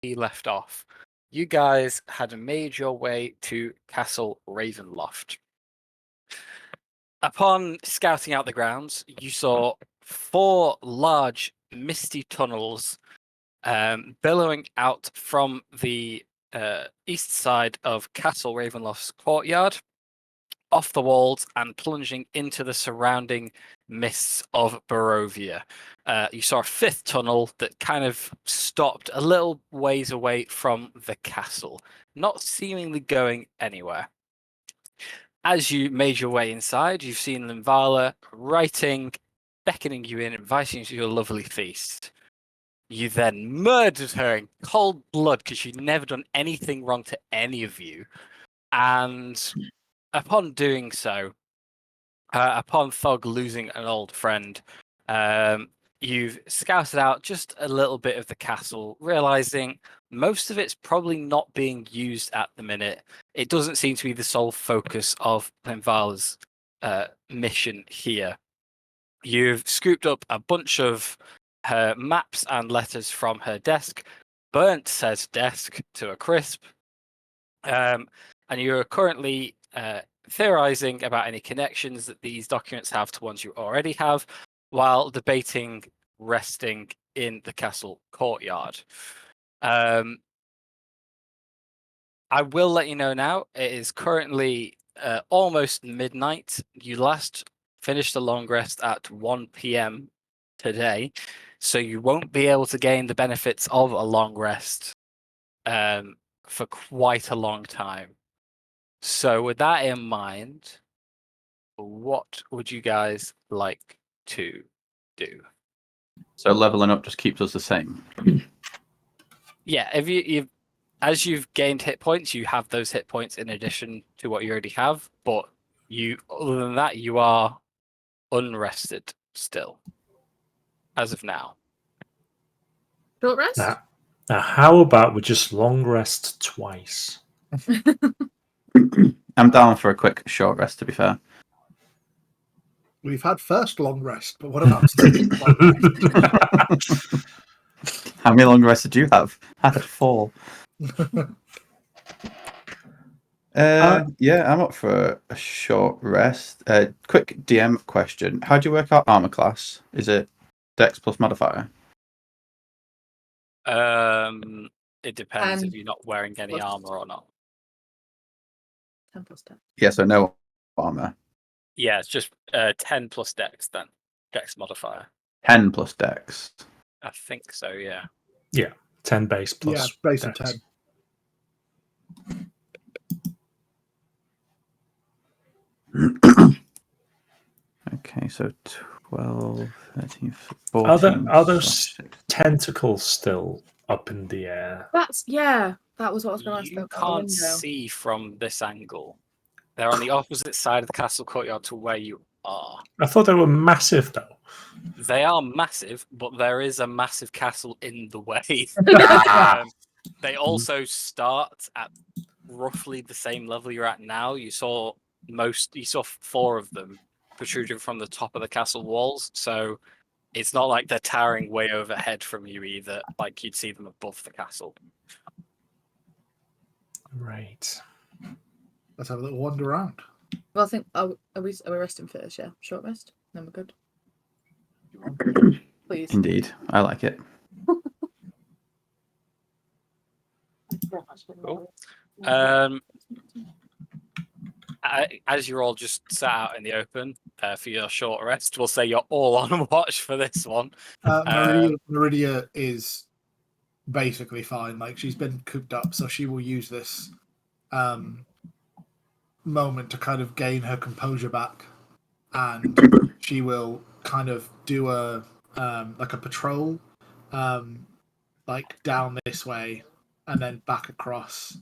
left off, you guys had made your way to Castle Ravenloft. Upon scouting out the grounds, you saw 4 large misty tunnels billowing out from the east side of Castle Ravenloft's courtyard, off the walls and plunging into the surrounding mists of Barovia. You saw a 5th tunnel that kind of stopped a little ways away from the castle, not seemingly going anywhere. As you made your way inside, you've seen Linvala writing, beckoning you in, inviting you to your lovely feast. You then murdered her in cold blood because she'd never done anything wrong to any of you. And upon doing so, upon Thog losing an old friend, you've scouted out just a little bit of the castle, realizing most of it's probably not being used at the minute. It doesn't seem to be the sole focus of Penvala's mission here. You've scooped up a bunch of her maps and letters from her desk, burnt said desk to a crisp, and you're currently theorizing about any connections that these documents have to ones you already have, while debating resting in the castle courtyard. I will let you know now, it is currently almost midnight. You last finished the long rest at 1 p.m. today, so you won't be able to gain the benefits of a long rest for quite a long time. So with that in mind, what would you guys like to do? So leveling up just keeps us the same. Yeah, if as you've gained hit points, you have those hit points in addition to what you already have, but other than that, you are unrested still, as of now. Short rest? Now, how about we just long rest twice? I'm down for a quick short rest, to be fair. We've had first long rest, but what about second long rest? How many long rests did you have? I had 4. Yeah, I'm up for a short rest. Quick DM question. How do you work out armor class? Is it Dex plus modifier? It depends if you're not wearing any armor or not. 10 plus 10. Yeah, so no armor. Yeah, it's just 10 plus Dex then. Dex modifier. 10 plus Dex. I think so, yeah. Yeah, 10 base plus. Yeah, base of Dex. 10. Okay, so 12, 13, 14. Are those tentacles still up in the air? That was what I was going to ask. You can't see from this angle. They're on the opposite side of the castle courtyard to where you are. I thought they were massive, though. They are massive, but there is a massive castle in the way. They also start at roughly the same level you're at now. You saw 4 of them protruding from the top of the castle walls, so it's not like they're towering way overhead from you either, like you'd see them above the castle. Right. Let's have a little wander around. Well, I think are we resting first? Yeah, short rest. Then we're good. Please. Indeed, I like it. Cool. As you're all just sat out in the open for your short rest, we'll say you're all on watch for this one. Meridia is basically fine. Like, she's been cooped up, so she will use this moment to kind of gain her composure back, and she will kind of do a like a patrol, like down this way, and then back across,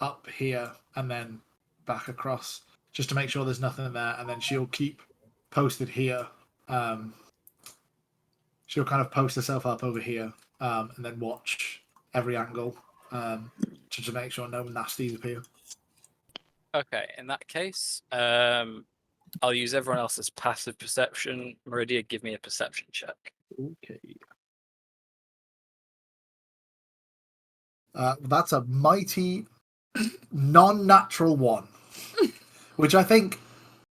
up here, and then back across, just to make sure there's nothing there, and then she'll keep posted here. She'll kind of post herself up over here, and then watch every angle, just to make sure no nasties appear. Okay, in that case, I'll use everyone else's passive perception. Meridia, give me a perception check. Okay. That's a mighty non-natural 1, which I think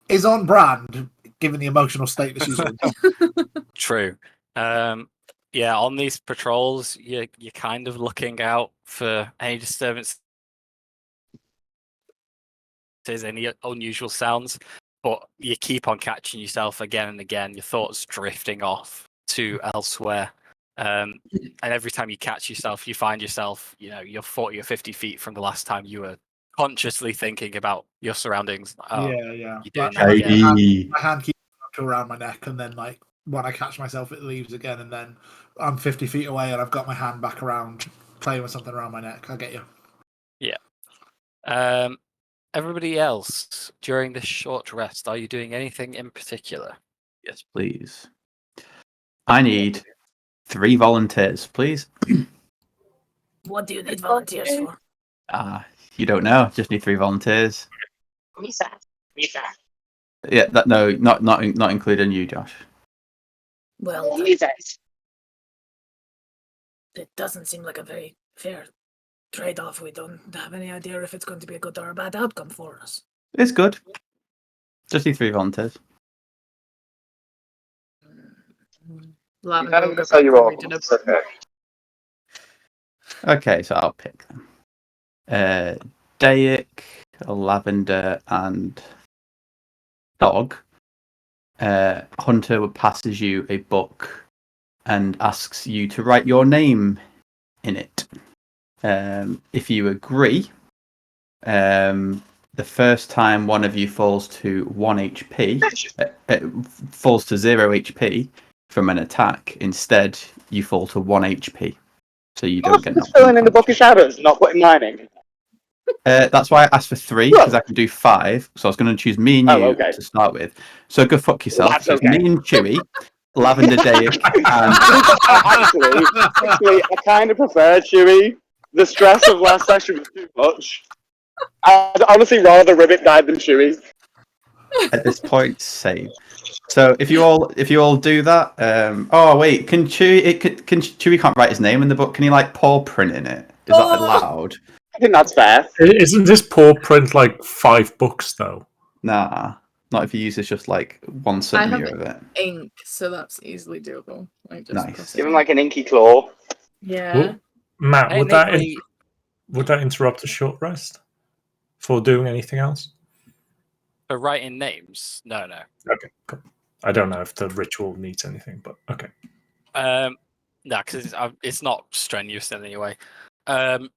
is on brand given the emotional state that she's in. True. Yeah, on these patrols, you're kind of looking out for any disturbances, any unusual sounds, but you keep on catching yourself again and again. Your thoughts drifting off to elsewhere, and every time you catch yourself, you find yourself, you're 40 or 50 feet from the last time you were consciously thinking about your surroundings. Oh, Yeah. you're Like, doing that again. my hand keeps around my neck, and then like when I catch myself, it leaves again, and then I'm 50 feet away, and I've got my hand back around, playing with something around my neck. I get you. Yeah. Everybody else, during this short rest, are you doing anything in particular? Yes, please. I need 3 volunteers, please. What do you need volunteers for? You don't know. Just need 3 volunteers. Lisa. Yeah, not including you, Josh. Well, Lisa. it doesn't seem like a very fair trade-off. We don't have any idea if it's going to be a good or a bad outcome for us. It's good. Just need 3 volunteers. Lavender I'm will going go to tell back you to all. reading a It's okay. Okay, so I'll pick them. Dayak, Lavender, and Dog. Hunter passes you a book and asks you to write your name in it. If you agree, the first time one of you falls to 1 HP, falls to 0 HP from an attack, instead you fall to 1 HP. So you don't get Just filling in the book of shadows, not putting mine in. That's why I asked for 3, because I can do 5. So I was going to choose me and you okay. to start with. So go fuck yourself. That's So it's okay. me and Chewy, Lavender Dayak, and Actually, I kind of prefer Chewy. The stress of last session was too much. I'd honestly rather Ribbit died than Chewy. at this point save. So if you all do that, oh wait, can Chewy can't write his name in the book? Can he like paw print in it? Is that allowed? I think that's fair. Isn't this paw print like 5 books though? Nah, not if you use just like 1 I centimeter have of it. ink, so that's easily doable. Like, just Nice. cross it Give him out. like an inky claw. Yeah. Well, Matt, would Technically, that interrupt a short rest for doing anything else? for writing names, no. Okay, cool. I don't know if the ritual needs anything, but okay. No, because it's not strenuous in any way. Can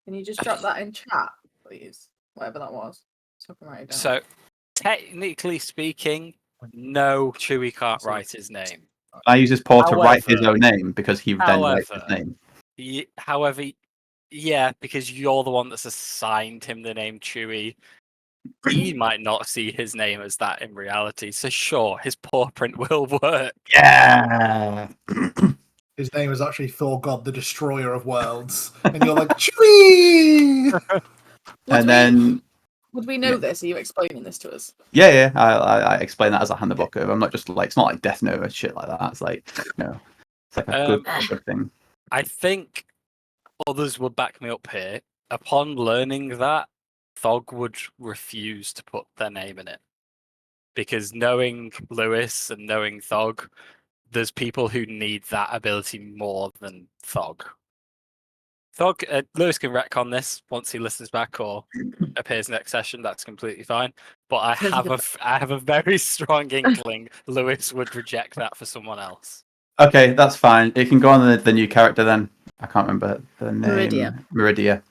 you just drop that in chat, please? Whatever that was. So I can write it down. So, technically speaking, no, Chewy can't write his name. I use his paw to write his However- own name because he then writes his however- name. However, yeah, because you're the one that's assigned him the name Chewy. He might not see his name as that in reality. So sure, his paw print will work. Yeah. His name is actually Thor God, the Destroyer of Worlds, and you're like, Chewie! Would we know this? Are you explaining this to us? Yeah. I explain that as I hand the book over. I'm not just like, it's not like Death Note or shit like that. It's like, it's like a good thing. I think others would back me up here. Upon learning that, Thog would refuse to put their name in it. Because knowing Lewis and knowing Thog, there's people who need that ability more than Thog. Lewis can retcon this once he listens back or appears next session. That's completely fine. But I have a very strong inkling Lewis would reject that for someone else. Okay, that's fine. It can go on the new character then. I can't remember the name. Meridia.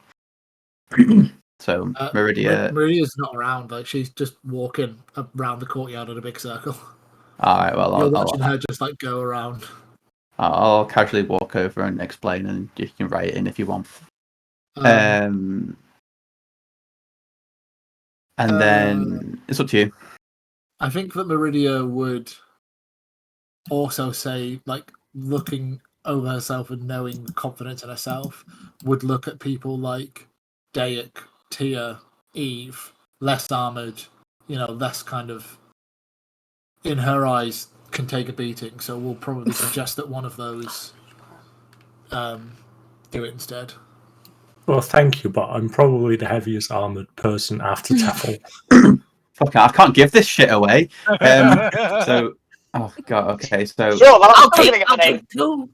So Meridia. Maria's not around. Like, she's just walking around the courtyard in a big circle. All right. Well, You're watching her just like go around. I'll casually walk over and explain, and you can write it in if you want. And then it's up to you. I think that Meridia would also say, like, looking over herself and knowing confidence in herself, would look at people like Dayak, Tia, Eve, less armored, less kind of, in her eyes, can take a beating. So we'll probably suggest that one of those do it instead. Well, thank you, but I'm probably the heaviest armored person after Teffel. Fuck, I can't give this shit away. So, oh god, okay, so Sure, that's I'll not take getting I'll a name. take two.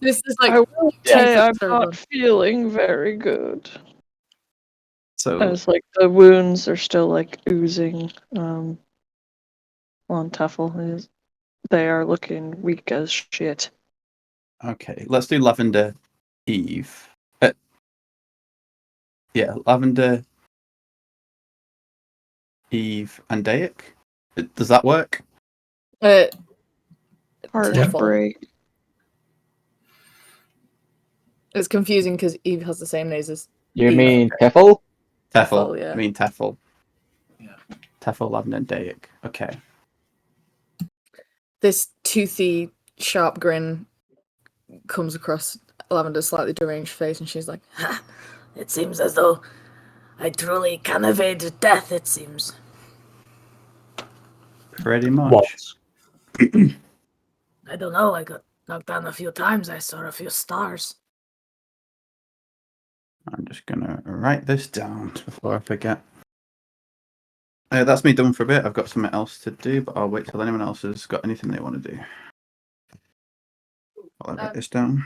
This is like I will Yeah. say I'm Servant. not feeling very good. so As like the wounds are still like oozing on Teffel. They are looking weak as shit. okay, let's do Lavender Eve. Yeah, Lavender Eve and Dayak. Does that work? Hard to Teffel. break. It's confusing because Eve has the same name as You Eve. mean Teffel? Teffel. yeah. I mean Teffel. Yeah. Teffel, Lavender, and Dayak. Okay. This toothy, sharp grin comes across Lavender's slightly deranged face, and she's like, Ha! It seems as though I truly can evade death, it seems. Pretty much. What? I don't know, I got knocked down a few times, I saw a few stars. I'm just gonna write this down before I forget. That's me done for a bit. I've got something else to do, but I'll wait till anyone else has got anything they want to do. I'll write this down.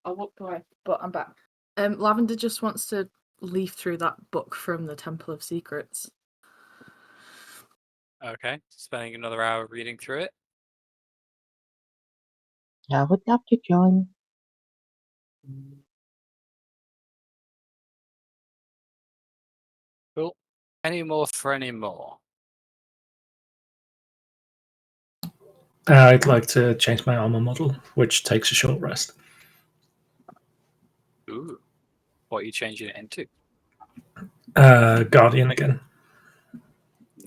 I walked away, but I'm back. Lavender just wants to leaf through that book from the Temple of Secrets. Okay, spending another hour reading through it. I would love to join. Cool. Any more for any more? I'd like to change my armor model, which takes a short rest. Ooh. What are you changing it into? Guardian again.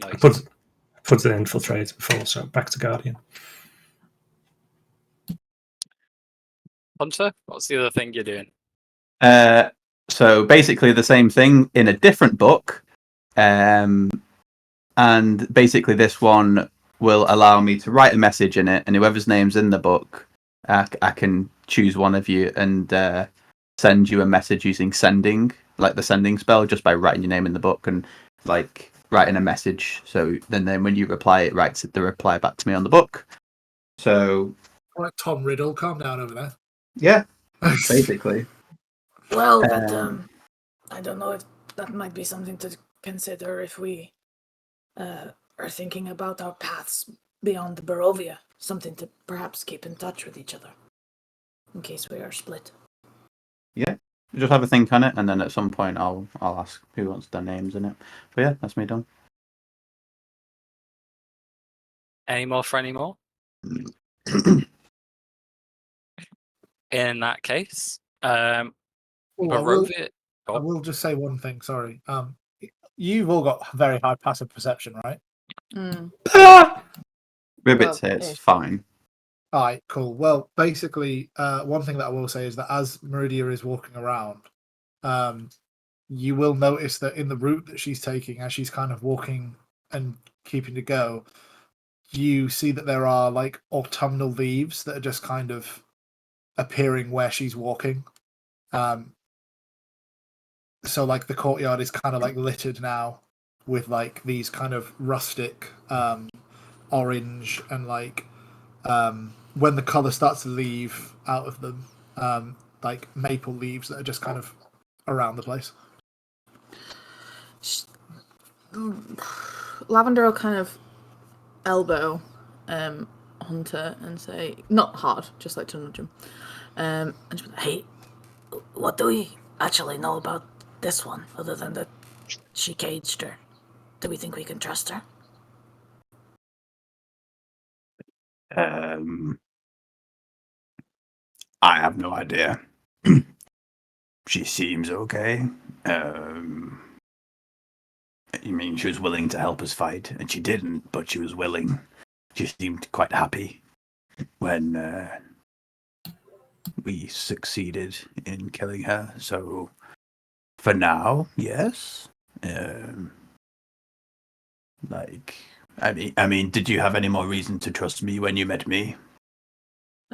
Nice. I put it in Infiltrate before, so back to Guardian. Hunter, what's the other thing you're doing? So basically the same thing in a different book. And basically this one will allow me to write a message in it, and whoever's name's in the book, I can choose one of you and send you a message using sending, like the sending spell, just by writing your name in the book and like writing a message. So then when you reply, it writes the reply back to me on the book. So Like Tom Riddle, calm down over there. yeah, basically. Well, but I don't know if that might be something to consider if we are thinking about our paths beyond Barovia. Something to perhaps keep in touch with each other in case we are split. Yeah, just have a think on it, and then at some point I'll ask who wants their names in it. But yeah, that's me done. Any more for any more? In that case, Ooh, I Barovia. will just say one thing, sorry. You've all got very high passive perception, right? Ribbit's Well, here, it's ish. fine. All right, cool. Well, basically, one thing that I will say is that as Meridia is walking around, you will notice that in the route that she's taking, as she's kind of walking and keeping to go, you see that there are like autumnal leaves that are just kind of appearing where she's walking. So like the courtyard is kind of like littered now with like these kind of rustic orange and like when the color starts to leave out of them, like maple leaves that are just kind of around the place. Lavender will kind of elbow Hunter and say, not hard, just like to nudge him. And she'll be like, Hey, what do we actually know about this one, other than that she caged her? Do we think we can trust her? I have no idea. She seems okay. I mean, she was willing to help us fight, and she didn't, but she was willing. She seemed quite happy when we succeeded in killing her. So, for now, yes. I mean, did you have any more reason to trust me when you met me?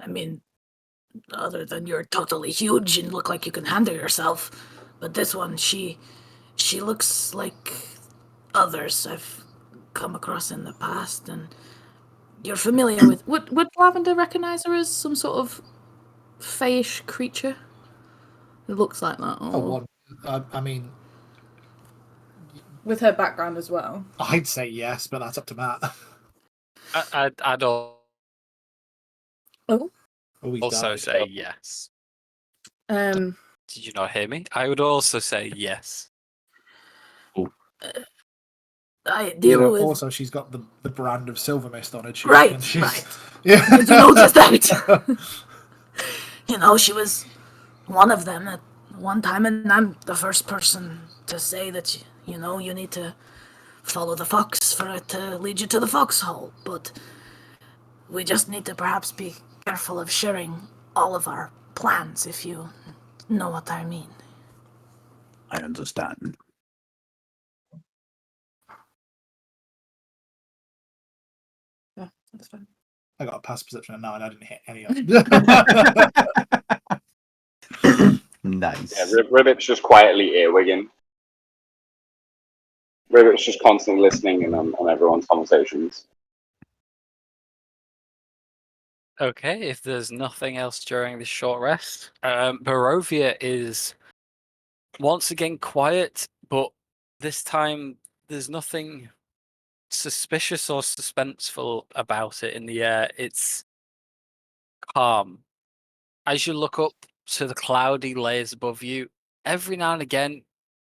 I mean, other than you're totally huge and look like you can handle yourself, but this one, she looks like others I've come across in the past, and you're familiar with. Would Lavender recognise her as some sort of fayish creature? It looks like that. Oh, Or... one. I mean, with her background as well. I'd say yes, but that's up to Matt. I'd Oh. Oh, he's also died. say yes. Um. Did you not hear me? I would also say yes. I You deal know, with. also, she's got the brand of Silver Mist on her cheek. Right, and she's, right. Yeah. Did you notice that? You know, she was one of them at one time, and I'm the first person to say that, you know, you need to follow the fox for it to lead you to the foxhole. But we just need to perhaps be careful of sharing all of our plans, if you know what I mean. I understand. Yeah, that's fine. I got a pass perception at 9. I didn't hit any of them. Nice. Yeah, Ribbit's just quietly earwigging. Ribbit's just constantly listening in on everyone's conversations. Okay, if there's nothing else during this short rest, Barovia is once again quiet, but this time there's nothing suspicious or suspenseful about it in the air. It's calm. As you look up to the cloudy layers above you, every now and again,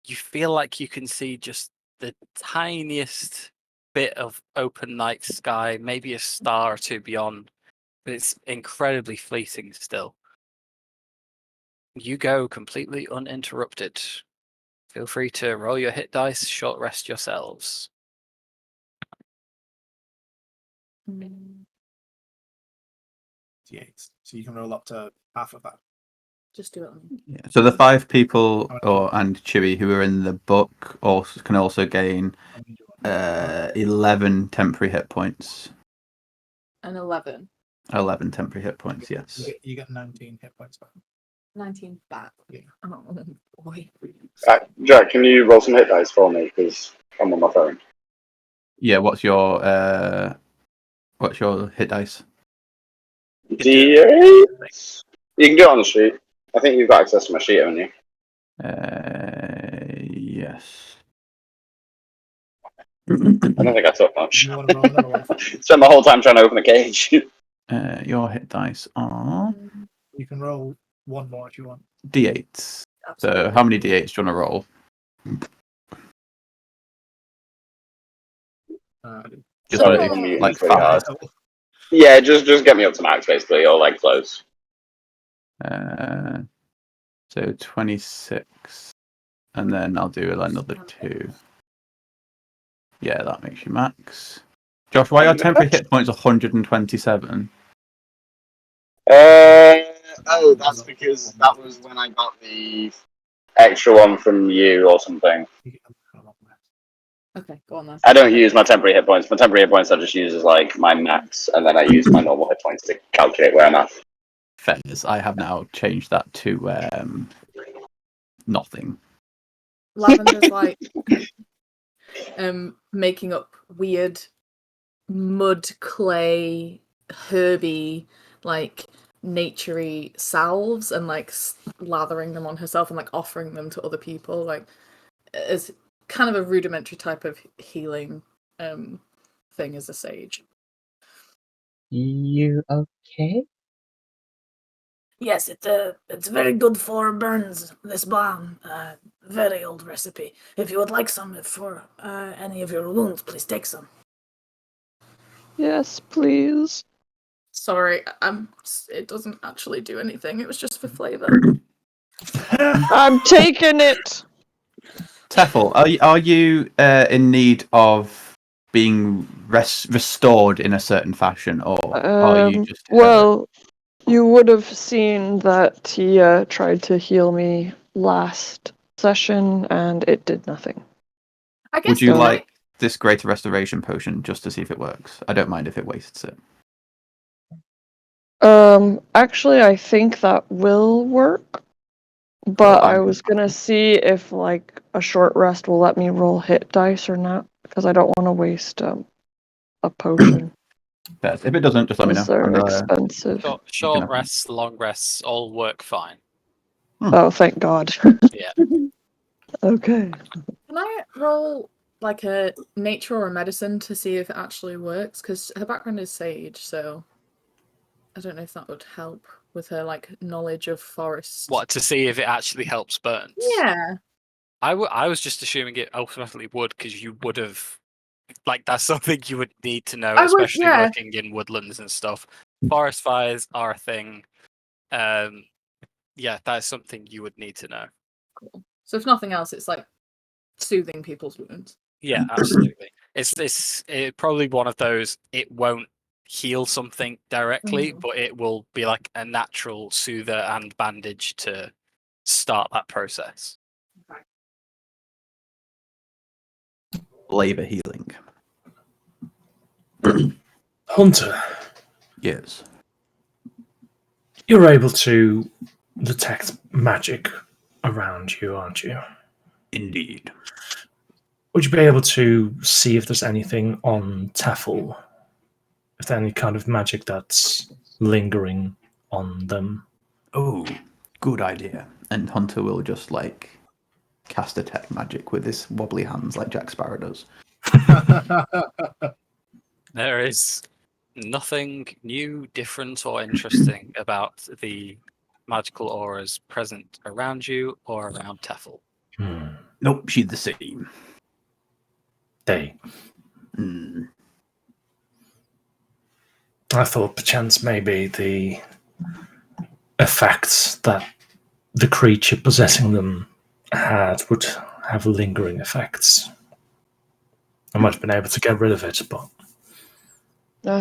you feel like you can see just the tiniest bit of open night sky, maybe a star or two beyond, but it's incredibly fleeting still. You go completely uninterrupted. Feel free to roll your hit dice, short rest yourselves. D8. So you can roll up to half of that. Just do it. Yeah. So the 5 people and Chewy who are in the book can also gain 11 temporary hit points. An 11. 11 temporary hit points, yes. You get 19 hit points back. 19 back. Yeah. Oh boy. Jack, can you roll some hit dice for me? Because I'm on my phone. Yeah, what's your hit dice? D8? You can do it on the sheet. I think you've got access to my sheet, haven't you? Yes. I don't think I took much. You want to roll another one? Spent the whole time trying to open the cage. Your hit dice are You can roll one more if you want. D8s. So how many D8s do you want to roll? Just Sorry, like, I'm muting like pretty 5. hard. Yeah, just get me up to max, basically, or like close. So 26. And then I'll do another 2. Yeah, that makes you max. Josh, why are temporary hit points 127? Oh, that's because that was when I got the extra one from you or something. Okay, go on then. I don't use my temporary hit points. My temporary hit points I just use as like my max, and then I use my normal hit points to calculate where I'm at. Fairs. I have now changed that to nothing. Lavender's like making up weird mud, clay, herby, like naturey salves and like lathering them on herself and like offering them to other people, like as kind of a rudimentary type of healing thing as a sage. You okay? Yes, it's very good for burns, this balm. Very old recipe. If you would like some for any of your wounds, please take some. Yes, please. Sorry, it doesn't actually do anything. It was just for flavor. I'm taking it. Teffel, are you in need of being restored in a certain fashion, or are you just Well, you would have seen that he tried to heal me last session, and it did nothing. I guess Would you so. like this greater restoration potion just to see if it works? I don't mind if it wastes it. Actually, I think that will work. But I I'm- was gonna see if like a short rest will let me roll hit dice or not, because I don't want to waste a potion. If it doesn't, just let me know. Because they're And, expensive. Short have- rests, long rests, all work fine. Oh, thank God. Yeah. Okay. Can I roll like a nature or a medicine to see if it actually works? Because her background is sage, so I don't know if that would help with her like knowledge of forests. What, to see if it actually helps burns? Yeah. I was just assuming it ultimately would, because you would have, like, that's something you would need to know, I would, especially yeah. working in woodlands and stuff. Forest fires are a thing. Yeah, that is something you would need to know. Cool. So if nothing else, it's like soothing people's wounds. Yeah, absolutely. It's probably one of those. It won't heal something directly, but it will be like a natural soother and bandage to start that process. labor healing. Hunter, Yes. you're able to detect magic around you, aren't you? Indeed. Would you be able to see if there's anything on Tefel? If there's any kind of magic that's lingering on them? Oh, good idea. And Hunter will just like cast detect magic with his wobbly hands like Jack Sparrow does. There is nothing new, different, or interesting about the magical auras present around you or around Tefel. Nope, she's the same. They. Mm. I thought perchance maybe the effects that the creature possessing them had would have lingering effects. I might have been able to get rid of it, but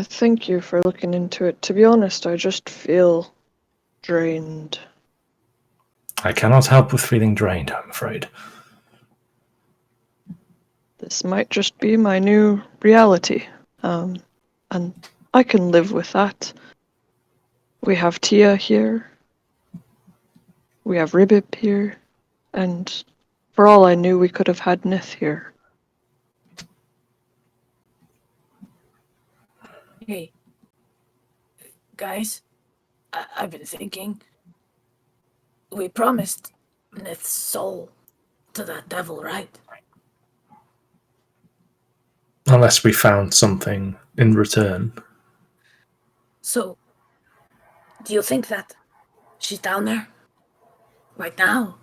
Thank you for looking into it. To be honest, I just feel drained. I cannot help with feeling drained, I'm afraid. This might just be my new reality. And I can live with that. We have Tia here. We have Ribbip here. And for all I knew, we could have had Nith here. Hey, guys, I've been thinking. We promised Nith's soul to that devil, right? Unless we found something in return. So, do you think that she's down there right now?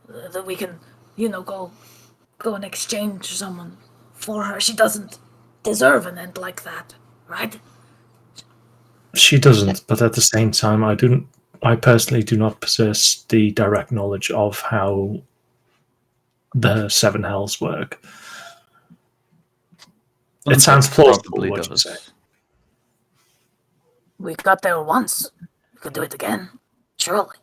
That we can, go and exchange someone for her? She doesn't deserve an end like that, right? She doesn't, but at the same time, I personally do not possess the direct knowledge of how the Seven Hells work. It sounds plausible, Probably what you does. say. We got there once. We could do it again, surely.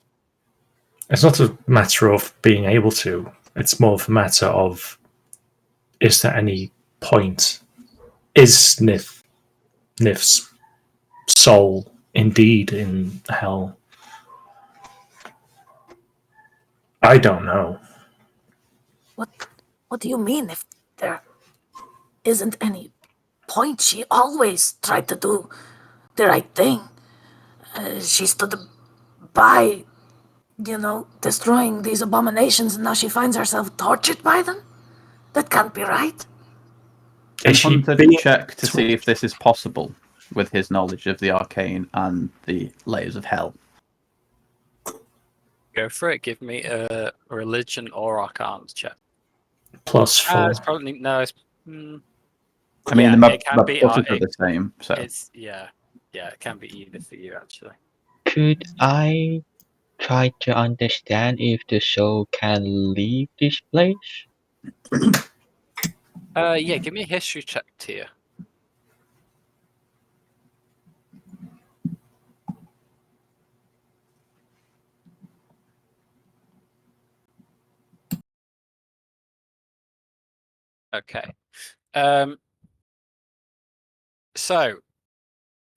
It's not a matter of being able to. It's more of a matter of, is there any point? Is Nif's soul indeed in hell? I don't know. What do you mean if there isn't any point? She always tried to do the right thing. She stood by, destroying these abominations, and now she finds herself tortured by them? That can't be right. Can Is she Hunter being check to see if this is possible with his knowledge of the arcane and the layers of hell? Go for it. Give me a religion or arcana check. +4? It's probably no. It's, I mean, yeah, the it can be. buttons are the same, so It's yeah, it can be either for you actually. Could I try to understand if the soul can leave this place? Yeah, give me a history check, Tia. Okay. So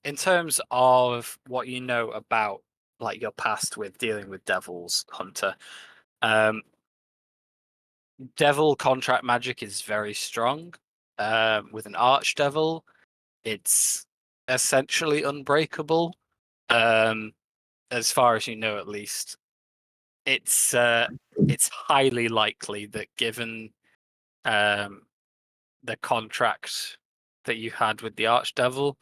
in terms of what you know about like your past with dealing with devils, Hunter, devil contract magic is very strong. With an archdevil, it's essentially unbreakable. As far as you know, at least, it's highly likely that given the contract that you had with the archdevil,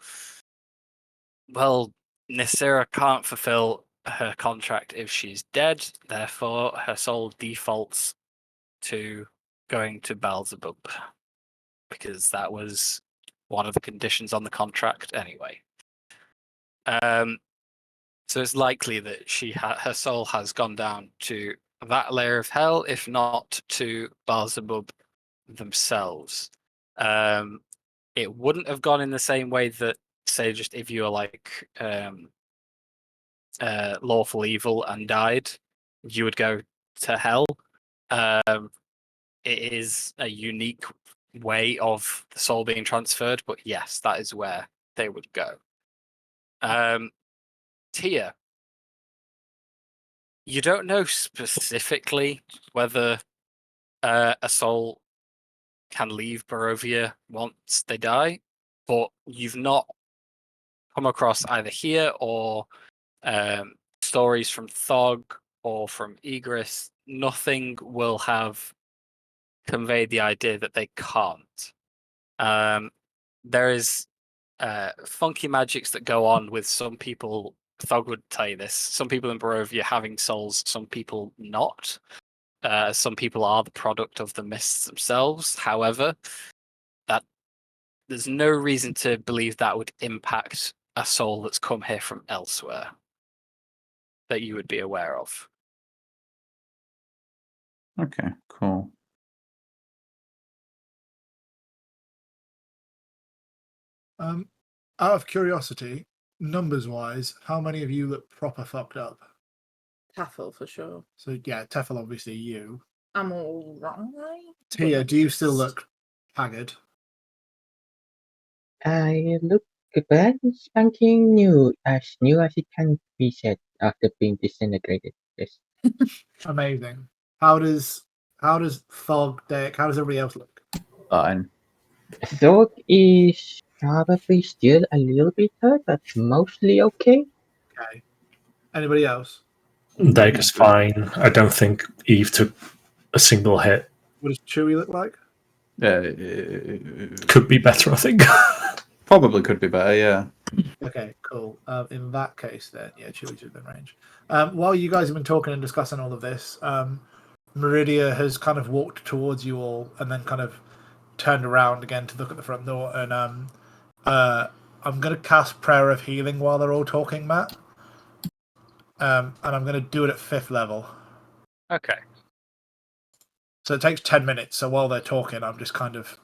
well, Nisira can't fulfill her contract if she's dead. Therefore, her soul defaults to going to Beelzebub, because that was one of the conditions on the contract anyway. So it's likely that her soul has gone down to that layer of hell, if not to Beelzebub themselves. It wouldn't have gone in the same way that, say, just if you were like lawful evil and died, you would go to hell. It is a unique way of the soul being transferred, but yes, that is where they would go. Tia, you don't know specifically whether a soul can leave Barovia once they die, but you've not come across either here or stories from Thog or from Egris. Nothing will have conveyed the idea that they can't. There is funky magics that go on with some people. Thog would tell you this. Some people in Barovia having souls, some people not. Some people are the product of the mists themselves. However, that there's no reason to believe that would impact a soul that's come here from elsewhere that you would be aware of. Okay, cool. Out of curiosity, numbers-wise, how many of you look proper fucked up? Taffel for sure. So yeah, Tefel, obviously you. I'm all right. Tia, do you still look haggard? I look brand spanking new as it can be said after being disintegrated. Yes. Amazing. How does Thog, Dick, how does everybody else look? Fine. Thought is probably still a little bit hurt, but mostly okay. Okay. Anybody else? Dake is fine. I don't think Eve took a single hit. What does Chewie look like? Could be better, I think. Probably could be better, yeah. Okay, cool. In that case, then, yeah, Chewie's within range. While you guys have been talking and discussing all of this, Meridia has kind of walked towards you all and then kind of turned around again to look at the front door. And I'm going to cast Prayer of Healing while they're all talking, Matt. And I'm going to do it at 5th level. Okay. So it takes 10 minutes. So while they're talking, I'm just kind of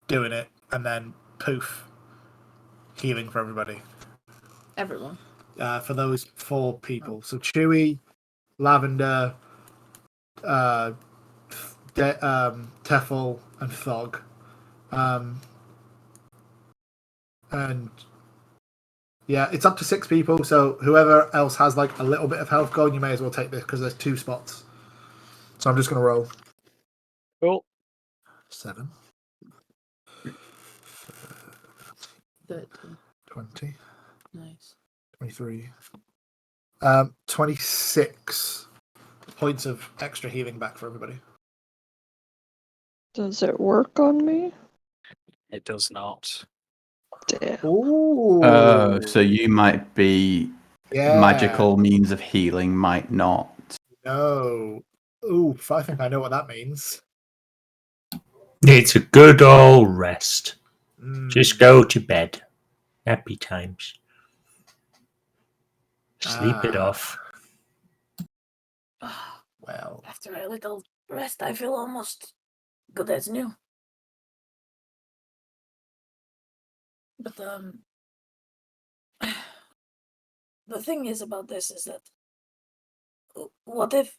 doing it. And then poof, healing for everybody. Everyone. For those 4 people. So Chewie, Lavender, Tefel, and Thog. And yeah, it's up to 6 people. So whoever else has like a little bit of health going, you may as well take this because there's 2 spots. So I'm just going to roll. Cool. 7. 13. 20. Nice. 23. 26 points of extra healing back for everybody. Does it work on me? It does not. Damn. Ooh. So you might be magical means of healing, might not. No. Oof, I think I know what that means. It's a good old rest. Mm. Just go to bed. Happy times. Sleep it off. Well, After a little rest, I feel almost good as new. But the thing is about this is that what if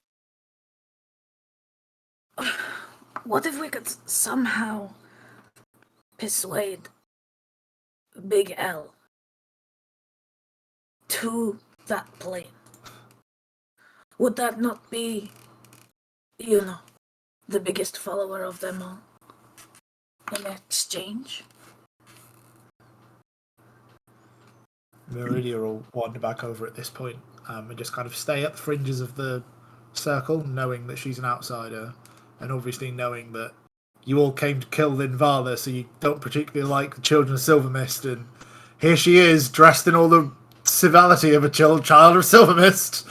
we could somehow persuade Big L to that plane. Would that not be, the biggest follower of them all in exchange? Meridia will wander back over at this point, and just kind of stay at the fringes of the circle, knowing that she's an outsider, and obviously knowing that you all came to kill Linvala, so you don't particularly like the children of Silvermist, and here she is, dressed in all the civility of a child of Silvermist.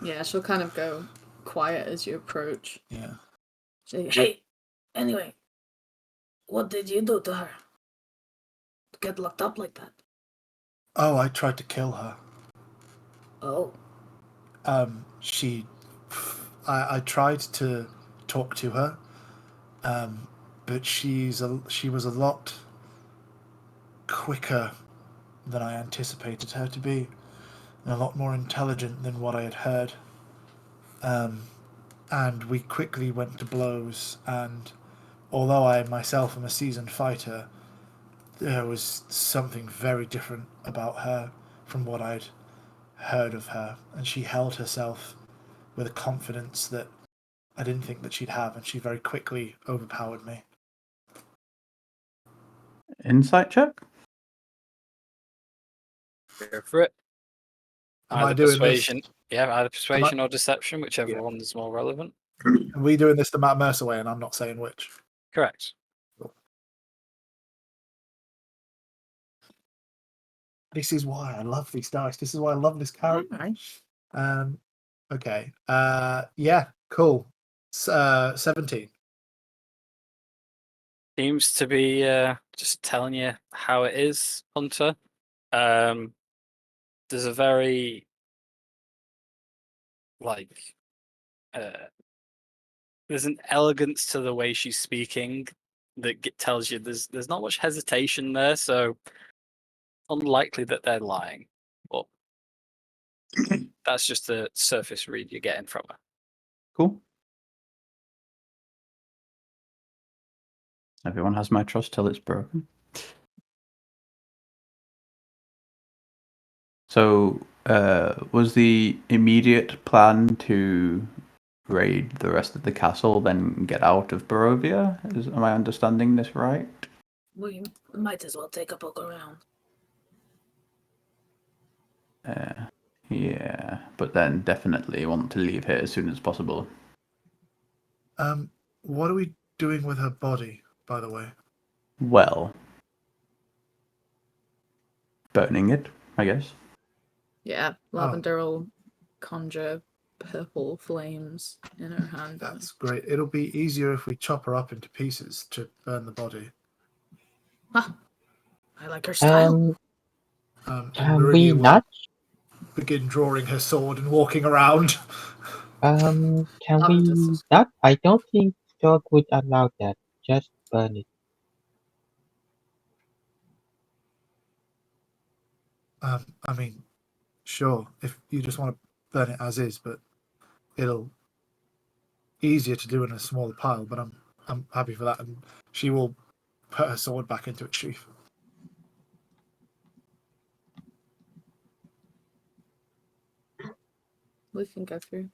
Yeah, she'll kind of go quiet as you approach. Yeah. Hey, anyway, what did you do to her? Get locked up like that? Oh, I tried to kill her. Oh, I tried to talk to her, but she was a lot quicker than I anticipated her to be, and a lot more intelligent than what I had heard. And we quickly went to blows, and although I myself am a seasoned fighter, there was something very different about her from what I'd heard of her, and she held herself with a confidence that I didn't think that she'd have, and she very quickly overpowered me. Insight check? Go for it. Am I Either doing persuasion, this? yeah, either persuasion or deception, whichever Yeah. one is more relevant. Are we doing this the Matt Mercer way, and I'm not saying which? Correct. This is why I love these dice. This is why I love this character. Alright. Okay. Yeah. Cool. 17. Seems to be just telling you how it is, Hunter. There's a very there's an elegance to the way she's speaking that tells you there's not much hesitation there, so unlikely that they're lying. But that's just the surface read you're getting from her. Cool. Everyone has my trust till it's broken. So, was the immediate plan to raid the rest of the castle, then get out of Barovia? Am I understanding this right? we might as well take a poke around. Yeah, but then definitely want to leave here as soon as possible. What are we doing with her body, by the way? Well, burning it, I guess. Yeah, Lavender will conjure purple flames in her hand. That's great. It'll be easier if we chop her up into pieces to burn the body. Huh. I like her style. And Can Meridia we will not? begin drawing her sword and walking around. Can I'll we just- not? I don't think Dog would allow that. Just burn it. I mean, sure, if you just want to burn it as is, but it'll easier to do in a smaller pile. But I'm happy for that, and she will put her sword back into its sheath. We can go through.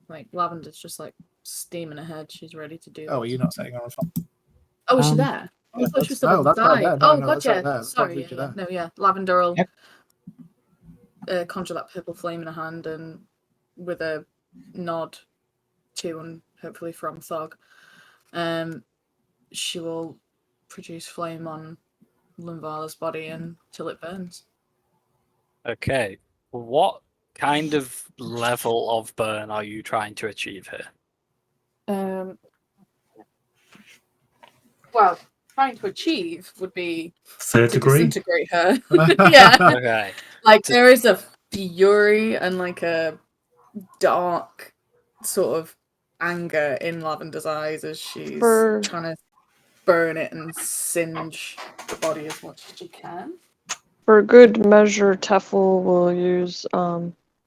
Like, Lavender's just like steaming ahead. She's ready to do Oh, are this. you not setting her on fire? Oh, is she Um, there? I Yeah, thought she was that's- still no, on the that's right side. there. No, Oh, no, that's gotcha. right there. That's Sorry. right there. No, yeah. Lavender will Yep. conjure that purple flame in her hand, and with a nod to and hopefully from Thog, she will produce flame on Lunvala's body until it burns. Okay. What kind of level of burn are you trying to achieve here? Well, trying to achieve would be Third to degree. disintegrate her. Yeah. Okay. Like, there is a fury and like a dark sort of anger in Lavender's eyes as she's trying to burn it and singe the body as much as she can. For good measure, Tefel will use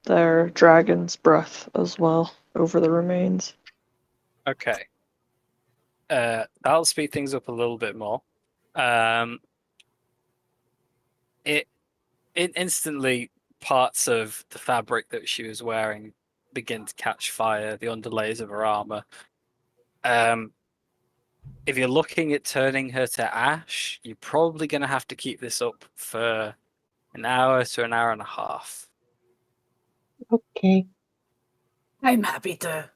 their dragon's breath as well over the remains. Okay. That'll speed things up a little bit more. It instantly parts of the fabric that she was wearing begin to catch fire, the underlays of her armor. If you're looking at turning her to ash, you're probably going to have to keep this up for an hour to an hour and a half. Okay. I'm happy to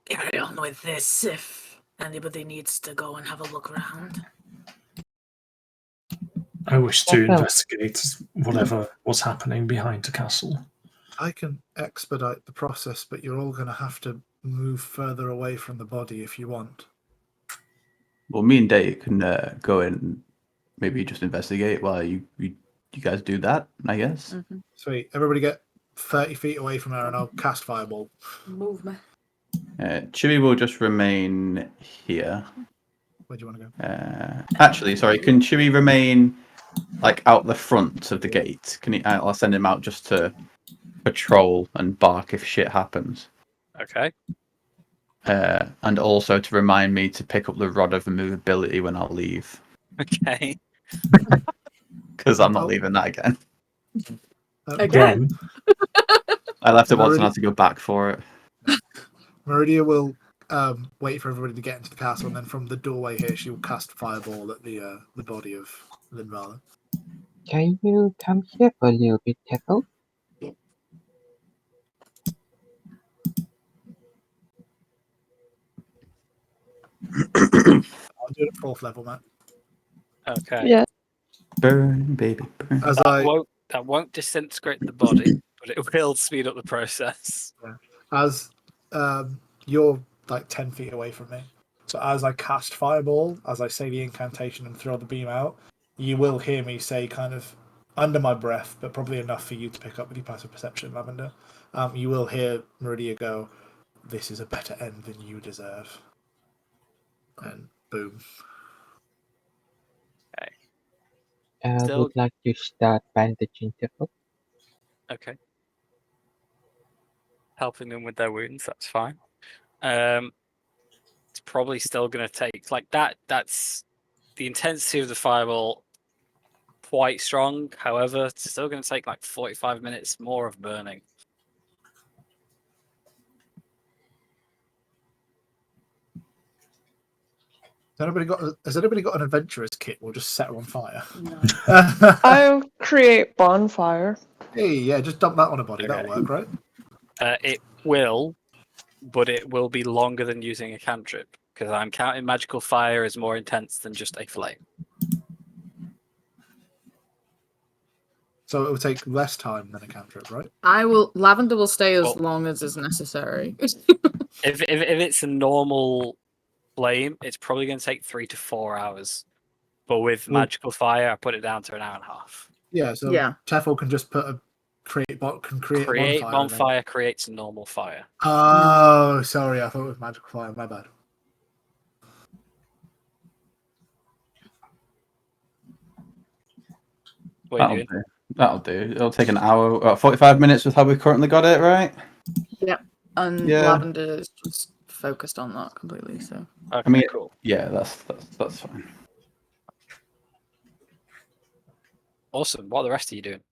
carry on with this if anybody needs to go and have a look around. I wish to Okay. investigate whatever was happening behind the castle. I can expedite the process, but you're all going to have to move further away from the body if you want. Well, me and Dave can go in and maybe just investigate while you guys do that, I guess. Mm-hmm. Sweet. Everybody get 30 feet away from her and I'll cast Fireball. Move me. Chewie will just remain here. Where do you want to go? Actually, sorry, can Chewie remain like out the front of the gate? Can he? I'll send him out just to patrol and bark if shit happens. Okay. And also to remind me to pick up the rod of immovability when I leave, Okay. because I'm not leaving that again. Again, I left it once and I had to go back for it. Meridia will wait for everybody to get into the castle, and then from the doorway here, she will cast Fireball at the body of Linvala. Can you come here for a little bit, Tackle? I'll do it at 4th level, Matt. Okay. Yeah. Burn, baby, burn. That won't disintegrate the body, but it will speed up the process. As you're like 10 feet away from me, so as I cast Fireball, as I say the incantation and throw the beam out, you will hear me say kind of under my breath, but probably enough for you to pick up with your passive perception, Lavender. You will hear Meridia go, "This is a better end than you deserve." And boom. I Still- would like to start bandaging the foot. Okay. Helping them with their wounds, that's fine. It's probably still going to take like that. That's the intensity of the fireball, quite strong. However, it's still going to take like 45 minutes more of burning. Has anybody got an adventurous kit? We'll just set her on fire. No. I'll create bonfire. Hey, yeah, just dump that on a body. Okay. That'll work, right? It will, but it will be longer than using a cantrip because I'm counting magical fire as more intense than just a flame. So it will take less time than a cantrip, right? Lavender will stay as Well- long as is necessary. If it's a normal flame, it's probably going to take 3 to 4 hours. But with Well- magical fire, I put it down to an hour and a half. Yeah, so Yeah. Tefl can just create a bonfire. Create and then- bonfire creates a normal fire. Oh, sorry, I thought it was magical fire. My bad. What are you That'll doing? do. That'll do. It'll take an hour, 45 minutes with how we currently got it, right? And Yeah. Lavender is just focused on that completely. So Okay, mean- cool. Yeah, that's fine. Awesome. What are the rest of you doing?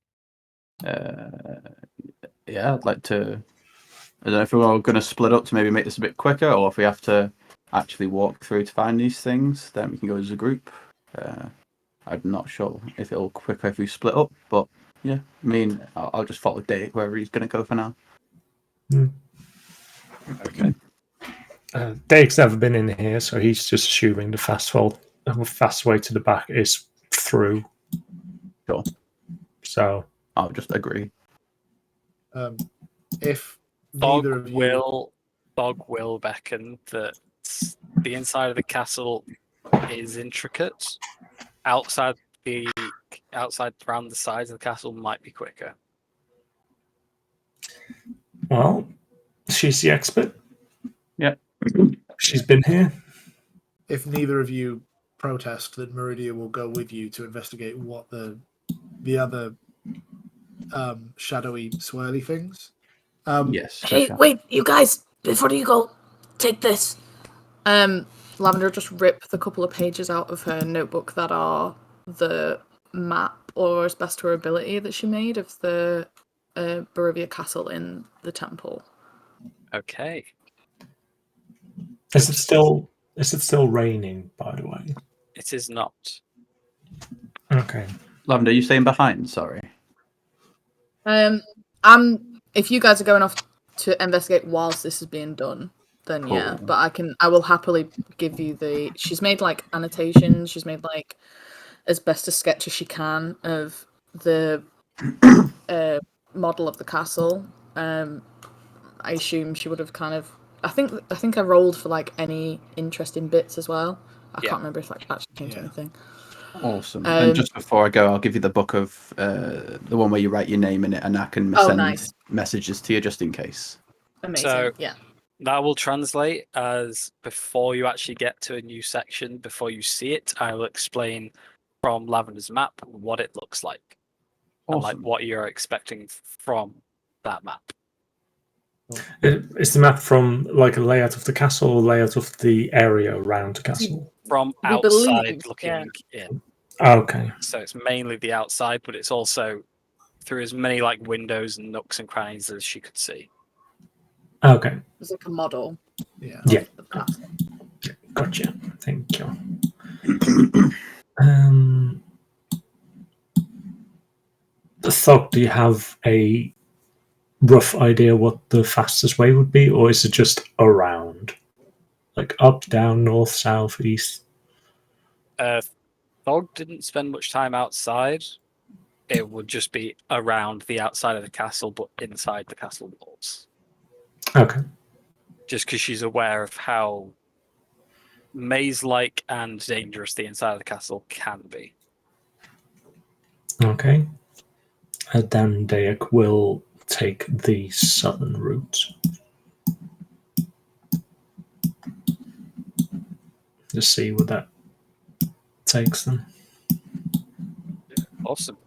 Yeah, I'd like to. I don't know if we're all going to split up to maybe make this a bit quicker, or if we have to actually walk through to find these things, then we can go as a group. I'm not sure if it'll quicker if we split up, but yeah, I mean, I'll just follow Dave wherever he's going to go for now. Okay. Dave's never been in here, so he's just assuming the fast way to the back is through. Sure. So I'll just agree. If Dog neither of you will beckon that the inside of the castle is intricate. Outside around the sides of the castle might be quicker. well, she's the expert. Yep. She's been here. if neither of you protest, then Meridia will go with you to investigate what the other shadowy swirly things. Yes. Hey, okay. wait, you guys, before you go, take this. Lavender just rip the couple of pages out of her notebook that are the map, or as best to her ability, that she made of the Barovia Castle in the temple. Okay. Is it still raining, by the way? It is not. Okay. Lavender, are you staying behind? Sorry. If you guys are going off to investigate whilst this is being done, then yeah. Cool. But I will happily give you the. She's made like annotations. She's made like as best a sketch as she can of the model of the castle. I assume she would have kind of. I think I rolled for like any interesting bits as well. I Yeah. can't remember if like actually came to anything. Awesome. And just before I go, I'll give you the book of the one where you write your name in it, and I can send Nice. messages to you just in case. Amazing. So- yeah. That will translate as before you actually get to a new section, before you see it, I will explain from Lavender's map what it looks like. And like Awesome. what you're expecting from that map. Is the map from like a layout of the castle or layout of the area around the castle? From We outside believe, looking in. Okay. So it's mainly the outside, but it's also through as many like windows and nooks and crannies as she could see. Okay. It's like a model. Yeah. Yeah. Of the castle. Gotcha. Thank you. Thog, do you have a rough idea what the fastest way would be, or is it just around? Like up, down, north, south, east? Thog didn't spend much time outside. It would just be around the outside of the castle, but inside the castle walls. Okay. Just because she's aware of how maze-like and dangerous the inside of the castle can be. Okay. Then Dayak will take the southern route. Just see what that takes them. Awesome.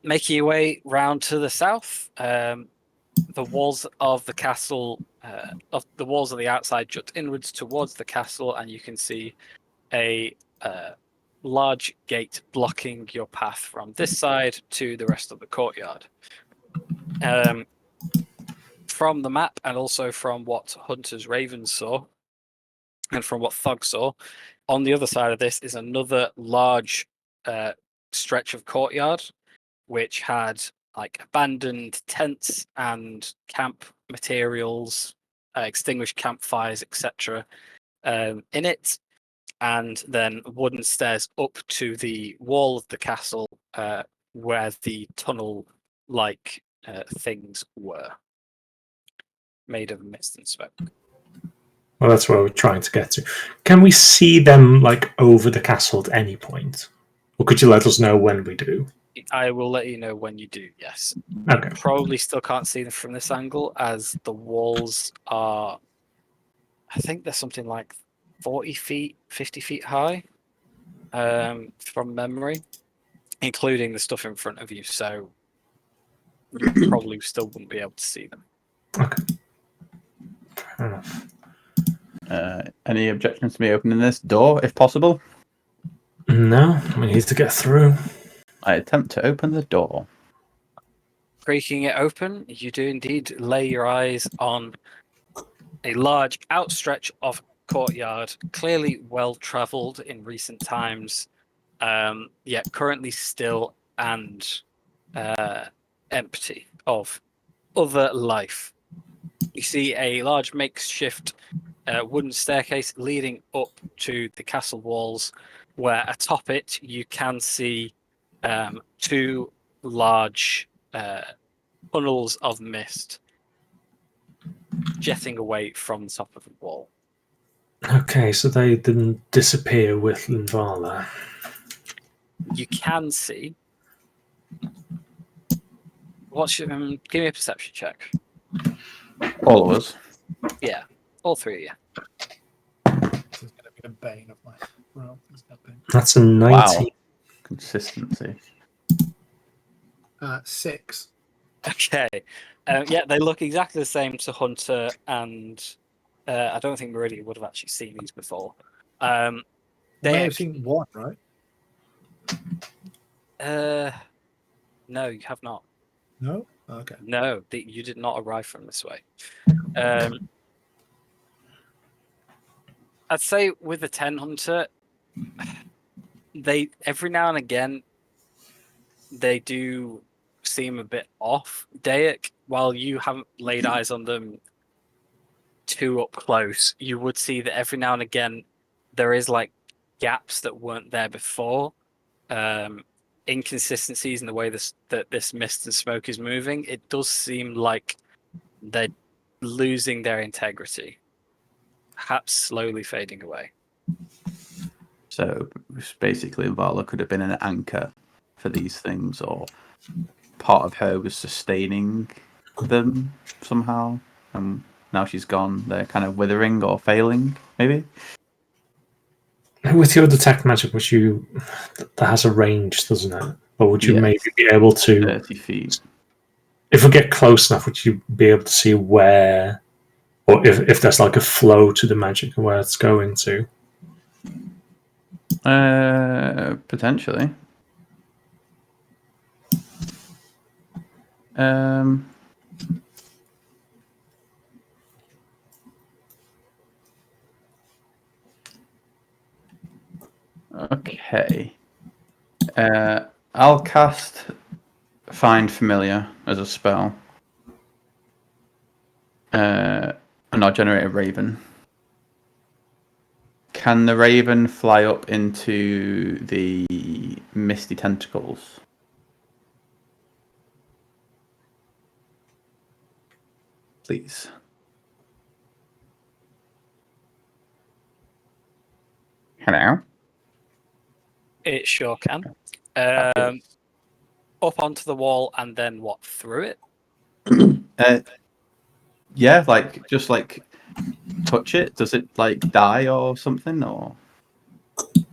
Making your way round to the south, the walls of the castle, of the walls of the outside jut inwards towards the castle, and you can see a large gate blocking your path from this side to the rest of the courtyard. From the map, and also from what Hunter's Ravens saw, and from what Thug saw, on the other side of this is another large stretch of courtyard, which had like abandoned tents and camp materials, extinguished campfires, etc. In it, and then wooden stairs up to the wall of the castle where the tunnel-like things were, made of mist and smoke. Well, that's where we're trying to get to. Can we see them like over the castle at any point? Or could you let us know when we do? I will let you know when you do, yes. Okay. Probably still can't see them from this angle, as the walls are, I think they're something like 40 feet, 50 feet high, from memory, including the stuff in front of you, so you probably still wouldn't be able to see them. Okay. Fair enough. Any objections to me opening this door, if possible? No, we need to get through. I attempt to open the door. Breaking it open, you do indeed lay your eyes on a large outstretch of courtyard, clearly well travelled in recent times, yet currently still and empty of other life. You see a large makeshift wooden staircase leading up to the castle walls, where atop it you can see two large tunnels of mist jetting away from the top of the wall. Okay, so they didn't disappear with Linvala. You can see. Give me a perception check. All of us. Yeah, all three of you. This is going to be the bane of my world. Is that bane? That's a 19. Wow. Consistency. 6. Okay. Yeah, they look exactly the same to Hunter, and I don't think Meridia would have actually seen these before. I may have They, seen one, right? no, you have not. No? Okay. No, you did not arrive from this way. I'd say with the 10 hunter, they every now and again they do seem a bit off. Dayak, while you haven't laid eyes on them too up close, you would see that every now and again there is like gaps that weren't there before. Inconsistencies in the way that this mist and smoke is moving. It does seem like they're losing their integrity, perhaps slowly fading away. So basically, Vala could have been an anchor for these things, or part of her was sustaining them somehow. And now she's gone, they're kind of withering or failing, maybe? With your detect magic, that has a range, doesn't it? Or would you Yes. maybe be able to 30 feet. If we get close enough, would you be able to see where, or if there's like a flow to the magic and where it's going to? Potentially. Okay. I'll cast Find Familiar as a spell. And I'll generate a raven. Can the raven fly up into the misty tentacles? Please. Hello? It sure can. Up onto the wall and then what, through it? Yeah, just touch it. Does it die or something, or? Just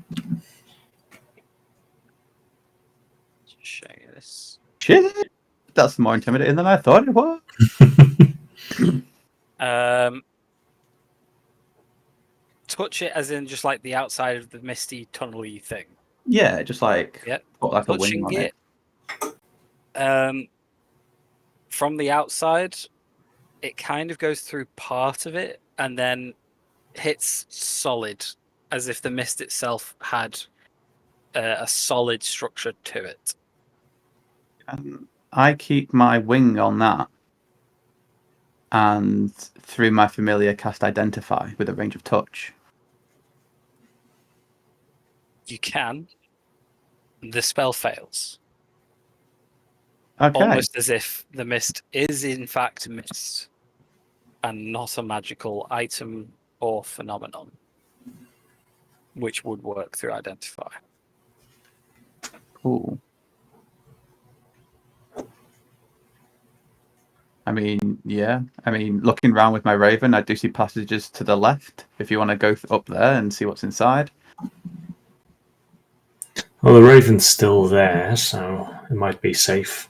show you this. Shit! That's more intimidating than I thought it was. Touch it as in just like the outside of the misty tunnel-y thing. Yeah, just Yep. put a wing Touching on it. From the outside, it kind of goes through part of it and then hits solid, as if the mist itself had a solid structure to it. I keep my wing on that, and through my familiar cast Identify with a range of touch. You can. The spell fails. Okay. Almost as if the mist is in fact mist and not a magical item or phenomenon, which would work through Identify. Cool. I mean, yeah. I mean, looking around with my raven, I do see passages to the left. If you want to go up there and see what's inside. Well, the raven's still there, so it might be safe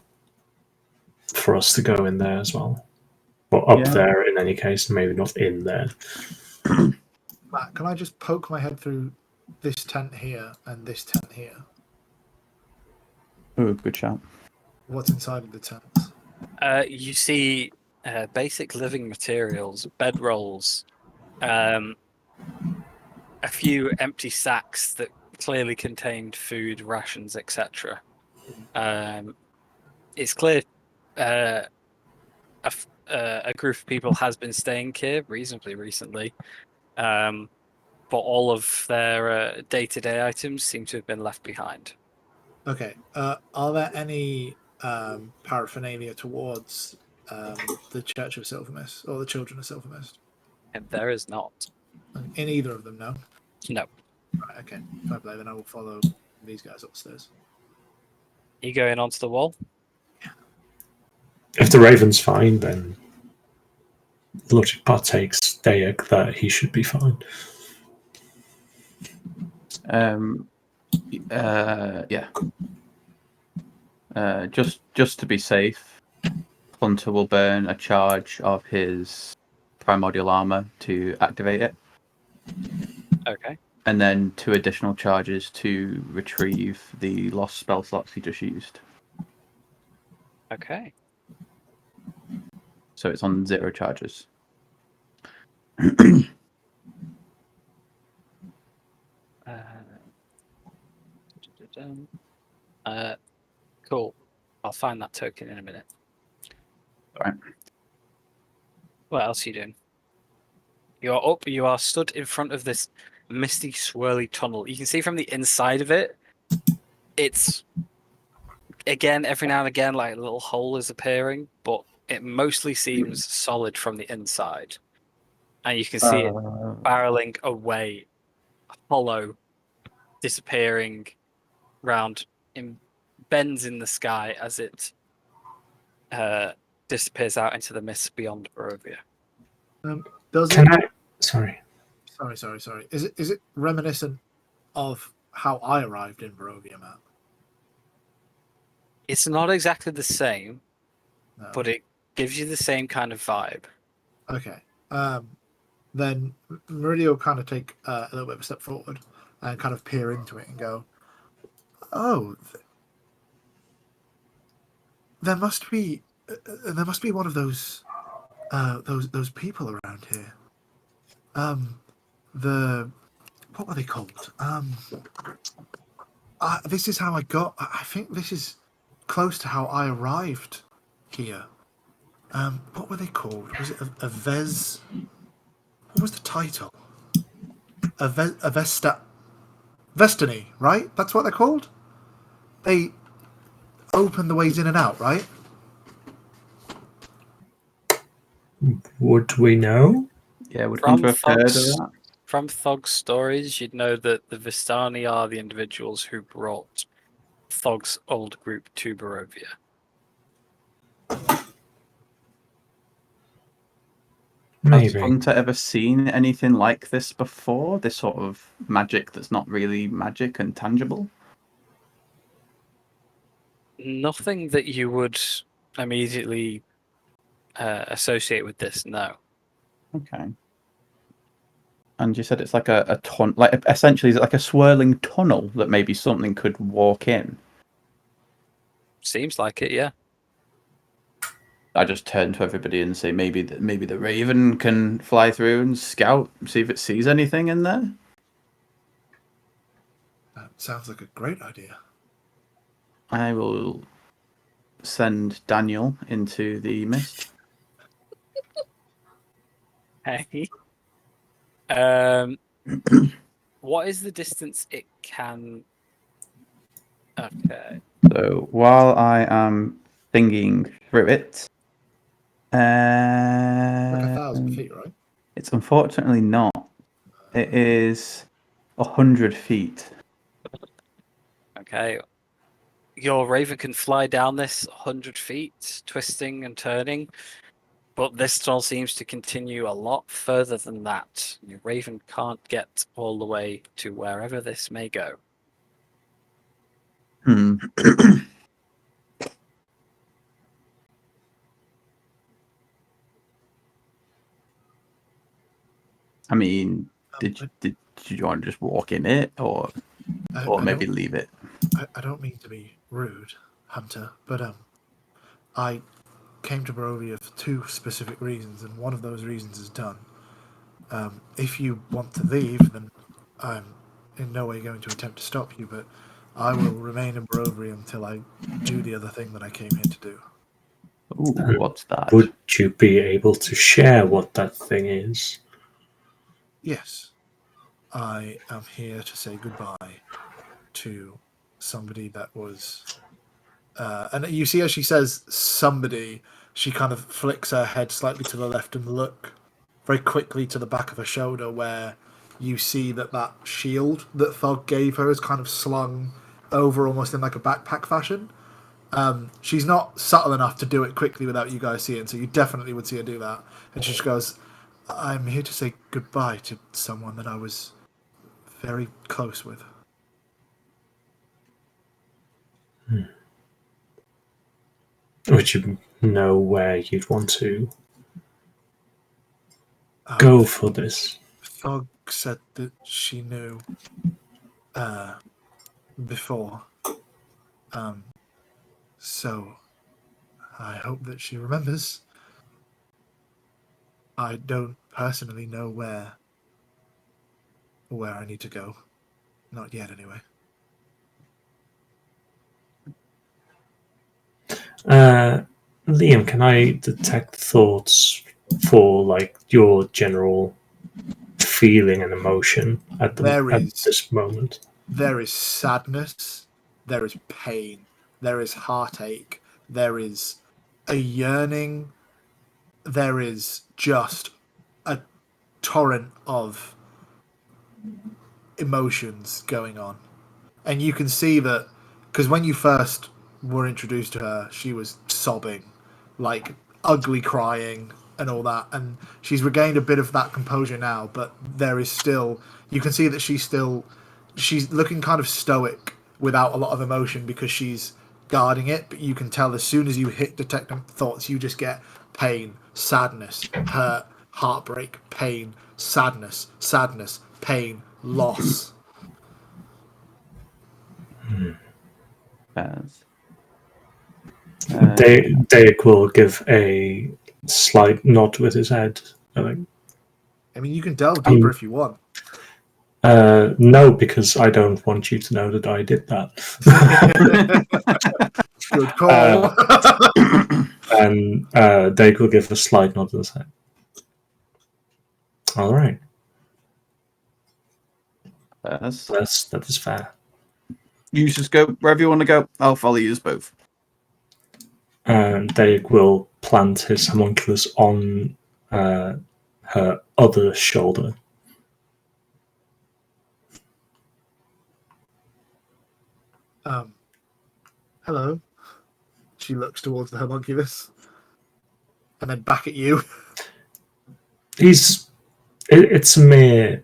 for us to go in there as well. Or up there in any case, maybe not in there. Matt, can I just poke my head through this tent here and this tent here? Oh, good shout. What's inside of the tents? You see basic living materials, bedrolls, a few empty sacks that clearly contained food, rations, etc. It's clear a group of people has been staying here reasonably recently, but all of their day-to-day items seem to have been left behind. Okay. Are there any paraphernalia towards the Church of Silvermist or the Children of Silvermist? And there is not. In either of them, no? No. Right, okay. Fair play, then I will follow these guys upstairs. You going onto the wall? If the raven's fine, then logic partakes Dayak that he should be fine. Yeah. Just to be safe, Hunter will burn a charge of his primordial armor to activate it. Okay. And then 2 additional charges to retrieve the lost spell slots he just used. Okay. so it's on 0 charges. Cool. I'll find that token in a minute. All right. What else are you doing? You are up. You are stood in front of this misty, swirly tunnel. You can see from the inside of it, it's again every now and again like a little hole is appearing, but it mostly seems solid from the inside, and you can see it barreling away, hollow, disappearing round in bends in the sky as it disappears out into the mist beyond Barovia. Does Can it? I? Sorry. Sorry. Is it reminiscent of how I arrived in Barovia, Matt? It's not exactly the same, No. but it gives you the same kind of vibe. Okay. Then Meridia will kind of take a little bit of a step forward and kind of peer into it and go, "Oh, there must be one of those people around here. What were they called? This is how I got. I think this is close to how I arrived here. What were they called? Was it a Vez? What was the title? A Vestiny, right? That's what they're called. They open the ways in and out, right? Would we know? Yeah, would From Hunter have heard of Thog's, that? from Thog's stories, you'd know that the Vistani are the individuals who brought Thog's old group to Barovia. Has Maybe. Hunter ever seen anything like this before? This sort of magic that's not really magic and tangible? Nothing that you would immediately associate with this, no. Okay. And you said it's like a tunnel, like essentially it's like a swirling tunnel that maybe something could walk in. Seems like it, yeah. I just turn to everybody and say maybe the raven can fly through and scout, see if it sees anything in there. That sounds like a great idea. I will send Daniel into the mist. Hey. What is the distance it can? Okay. So while I am thinking through it, Like 1,000 feet, right? it's unfortunately not. It is 100 feet. Okay. Your raven can fly down this 100 feet, twisting and turning, but this tunnel seems to continue a lot further than that. Your raven can't get all the way to wherever this may go. Hmm. I mean, did you want to just walk in it, or maybe leave it? I don't mean to be rude, Hunter, but I came to Barovia for 2 specific reasons, and one of those reasons is done. If you want to leave, then I'm in no way going to attempt to stop you, but I will remain in Barovia until I do the other thing that I came here to do. Ooh, what's that? Would you be able to share what that thing is? Yes, I am here to say goodbye to somebody that was... and you see as she says somebody, she kind of flicks her head slightly to the left and look very quickly to the back of her shoulder, where you see that shield that Thog gave her is kind of slung over almost in like a backpack fashion. She's not subtle enough to do it quickly without you guys seeing, so you definitely would see her do that. And she just goes, I'm here to say goodbye to someone that I was very close with. Would you know where you'd want to go for this? Thog said that she knew before. So I hope that she remembers. I don't personally know where I need to go. Not yet, anyway. Liam, can I detect thoughts for like your general feeling and emotion at this moment? There is sadness, there is pain, there is heartache, there is a yearning, there is just a torrent of emotions going on. And you can see that, because when you first were introduced to her, she was sobbing, like ugly crying and all that. And she's regained a bit of that composure now, but there is still, you can see that she's looking kind of stoic without a lot of emotion because she's guarding it. But you can tell as soon as you hit detect thoughts, you just get pain, sadness, hurt, heartbreak, pain, sadness, pain, loss. Dayak will give a slight nod with his head. I mean, you can delve deeper if you want. No, because I don't want you to know that I did that. Good call. And Dayak will give a slight nod with his head. All right. That is fair. You just go wherever you want to go. I'll follow you both. And Dayak will plant his homunculus on her other shoulder. Hello. She looks towards the homunculus. And then back at you. It's a mere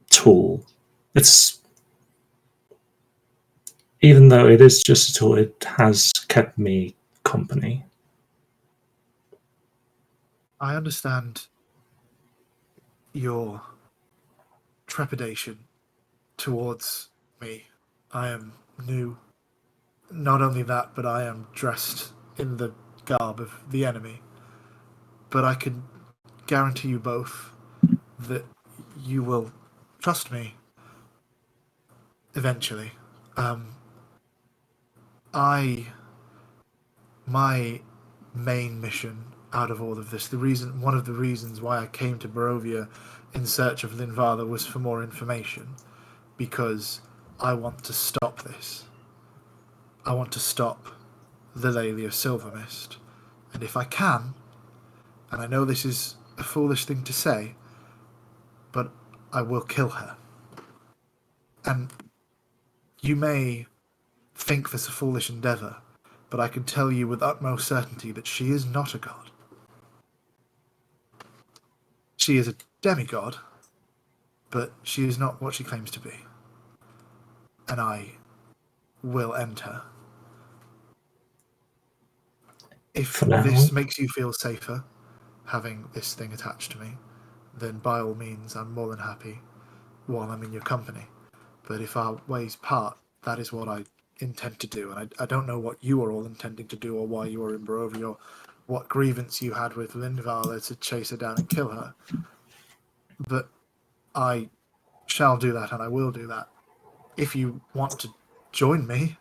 tool. Even though it is just a tool, it has kept me company. I understand your trepidation towards me. I am new. Not only that, but I am dressed in the garb of the enemy. But I can guarantee you both that you will trust me eventually. My main mission out of all of this, one of the reasons why I came to Barovia in search of Linvala was for more information, because I want to stop this. I want to stop the Lady of Silvermist, and if I can, and I know this is a foolish thing to say, but I will kill her. And you may think this a foolish endeavour, but I can tell you with utmost certainty that she is not a god. She is a demigod, but she is not what she claims to be. And I will end her. If this makes you feel safer, having this thing attached to me, then by all means I'm more than happy while I'm in your company. But if our ways part, that is what I intend to do. And I don't know what you are all intending to do, or why you are in Barovia, or what grievance you had with Linvala to chase her down and kill her. But I shall do that, and I will do that. If you want to join me,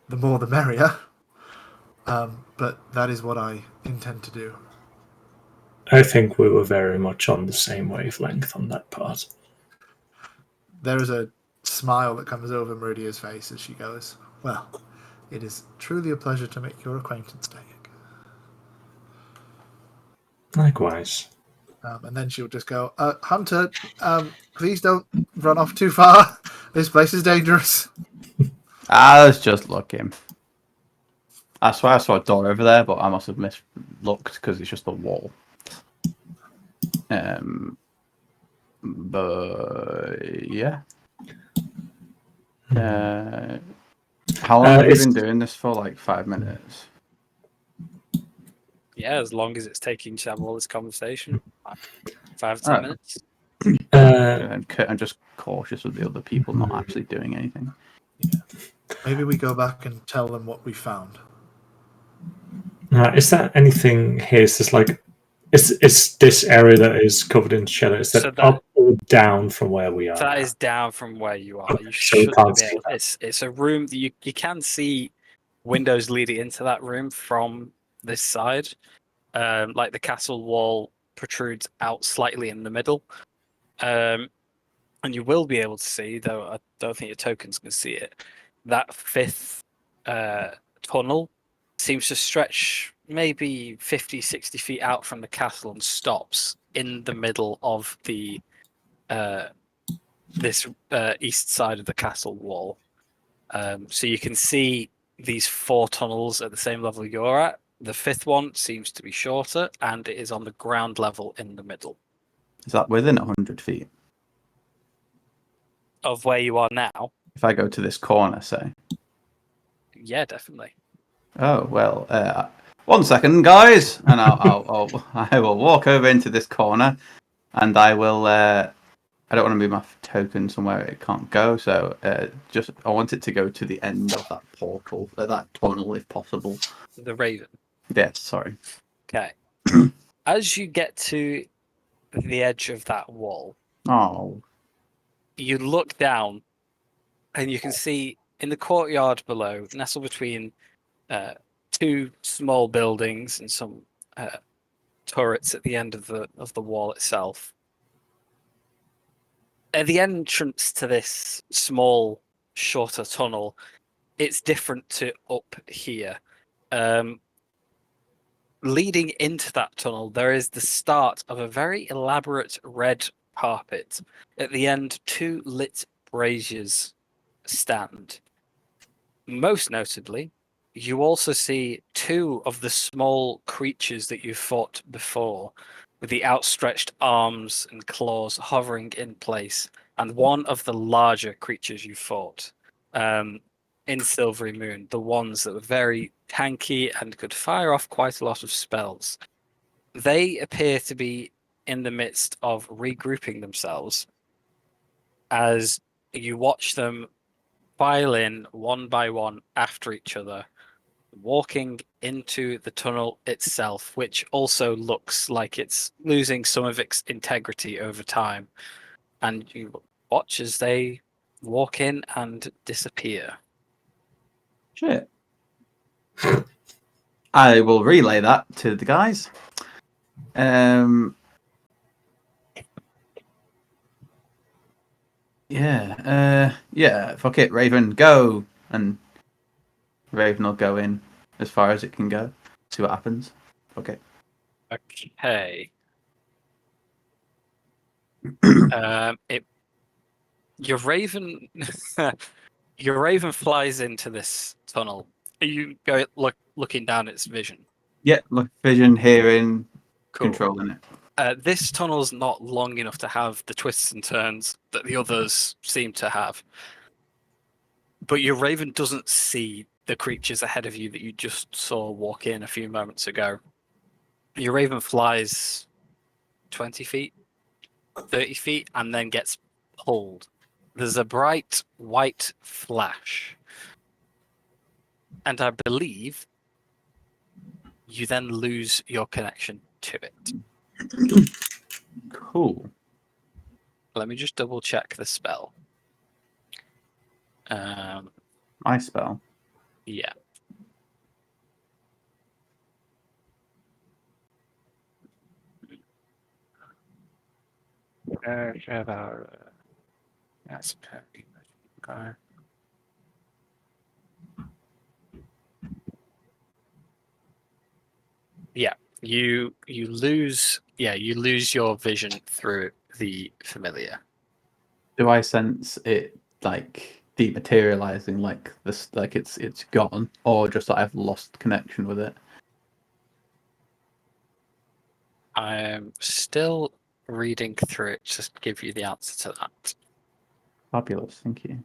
the more the merrier. But that is what I intend to do. I think we were very much on the same wavelength on that part. There is a smile that comes over Meridia's face as she goes, "Well, it is truly a pleasure to make your acquaintance, Dayak." Likewise. And then she'll just go, "Hunter, please don't run off too far. This place is dangerous." Let's just look him. I swear I saw a door over there, but I must have mislooked because it's just a wall. But yeah. How long have you been doing this for? Like 5 minutes? Yeah, as long as it's taking to have all this conversation. 5 to 10 minutes. I'm just cautious of the other people not actually doing anything. Yeah. Maybe we go back and tell them what we found. Is there anything here? Is this like Is this area that is covered in shadow? Is that, So that- up or down from where we are? That now? is down from where you are. Okay, You so we should can't be see able. that. It's a room that you can see windows leading into that room from this side. Like the castle wall protrudes out slightly in the middle. And you will be able to see, though I don't think your tokens can see it, that fifth tunnel seems to stretch maybe 50, 60 feet out from the castle and stops in the middle of the this east side of the castle wall. So you can see these 4 tunnels at the same level you're at. The fifth one seems to be shorter, and it is on the ground level in the middle Is that within 100 feet? of where you are now. If I go to this corner, say. Yeah, definitely. Oh well. 1 second, guys, and I will walk over into this corner, and I will. I don't want to move my token somewhere it can't go, so I want it to go to the end of that portal, that tunnel, if possible. The Raven. Yes, sorry. Okay. As you get to the edge of that wall, Oh, you look down, and you can see in the courtyard below, nestled between 2 small buildings and some turrets at the end of the wall itself. At the entrance to this small, shorter tunnel, it's different to up here. Leading into that tunnel, there is the start of a very elaborate red carpet. At the end, 2 lit braziers stand. Most notably, you also see 2 of the small creatures that you fought before, with the outstretched arms and claws hovering in place, and 1 of the larger creatures you fought in Silvery Moon, the ones that were very tanky and could fire off quite a lot of spells. They appear to be in the midst of regrouping themselves as you watch them file in one by one after each other, walking into the tunnel itself, which also looks like it's losing some of its integrity over time. And you watch as they walk in and disappear. shit. I will relay that to the guys. Yeah, fuck it, Raven, go. And Raven will go in as far as it can go. See what happens. Okay. Okay. Your raven, your raven flies into this tunnel. Are you looking down its vision? Yeah, look, vision, hearing, Cool. controlling it. This tunnel's not long enough to have the twists and turns that the others seem to have. But your raven doesn't see the creatures ahead of you that you just saw walk in a few moments ago. Your raven flies 20 feet, 30 feet, and then gets pulled. There's a bright white flash. And I believe you then lose your connection to it. Cool. Let me just double check the spell. My spell. Yeah. That's perfect. Okay. Yeah, you lose your vision through the familiar. Do I sense it like dematerializing, like this, like it's gone, or just that I've lost connection with it? I'm still reading through it just to give you the answer to that. Fabulous, thank you.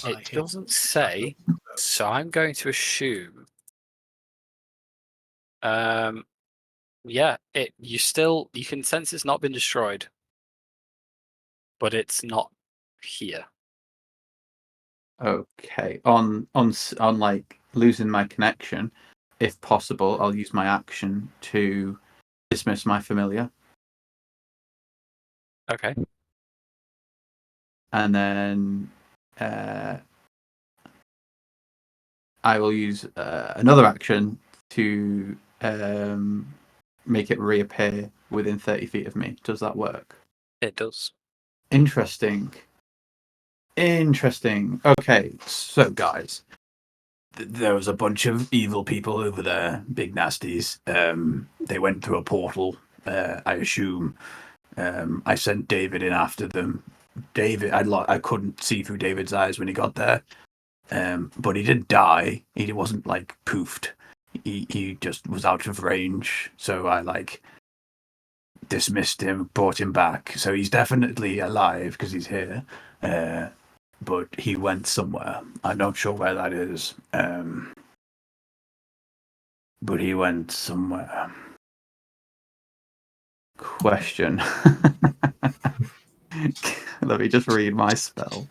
It doesn't say, so I'm going to assume. Yeah, you can sense it's not been destroyed, but it's not here. Okay. On like losing my connection, if possible, I'll use my action to dismiss my familiar, Okay. and then I will use another action to make it reappear within 30 feet of me. Does that work? It does. Interesting. Okay, so guys, there was a bunch of evil people over there, big nasties. They went through a portal, I assume. I sent David in after them. David, I couldn't see through David's eyes when he got there. But he did die. He wasn't like poofed. He just was out of range. So I like dismissed him, brought him back. So he's definitely alive because he's here. But he went somewhere. I'm not sure where that is. But he went somewhere. Question. Let me just read my spell.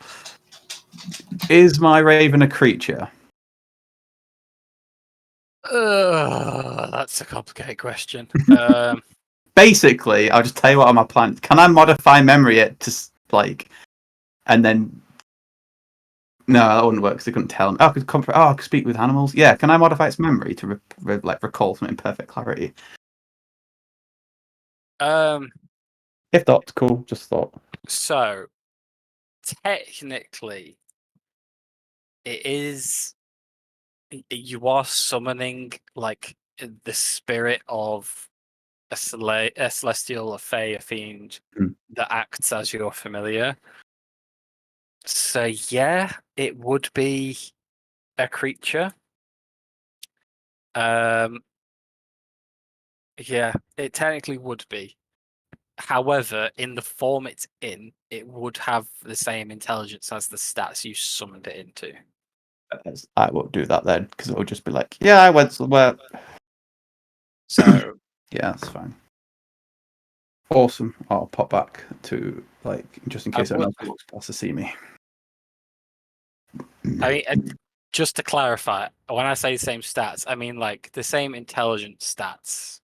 Is my raven a creature? That's a complicated question. Basically, I'll just tell you what are my plans. Can I modify memory it to like, and then? No, that wouldn't work because they couldn't tell me. Oh, I could speak with animals. Yeah, can I modify its memory to recall something in perfect clarity? If not, cool. Just thought. So technically, it is. You are summoning like the spirit of a celestial, a fae, a fiend that acts as your familiar. So yeah, it would be a creature. Yeah, it technically would be. However, in the form it's in, it would have the same intelligence as the stats you summoned it into. I won't do that then because it will just be like, yeah, I went somewhere. So yeah, that's fine. Awesome. I'll pop back to like just in case anyone else walks past to see me. I mean, just to clarify, when I say same stats, I mean like the same intelligence stats.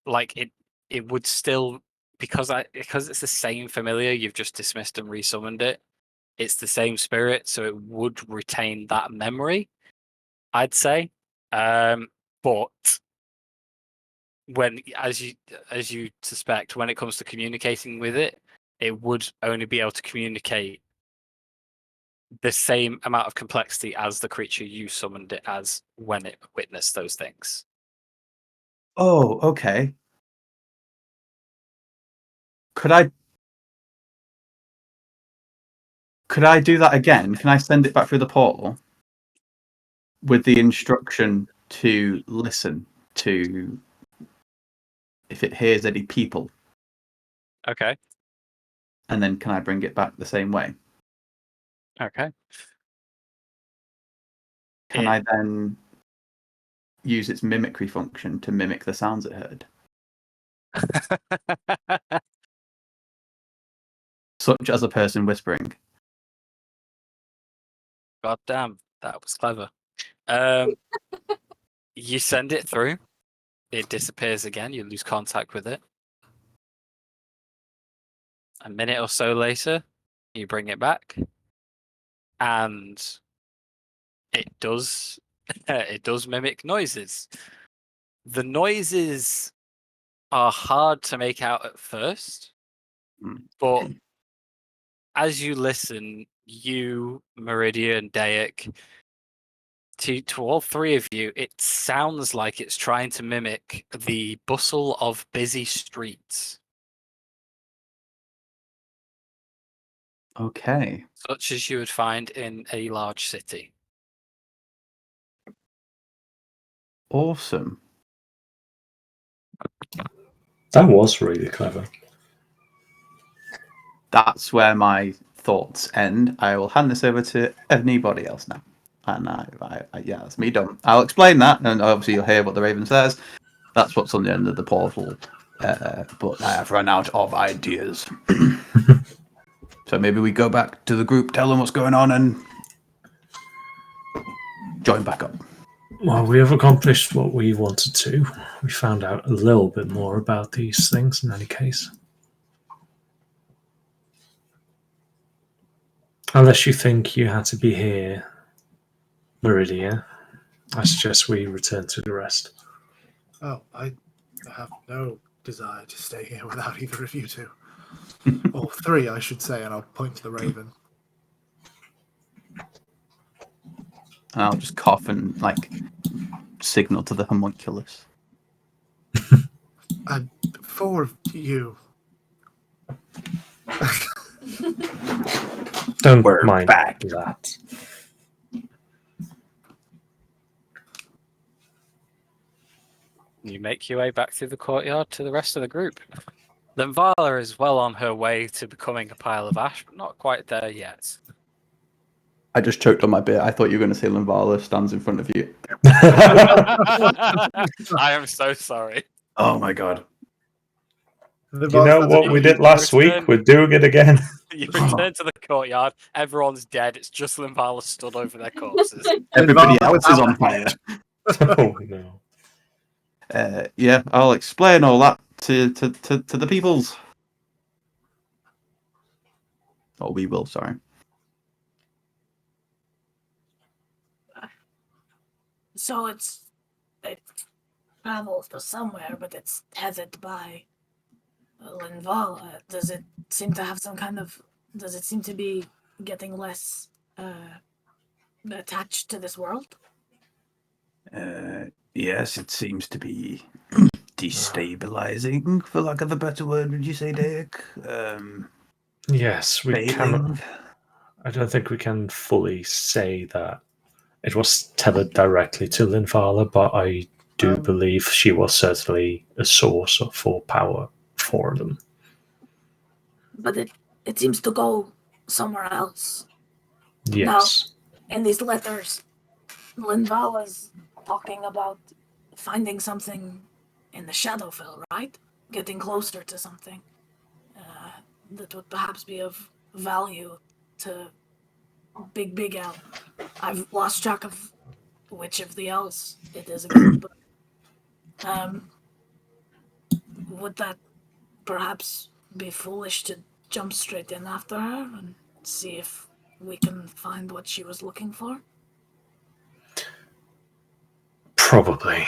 Like it would still because it's the same familiar. You've just dismissed and resummoned it. It's the same spirit, so it would retain that memory. I'd say, but when as you suspect, when it comes to communicating with it, it would only be able to communicate the same amount of complexity as the creature you summoned it as when it witnessed those things. Oh, okay. Could I do that again? Can I send it back through the portal with the instruction to listen to if it hears any people? Okay. And then can I bring it back the same way? Okay. Can I then use its mimicry function to mimic the sounds it heard? Such as a person whispering. God damn, that was clever. You send it through, it disappears again, you lose contact with it. A minute or so later, you bring it back, and it does mimic noises. The noises are hard to make out at first, but as you listen, you, Meridian, Dayak, to all three of you, it sounds like it's trying to mimic the bustle of busy streets. Okay. Such as you would find in a large city. Awesome. That was really clever. That's where my thoughts end. I will hand this over to anybody else now. And yeah, that's me done. I'll explain that, and obviously you'll hear what the Raven says. That's what's on the end of the portal. But I have run out of ideas. So maybe we go back to the group, tell them what's going on, and join back up. Well, we have accomplished what we wanted to. We found out a little bit more about these things in any case. Unless you think you had to be here, Meridia, I suggest we return to the rest. Oh, I have no desire to stay here without either of you two. Or three, I should say, and I'll point to the raven. And I'll just cough and signal to the homunculus. And four of you. Don't We're mind back. that. You make your way back through the courtyard to the rest of the group. Linvala is well on her way to becoming a pile of ash, but not quite there yet. I just choked on my beer. I thought you were going to say Linvala stands in front of you. I am so sorry. Oh my god. The You know boss- what we did last week? We're doing it again. You return to the courtyard, everyone's dead, it's just Linvala stood over their corpses. Everybody else is on fire. Oh no. Yeah, I'll explain all that to the peoples. Or we will, sorry. So it travels to somewhere, but it's tethered by Linvala. Does it seem to have some kind of? Does it seem to be getting less attached to this world? Yes, it seems to be destabilizing, for lack of a better word. Would you say, Dick? Yes, we Failing. cannot. I don't think we can fully say that it was tethered directly to Linvala, but I do believe she was certainly a source for power for them. But it seems to go somewhere else. Yes. In these letters, Linvala's talking about finding something in the Shadowfell, right? Getting closer to something that would perhaps be of value to Big L. I've lost track of which of the L's it is again, but would that perhaps be foolish to jump straight in after her and see if we can find what she was looking for? Probably.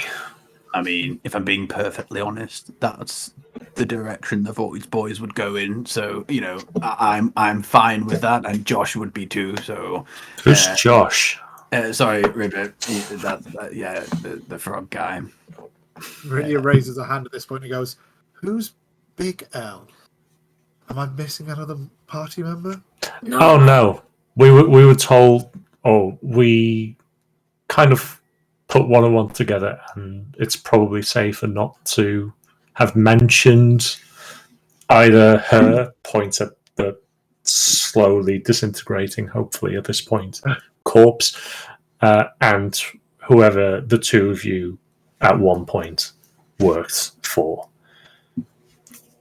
I mean, if I'm being perfectly honest, that's the direction the Voids boys would go in. So, I'm fine with that, and Josh would be too. So, Who's Josh? Sorry, Ribbit. The frog guy. Meridia raises a hand at this point and goes, "Who's Big L? Am I missing another party member?" No. Oh no, we were told. Oh, we kind of put one and one together, and it's probably safer not to have mentioned either her, point at the slowly disintegrating, hopefully at this point, corpse, and whoever the two of you at one point worked for.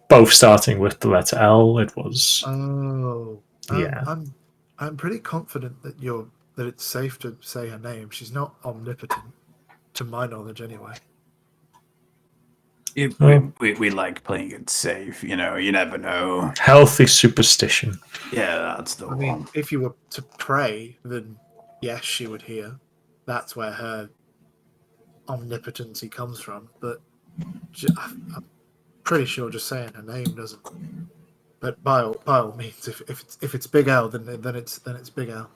Both starting with the letter L. It was yeah. I'm pretty confident that that it's safe to say her name. She's not omnipotent, to my knowledge, anyway. We like playing it safe. You never know. Healthy superstition. Yeah, that's the one. I mean, if you were to pray, then yes, she would hear. That's where her omnipotency comes from. But I'm pretty sure just saying her name doesn't. But by all means, if it's Big L, then it's Big L.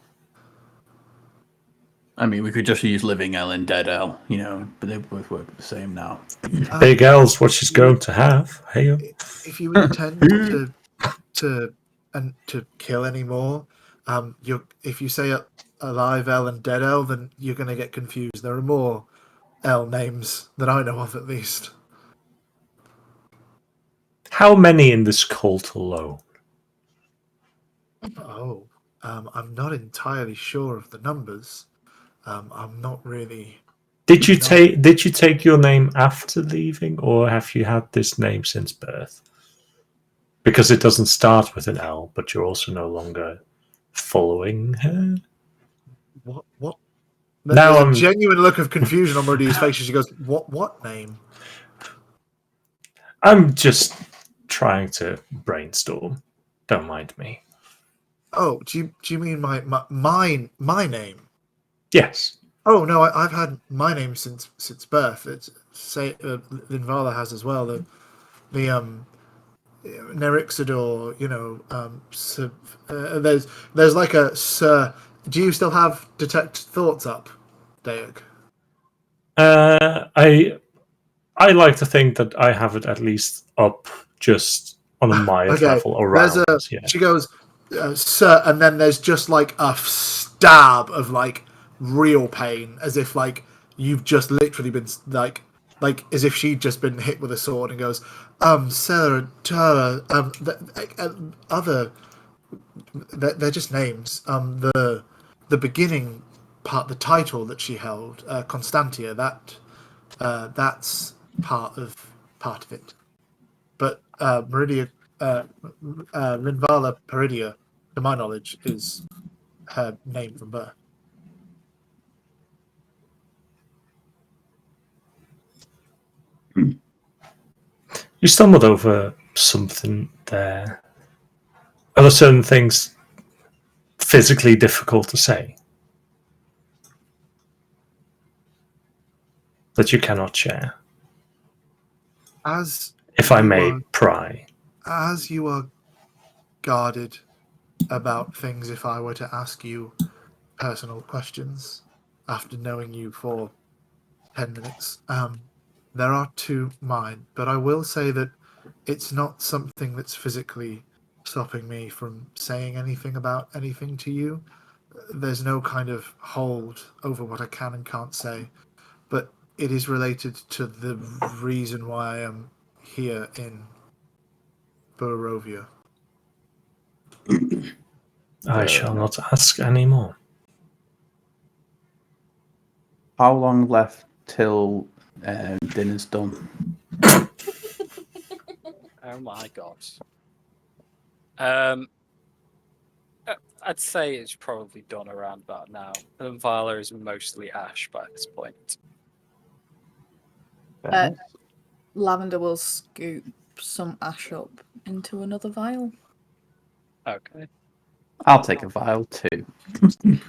I mean, we could just use Living L and Dead L, but they both work the same now. Big L's what she's going to have. Hey, if you intend to kill any more, if you say Alive L and Dead L, then you're going to get confused. There are more L names that I know of, at least. how many in this cult alone? Oh, I'm not entirely sure of the numbers. I'm not really. Did you take your name after leaving, or have you had this name since birth? Because it doesn't start with an L, but you're also no longer following her. What? Now There's I'm- a genuine look of confusion on Meridia's face as she goes, What name? I'm just trying to brainstorm. Don't mind me. Oh, do you mean my name? Yes. Oh no, I've had my name since birth. It's Linvala has as well. The Nerixador, there's like a Sir. Do you still have detect thoughts up, Dayak? I like to think that I have it at least up just on a mild Okay, level around. Yeah. She goes, Sir, and then there's just like a stab of like real pain, as if like you've just literally been like as if she'd just been hit with a sword, and goes, Sir, other, they're just names. The beginning part, the title that she held, Constantia, that's part of it. But Meridia, Rinvala Peridia, to my knowledge, is her name from birth. You stumbled over something there. Are there certain things physically difficult to say that you cannot share? If I may pry. As you are guarded about things, if I were to ask you personal questions after knowing you for 10 minutes, there are two mine, but I will say that it's not something that's physically stopping me from saying anything about anything to you. There's no kind of hold over what I can and can't say, but it is related to the reason why I am here in Barovia. I shall not ask any more. How long left till dinner's done? Oh my god. I'd say it's probably done around about now. And Vala is mostly ash by this point. Lavender will scoop some ash up into another vial. Okay. I'll take a vial too. You're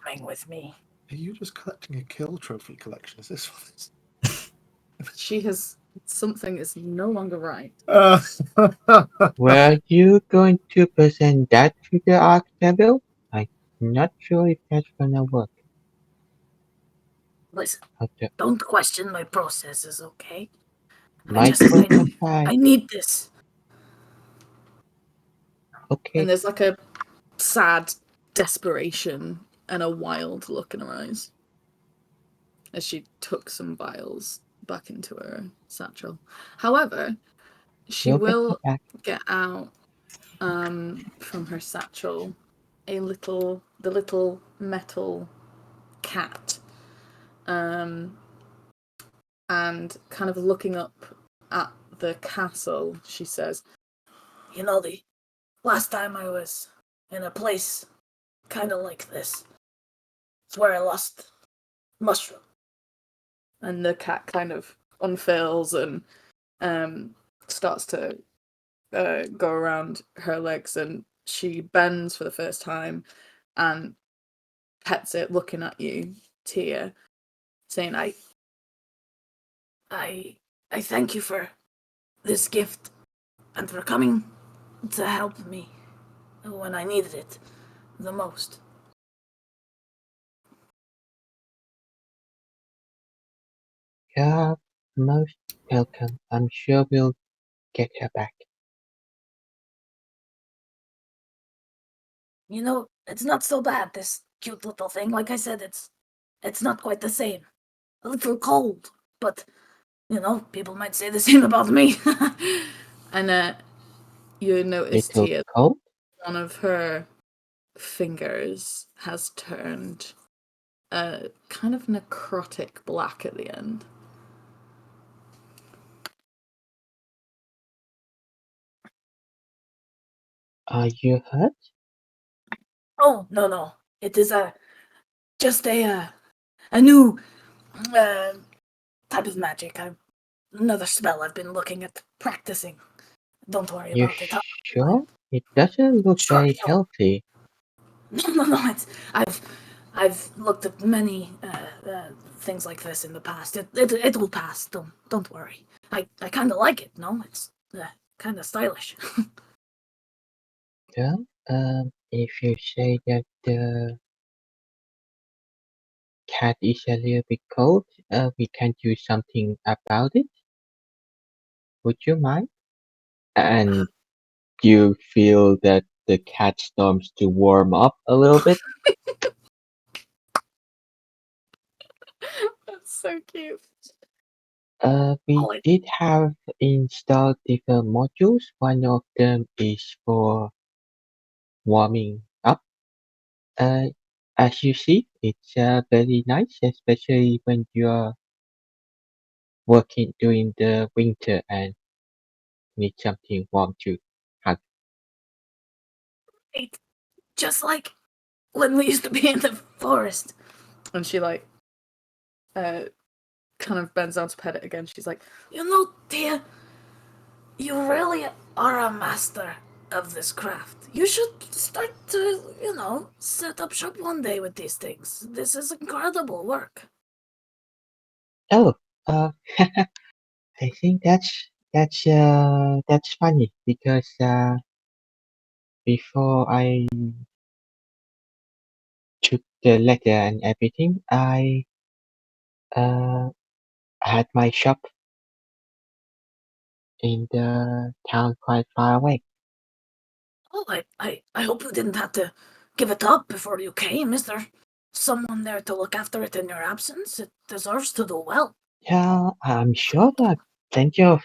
coming with me. Are you just collecting a kill trophy collection? Is this what it's... She has something is no longer right. Were you going to present that to the Archdevil? I'm not sure if that's gonna work. Listen, Okay. don't question my processes, okay? Might I work on fine. need this. Okay. And there's like a sad desperation and a wild look in her eyes as she took some vials back into her satchel. However, she You'll get will it back. get out from her satchel the little metal cat, and kind of looking up at the castle, she says, You know, the last time I was in a place kind of like this, it's where I lost Mushroom. and the cat kind of unfurls and starts to go around her legs, and she bends for the first time and pets it, looking at you, Tia, saying, I thank you for this gift and for coming to help me when I needed it the most. You're most welcome. I'm sure we'll get her back. You know, it's not so bad, this cute little thing. Like I said, it's not quite the same. A little cold, but you know, people might say the same about me. and you notice Little Tia, cold? one of her fingers has turned kind of necrotic black at the end. Are you hurt? Oh, no. It is just a new type of magic. Another spell I've been looking at practicing. Don't worry You about it. sure? It doesn't look Sure, very sure. healthy. No. I've looked at many things like this in the past. It will pass. Don't worry. I kind of like it. No, it's kind of stylish. Well, if you say that the cat is a little bit cold, we can do something about it. Would you mind? And you feel that the cat starts to warm up a little bit. That's so cute. We Oh, did have installed different modules. One of them is for warming up. As you see, it's very nice, especially when you're working during the winter and need something warm to hug. it's just like when we used to be in the forest. And she kind of bends down to pet it again. She's like, Tia, you really are a master of this craft. You should start to, set up shop one day with these things. This is incredible work. Oh, I think that's funny because before I took the letter and everything, I uh had my shop in the town quite far away. Oh, I hope you didn't have to give it up before you came. Is there someone there to look after it in your absence? It deserves to do well. Yeah, I'm sure there are plenty of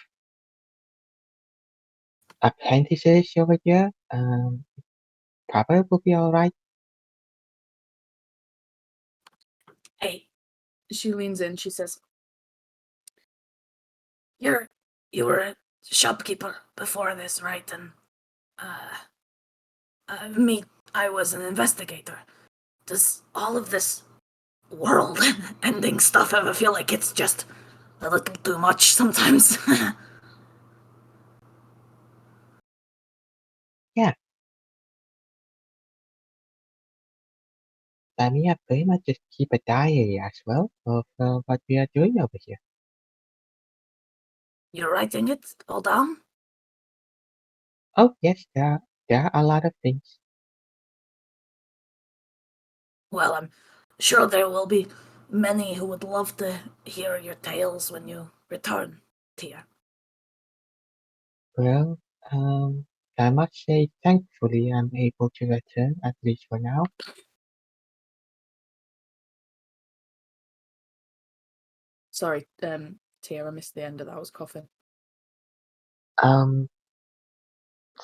apprentices over here. Probably will be alright. Hey, she leans in. She says, you were a shopkeeper before this, right? And me, I was an investigator. Does all of this world-ending stuff ever feel like it's just a little too much sometimes? Yeah, I mean, I pretty much just keep a diary as well of what we are doing over here. You're writing it all down? Oh yes, there are a lot of things. Well, I'm sure there will be many who would love to hear your tales when you return, Tia. Well, I must say, thankfully, I'm able to return at least for now. sorry, Tia, I missed the end of that. I was coughing. Um,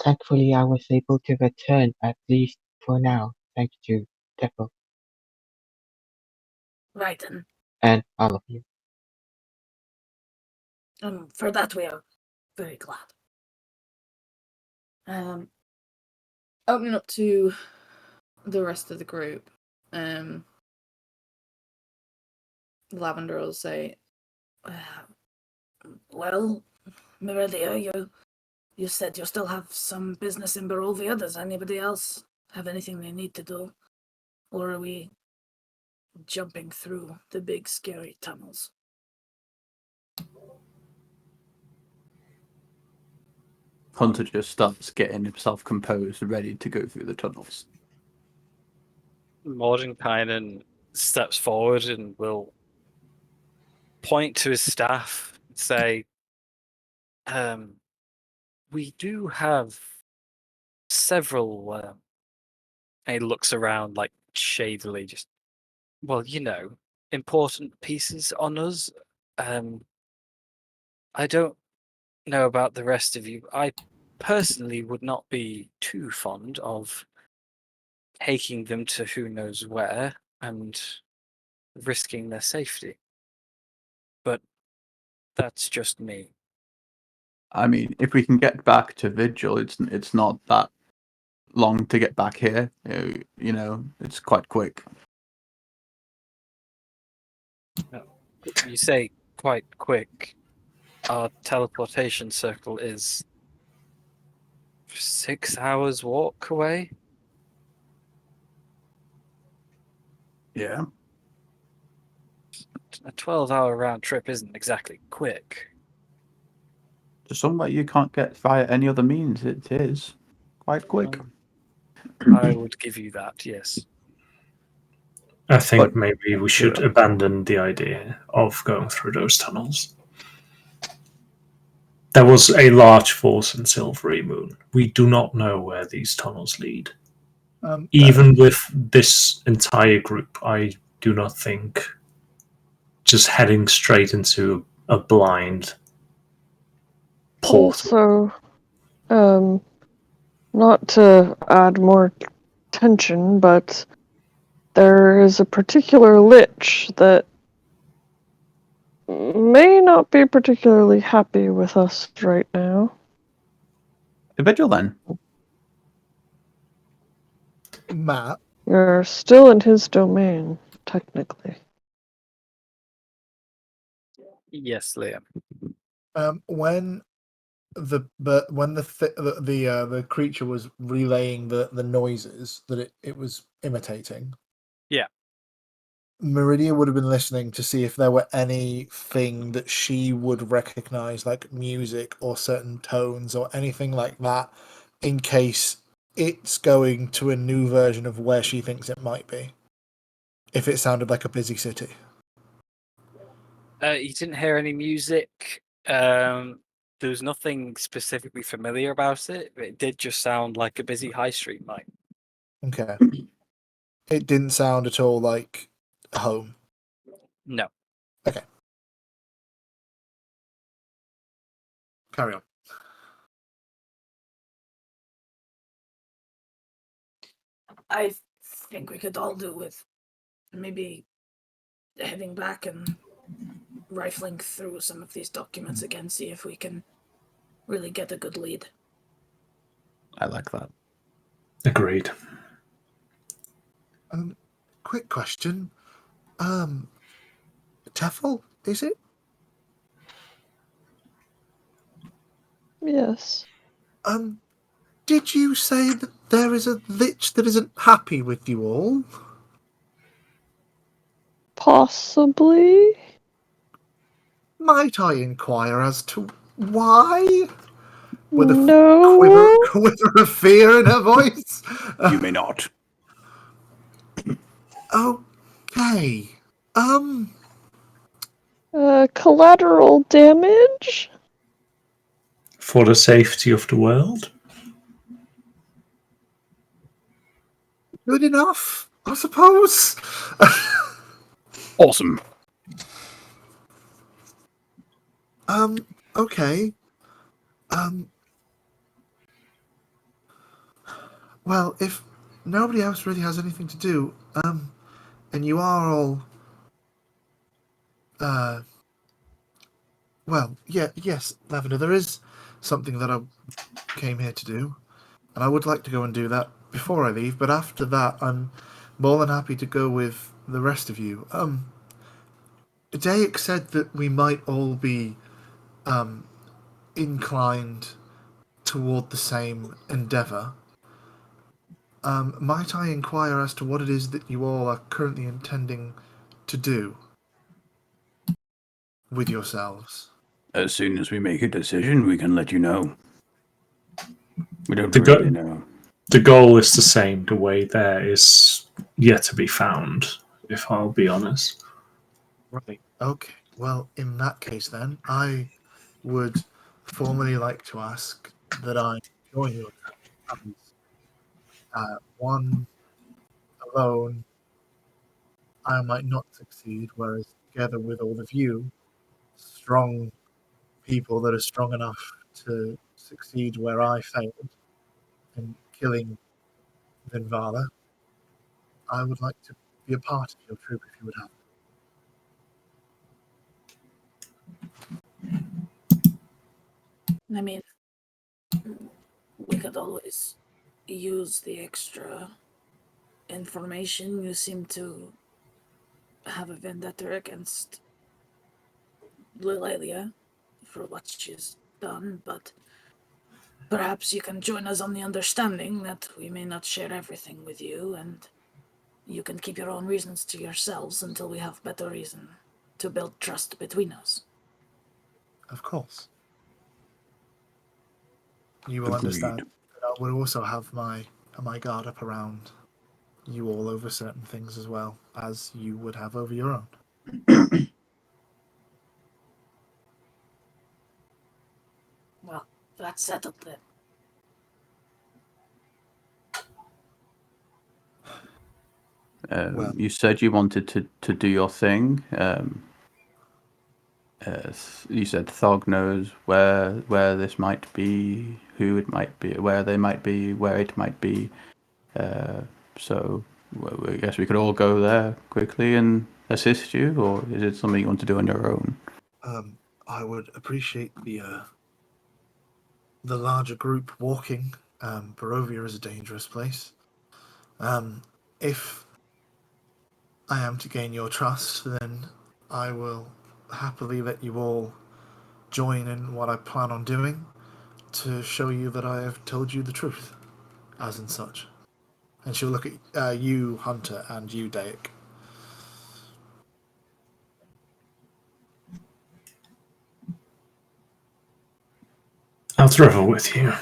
Thankfully, I was able to return at least for now, thanks to Tepo Right, and all of you. and for that we are very glad. Opening up to the rest of the group, Lavender will say, Well, Meridia, you said you still have some business in Barovia. Does anybody else have anything they need to do? Or are we jumping through the big scary tunnels? Hunter just starts getting himself composed, ready to go through the tunnels. Mordenkainen steps forward and will point to his staff and say, we do have several, and he looks around like shadily, just, well, important pieces on us. I don't know about the rest of you. I personally would not be too fond of taking them to who knows where and risking their safety. But that's just me. I mean, if we can get back to Vigil, it's not that long to get back here. It's quite quick. You say quite quick. Our teleportation circle is 6 hours walk away. Yeah. A 12-hour round trip isn't exactly quick. To somewhere you can't get via any other means, it is quite quick. I would give you that, yes. I think But- maybe we should abandon the idea of going through those tunnels. There was a large force in Silvery Moon. We do not know where these tunnels lead. Even with this entire group, I do not think just heading straight into a blind portal. Also, not to add more tension, but there is a particular lich that may not be particularly happy with us right now. A vigil then. Matt, You're still in his domain, technically. Yes, Liam. when the creature was relaying the noises that it was imitating. Yeah. Meridia would have been listening to see if there were anything that she would recognize, like music or certain tones or anything like that, in case it's going to a new version of where she thinks it might be. If it sounded like a busy city. You didn't hear any music. There was nothing specifically familiar about it. It did just sound like a busy high street might. Okay. It didn't sound at all like home. No. Okay. Carry on. I think we could all do with maybe heading back and rifling through some of these documents again, see if we can really get a good lead. I like that. Agreed. Quick question. Tefel, is it? Yes. Did you say that there is a lich that isn't happy with you all? Possibly? Might I inquire as to why? With a No. quiver of fear in her voice. You may not. Okay. Collateral damage? For the safety of the world? Good enough, I suppose. Awesome. Okay. Well, if nobody else really has anything to do, and you are all, well, yes, Lavender, there is something that I came here to do, and I would like to go and do that before I leave, but after that, I'm more than happy to go with the rest of you. Dayak said that we might all be, inclined toward the same endeavour. Might I inquire as to what it is that you all are currently intending to do with yourselves? As soon as we make a decision, we can let you know. We don't The really know. The goal is the same. The way there is yet to be found, if I'll be honest. Right. Okay. Well, in that case, then, I would formally like to ask that I join your plans. One alone, I might not succeed, whereas together with all of you, strong people that are strong enough to succeed where I failed in killing Vinvala, I would like to be a part of your troop if you would have. I mean, we could always use the extra information. You seem to have a vendetta against Lilelia for what she's done, but perhaps you can join us on the understanding that we may not share everything with you, and you can keep your own reasons to yourselves until we have better reason to build trust between us. Of course. You will Agreed. understand that I will also have my guard up around you all over certain things as well as you would have over your own. Well, that's settled then. Well- You said you wanted to do your thing. You said Thog knows where this might be, who it might be, where they might be, where it might be. So I guess we could all go there quickly and assist you, or is it something you want to do on your own? I would appreciate the larger group walking. Barovia is a dangerous place. If I am to gain your trust, then I will happily let you all join in what I plan on doing to show you that I have told you the truth, as and such. And she'll look at you, Hunter, and you, Daik. I'll travel with you.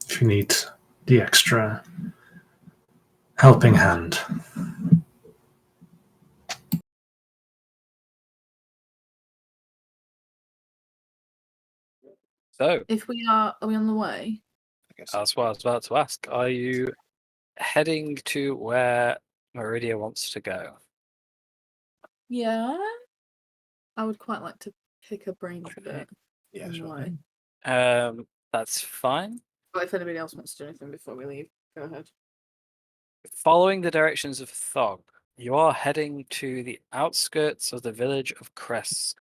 If you need the extra helping hand. So, If we are we on the way? that's what I was about to ask. Are you heading to where Meridia wants to go? Yeah. I would quite like to pick a brain a bit Yeah, on the sure. way. That's fine. But if anybody else wants to do anything before we leave, go ahead. Following the directions of Thog, you are heading to the outskirts of the village of Cress.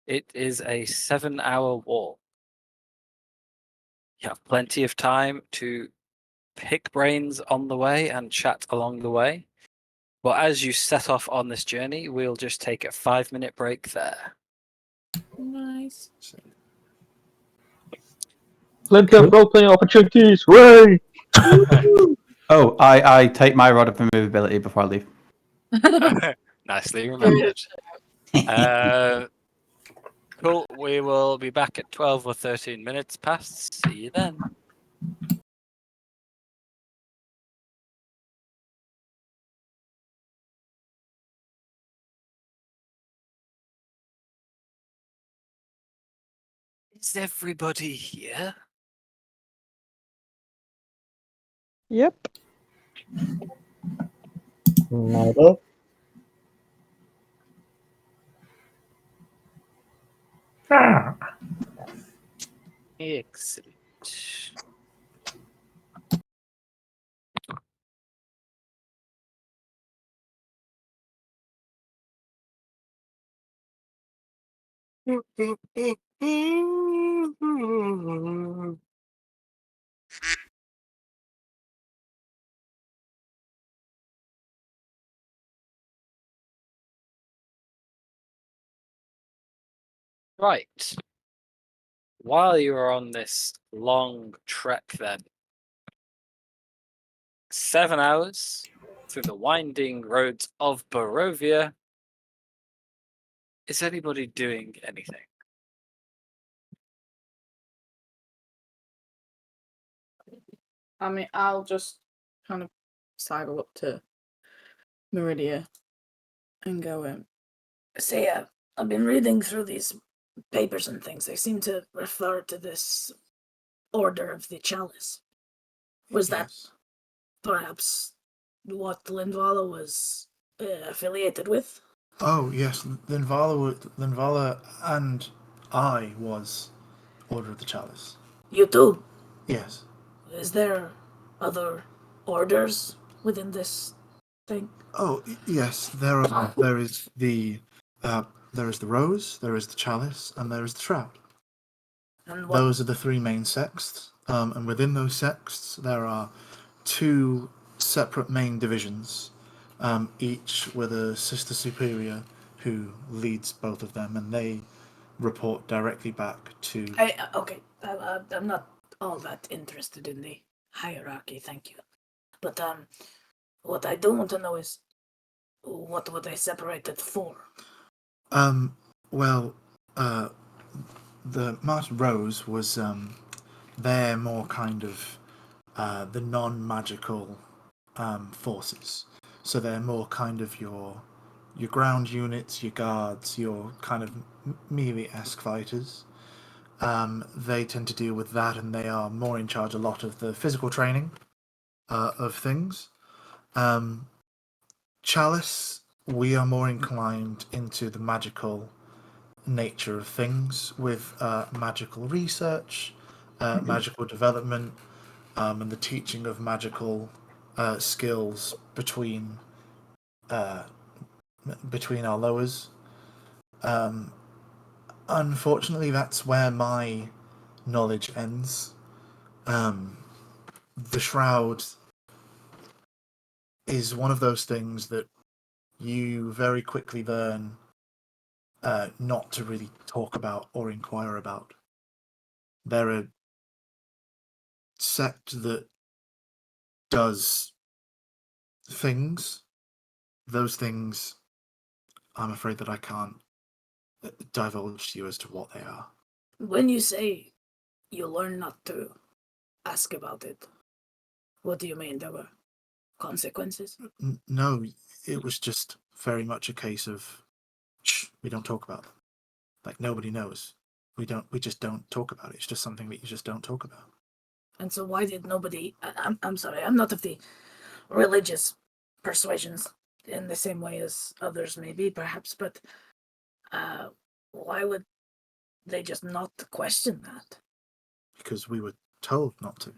It is a 7-hour walk. You have plenty of time to pick brains on the way and chat along the way. But as you set off on this journey, we'll just take a 5-minute break there. Nice. Plenty of role-playing opportunities. Hooray! Oh, I take my rod of immovability before I leave. Nicely remembered. Cool. We will be back at 12 or 13 minutes past. See you then. Is everybody here? Yep. Neither. Ah, Excellent. Right. While you are on this long trek, then, 7 hours through the winding roads of Barovia, is anybody doing anything? I mean, I'll just kind of sidle up to Meridia and go in. Say, I've been reading through these papers and things. They seem to refer to this Order of the Chalice. Was that Yes. perhaps what Lindvala was affiliated with? Oh, yes. Linvala and I was Order of the Chalice. You too? Yes. Is there other orders within this thing? Oh, yes. There is the Rose, there is the Chalice, and there is the Shroud. And what? Those are the three main sects, and within those sects there are two separate main divisions, each with a sister superior who leads both of them, and they report directly back to. Okay, I'm not all that interested in the hierarchy, thank you. But what I do want to know is, what were they separated for? Well, the Martin Rose was they're more kind of the non-magical forces. So they're more kind of your ground units, your guards, your kind of melee-esque fighters. They tend to deal with that, and they are more in charge a lot of the physical training of things. Chalice, we are more inclined into the magical nature of things with magical research, magical development, and the teaching of magical skills between our lowers. Unfortunately, that's where my knowledge ends. The shroud is one of those things that you very quickly learn not to really talk about or inquire about. They're a sect that does things. Those things, I'm afraid that I can't divulge to you as to what they are. When you say you learn not to ask about it, what do you mean? There were consequences? No, it was just very much a case of, shh, we don't talk about them. Like, nobody knows. We just don't talk about it. It's just something that you just don't talk about. And so why did nobody... I'm sorry, I'm not of the religious persuasions in the same way as others may be, perhaps, but why would they just not question that? Because we were told not to.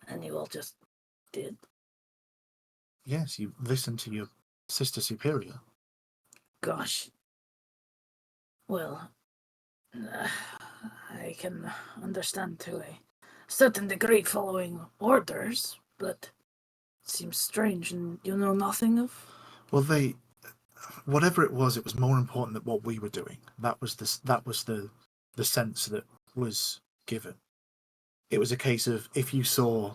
And you all just did? Yes, you listened to your sister superior. Gosh. Well, I can understand to a certain degree following orders, but it seems strange, and you know nothing of... Well, whatever it was more important than what we were doing. That was the sense that was given. It was a case of, if you saw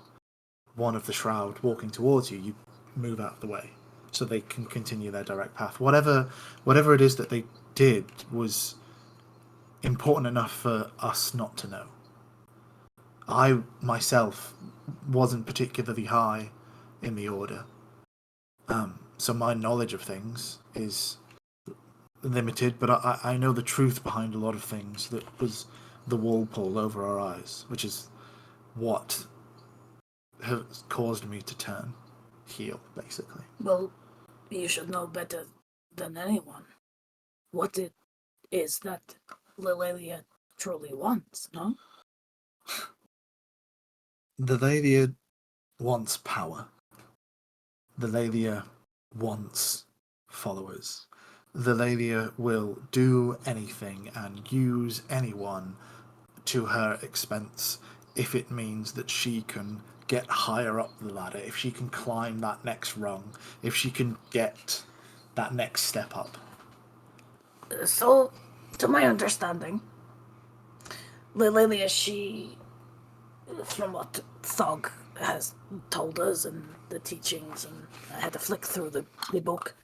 one of the shroud walking towards you, you move out of the way so they can continue their direct path. Whatever it is that they did was important enough for us not to know. I myself wasn't particularly high in the order, so my knowledge of things is limited, but I know the truth behind a lot of things that was the wall pull over our eyes, which is what has caused me to turn heel, basically. Well, you should know better than anyone what it is that Lilelia truly wants, no? The Lelia wants power. The Lelia wants followers. The Lelia will do anything and use anyone to her expense if it means that she can get higher up the ladder, if she can climb that next rung, if she can get that next step up. So, to my understanding, Lilelia, she, from what Thog has told us and the teachings, and I had to flick through the book,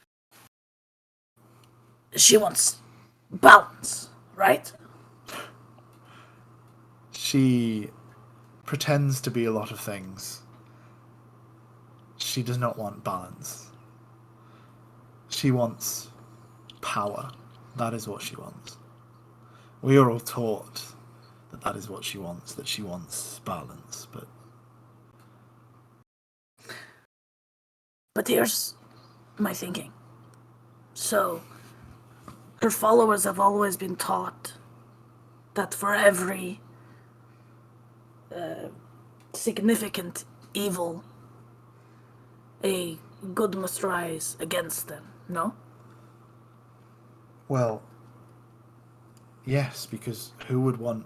she wants balance, right? She pretends to be a lot of things. She does not want balance. She wants power. That is what she wants. We are all taught that is what she wants, that she wants balance, but... But here's my thinking. So, her followers have always been taught that for every significant evil, a good must rise against them, no? Well, Yes, because who would want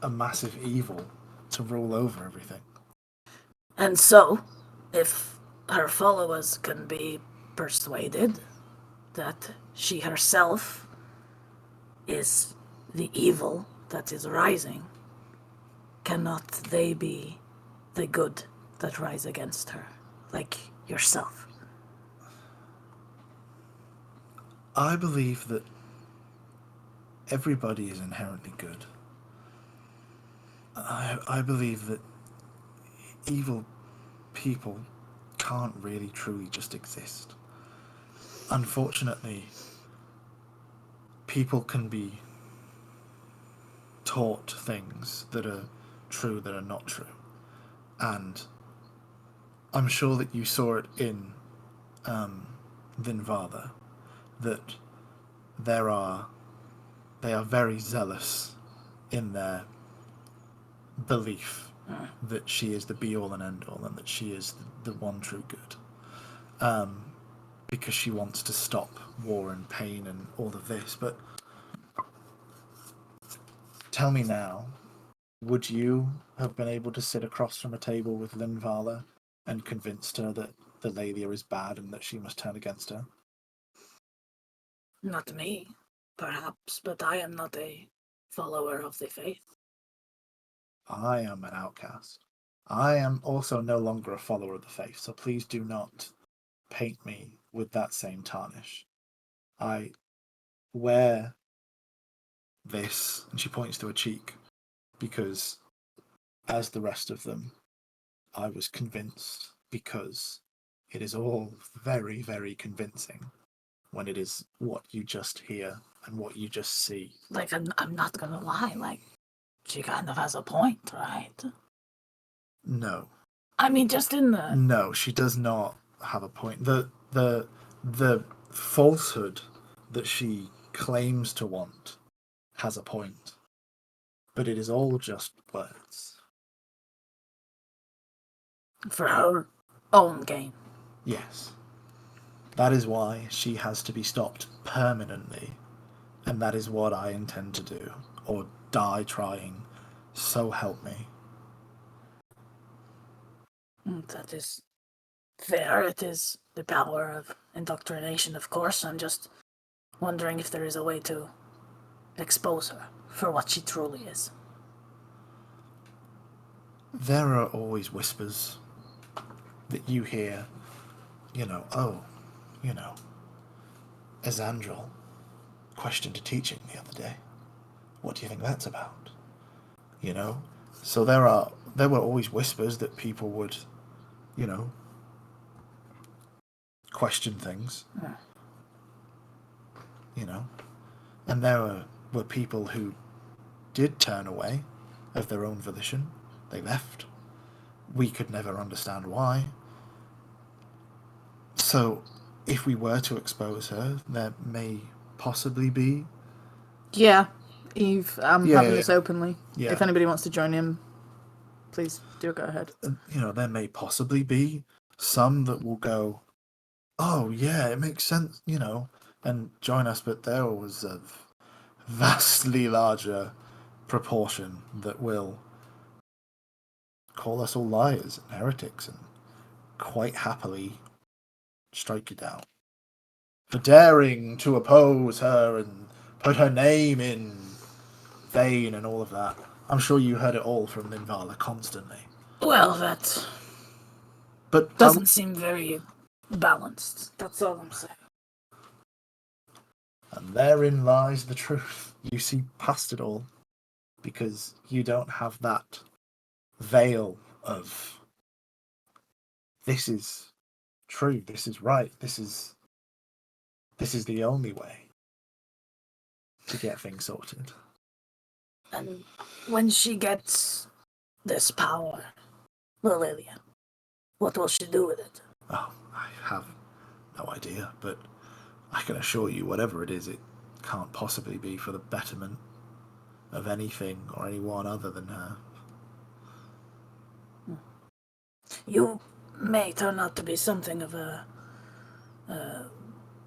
a massive evil to rule over everything? And so, if her followers can be persuaded that she herself is the evil that is rising, cannot they be the good that rise against her, like yourself? I believe that everybody is inherently good. I believe that evil people can't really truly just exist. Unfortunately, people can be taught things that are true that are not true. And I'm sure that you saw it in Vinvather, that they are very zealous in their belief that she is the be-all and end-all and that she is the one true good. Because she wants to stop war and pain and all of this. But tell me now, would you have been able to sit across from a table with Linvala and convinced her that the Lelia is bad and that she must turn against her? Not me, perhaps, but I am not a follower of the faith. I am an outcast. I am also no longer a follower of the faith, so please do not paint me with that same tarnish. I wear this, and she points to her cheek, because, as the rest of them, I was convinced, because it is all very, very convincing when it is what you just hear and what you just see. Like, I'm not gonna lie, like, she kind of has a point, right? No. I mean, just in the... No, she does not have a point. The falsehood that she claims to want has a point, but it is all just words. For her own gain. Yes. That is why she has to be stopped permanently, and that is what I intend to do, or die trying, so help me. That is fair. It is the power of indoctrination, of course. I'm just wondering if there is a way to expose her for what she truly is. There are always whispers that you hear, Ezandril questioned a teaching the other day. What do you think that's about? So there were always whispers that people would, question things. And there were people who did turn away of their own volition. They left. We could never understand why. So, if we were to expose her, there may possibly be... Yeah, Eve, I'm having this yeah. openly. Yeah. If anybody wants to join in, please do go ahead. There may possibly be some that will go, oh, yeah, it makes sense, and join us, but there was a vastly larger proportion that will call us all liars and heretics and quite happily strike you down for daring to oppose her and put her name in vain and all of that. I'm sure you heard it all from Ninvala constantly. Well, that But doesn't seem very balanced. That's all I'm saying. And therein lies the truth. You see past it all because you don't have that veil of this is true, this is right, this is the only way to get things sorted. And when she gets this power, Lilia, what will she do with it? Oh, I have no idea, but I can assure you, whatever it is, it can't possibly be for the betterment of anything or anyone other than her. You may turn out to be something of a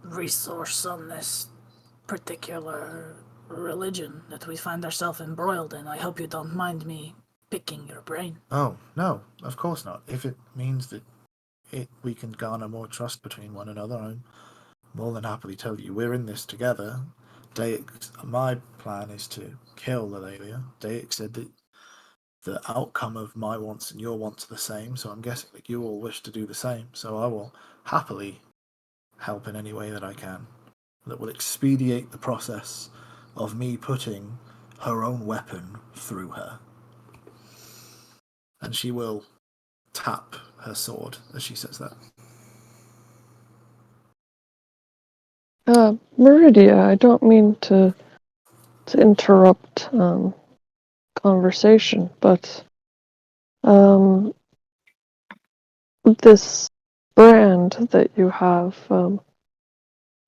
resource on this particular religion that we find ourselves embroiled in. I hope you don't mind me picking your brain. Oh, no, of course not. If it means that we can garner more trust between one another, I'm more than happily tell you we're in this together. My plan is to kill Lelalia. Daix said that the outcome of my wants and your wants are the same, so I'm guessing that you all wish to do the same, so I will happily help in any way that I can that will expedite the process of me putting her own weapon through her. And she will tap her sword as she says that. Meridia, I don't mean to interrupt conversation, but this brand that you have,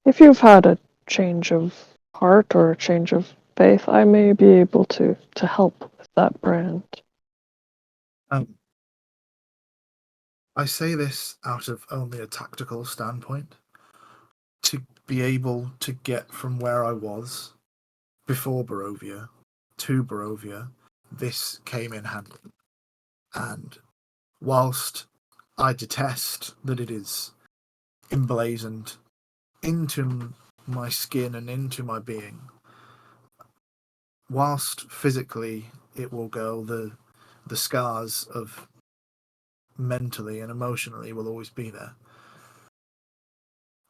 if you've had a change of heart or a change of faith, I may be able to help with that brand. I say this out of only a tactical standpoint. To be able to get from where I was before Barovia to Barovia, this came in handy. And whilst I detest that it is emblazoned into my skin and into my being, whilst physically it will go, the scars of mentally and emotionally will always be there.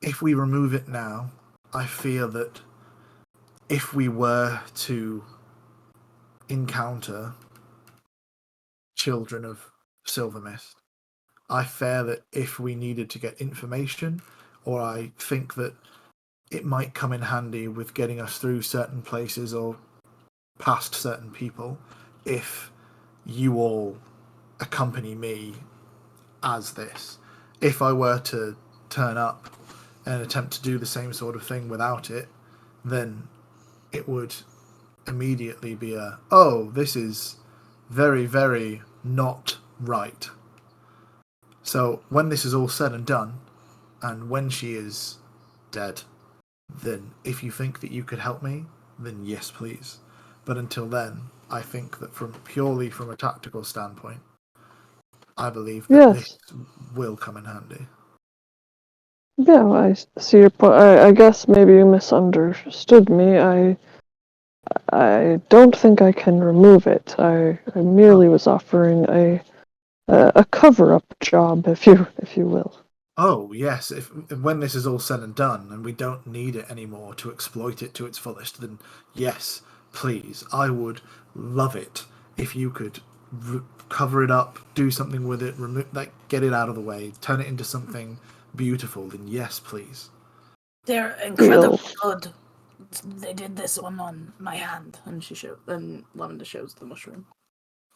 If we remove it now, I fear that if we were to encounter children of Silver Mist, I fear that if we needed to get information, or I think that it might come in handy with getting us through certain places or past certain people, if you all accompany me as this. If I were to turn up and attempt to do the same sort of thing without it, then it would immediately be this is very, very not right. So when this is all said and done, and when she is dead, then if you think that you could help me, then yes, please. But until then, I think that purely from a tactical standpoint, I believe that this will come in handy. Yeah, I see your point. I guess maybe you misunderstood me. I don't think I can remove it. I merely was offering a cover-up job, if you will. Oh yes, if when this is all said and done, and we don't need it anymore to exploit it to its fullest, then yes, please, I would love it if you could cover it up, do something with it, get it out of the way, turn it into something beautiful. Then yes, please. They're incredibly good. They did this one on my hand, and Lavender shows the mushroom.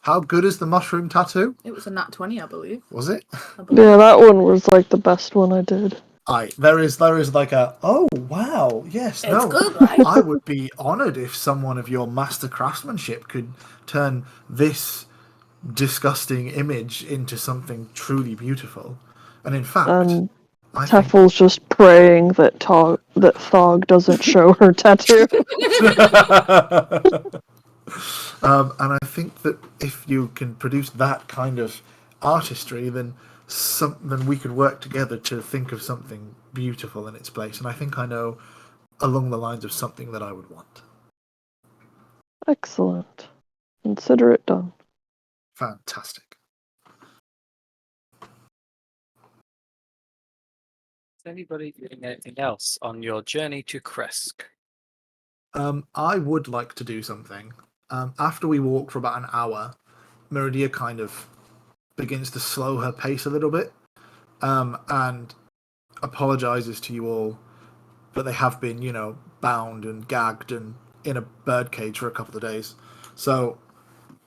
How good is the mushroom tattoo? It was a nat 20, I believe. Was it? Yeah, that one was like the best one I did. There is like a wow, yes, it's good, right? I would be honoured if someone of your master craftsmanship could turn this disgusting image into something truly beautiful. And in fact, Teffel's just praying that Thog doesn't show her tattoo. And I think that if you can produce that kind of artistry, then we could work together to think of something beautiful in its place. And I think I know along the lines of something that I would want. Excellent. Consider it done. Fantastic. Is anybody doing anything else on your journey to Kresk? I would like to do something. After we walk for about an hour, Meridia kind of begins to slow her pace a little bit, and apologizes to you all, but they have been, bound and gagged and in a birdcage for a couple of days. So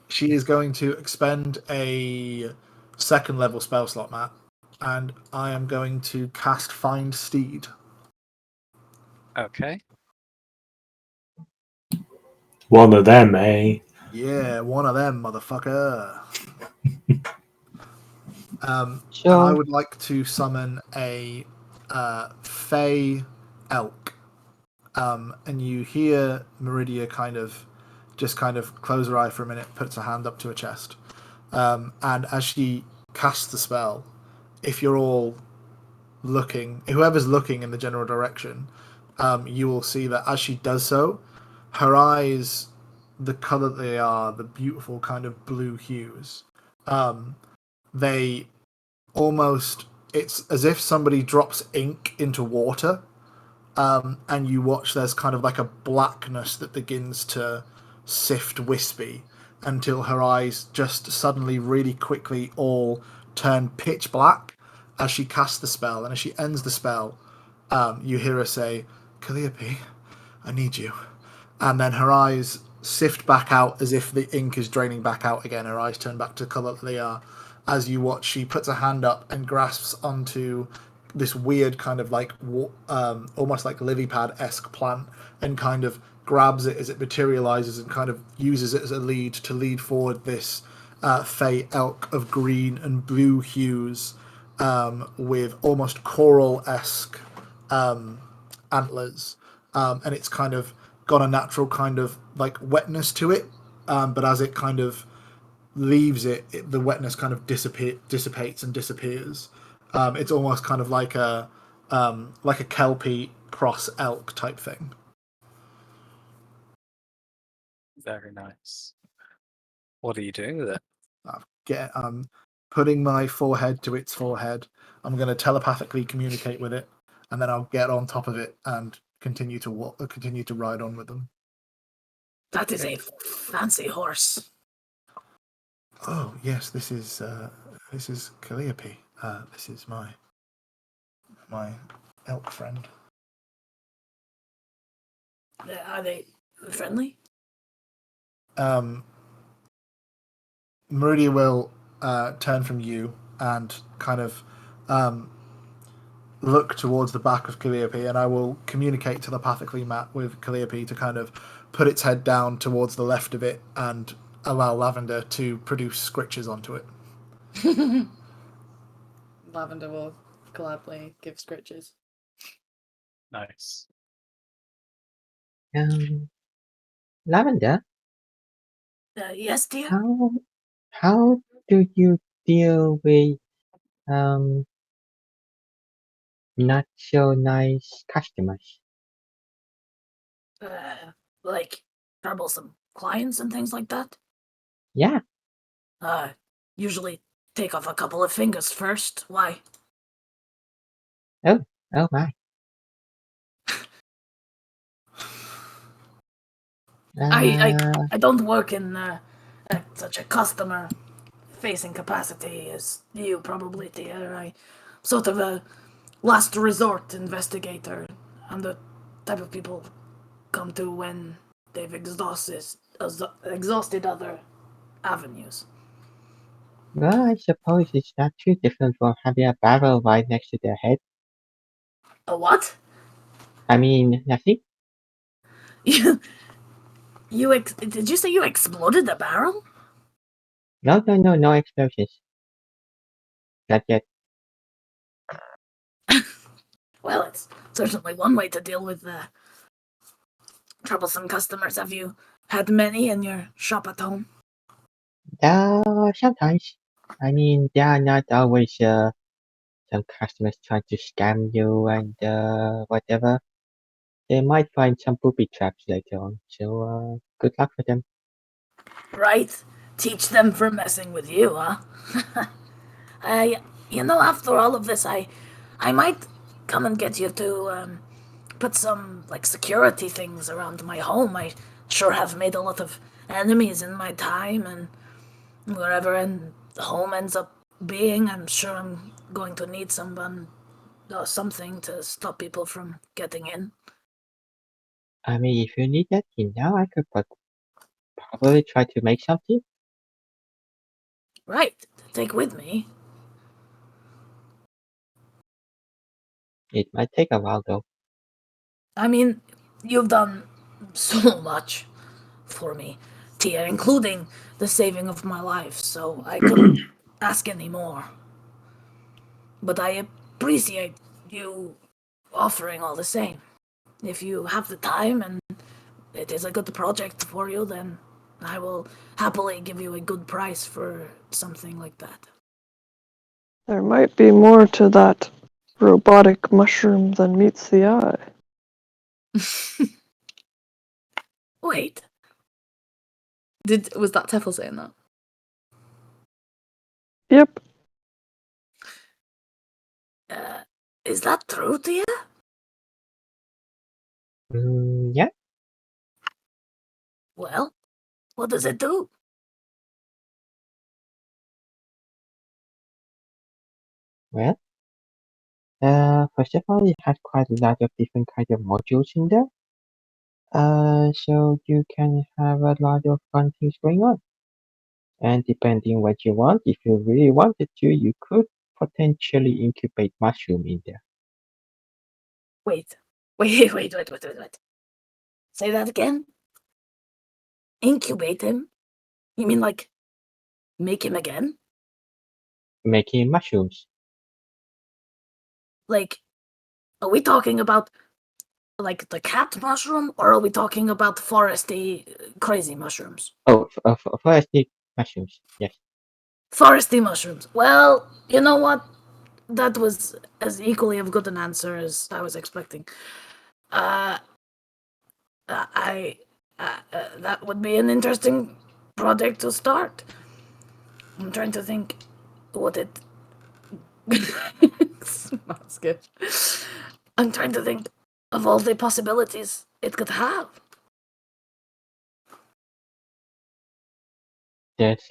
she is going to expend a second level spell slot, Matt, and I am going to cast Find Steed. Okay. One of them, eh? Yeah, one of them, motherfucker. And Sure. I would like to summon a Fey Elk. and you hear Meridia kind of close her eye for a minute, puts her hand up to her chest, and as she casts the spell, if you're all looking, whoever's looking in the general direction, you will see that as she does so, her eyes, the color they are, the beautiful kind of blue hues, they almost, it's as if somebody drops ink into water, and you watch there's kind of like a blackness that begins to sift wispy until her eyes just suddenly really quickly all turn pitch black as she casts the spell. And as she ends the spell, you hear her say, "Calliope, I need you." And then her eyes sift back out as if the ink is draining back out again. Her eyes turn back to the colour that they are. As you watch, she puts her hand up and grasps onto this weird kind of like almost like lily pad-esque plant, and kind of grabs it as it materializes and kind of uses it as a lead to lead forward this fey elk of green and blue hues, with almost coral-esque antlers, and it's kind of got a natural kind of like wetness to it, but as it kind of leaves it, the wetness kind of dissipates and disappears. It's almost kind of like a kelpie cross elk type thing. Very nice. What are you doing with it? I'm putting my forehead to its forehead. I'm going to telepathically communicate with it, and then I'll get on top of it and continue to ride on with them. That is a fancy horse. Oh yes, this is Calliope. This is my elk friend. Are they friendly? Meridia will turn from you and kind of look towards the back of Calliope, and I will communicate telepathically, Matt, with Calliope to kind of put its head down towards the left of it and allow Lavender to produce scritches onto it. Lavender will gladly give scritches. Nice. Lavender, Yes, dear? how do you deal with not so nice customers? Like troublesome clients and things like that? Yeah. Usually take off a couple of fingers first. Why? Oh my. I don't work in such a customer-facing capacity as you probably, dear. I'm sort of a last resort investigator. I'm the type of people come to when they've exhausted other avenues. Well, I suppose it's not too different from having a barrel right next to their head. A what? I mean, nothing. Did you say you exploded the barrel? No explosions. Not yet. Well, it's certainly one way to deal with troublesome customers. Have you had many in your shop at home? Sometimes. I mean, there are not always some customers trying to scam you and whatever. They might find some booby traps later on. So good luck for them. Right. Teach them for messing with you, huh? After all of this, I might come and get you to put some like security things around my home. I sure have made a lot of enemies in my time, and wherever the home ends up being, I'm sure I'm going to need something to stop people from getting in. I mean, if you need that thing now, I could probably try to make something. Right. Take with me. It might take a while though. I mean, you've done so much for me, Tia, including the saving of my life, so I couldn't ask any more. But I appreciate you offering all the same. if you have the time and it is a good project for you, then I will happily give you a good price for something like that. There might be more to that robotic mushroom than meets the eye. Wait, Was that Teffel saying that? Yep. is that true, Tia? Yeah. Well, what does it do? Well, first of all, it has quite a lot of different kinds of modules in there. So you can have a lot of fun things going on. And depending what you want, if you really wanted to, you could potentially incubate mushroom in there. Wait. Say that again? Incubate him? You mean like make him again? Making mushrooms. Like, are we talking about like the cat mushroom, or are we talking about foresty crazy mushrooms? Oh, foresty mushrooms. Yes. Foresty mushrooms. Well, you know what? That was as equally of good an answer as I was expecting. That would be an interesting project to start. I'm trying to think what it. That's good. I'm trying to think of all the possibilities it could have. There's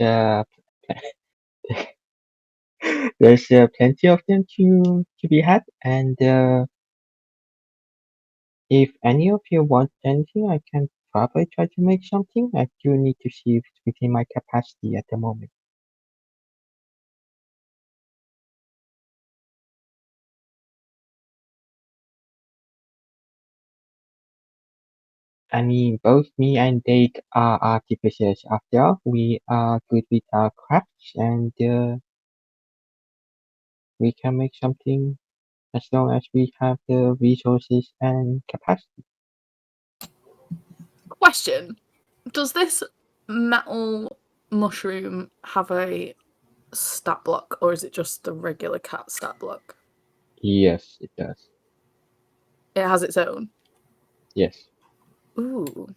there's plenty of them to be had, and if any of you want anything, I can probably try to make something. I do need to see if it's within my capacity at the moment. I mean, both me and Dake are artificers after all. We are good with our crafts, and we can make something as long as we have the resources and capacity. Question: does this metal mushroom have a stat block, or is it just the regular cat stat block? Yes, it does. It has its own. Yes. Ooh.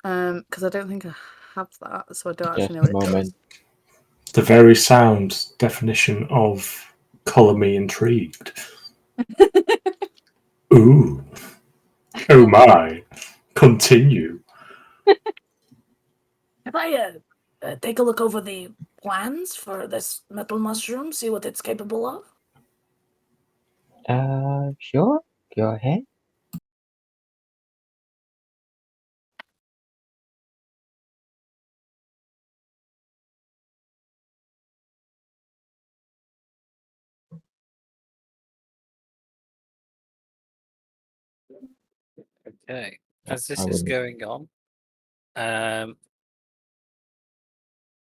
Because I don't think I have that, so I don't Just actually know a what it moment. The very sound definition of colour me intrigued. Ooh. Oh my. Continue. If I take a look over the plans for this metal mushroom, see what it's capable of? Sure. Go ahead. Okay. As this I is will. going on,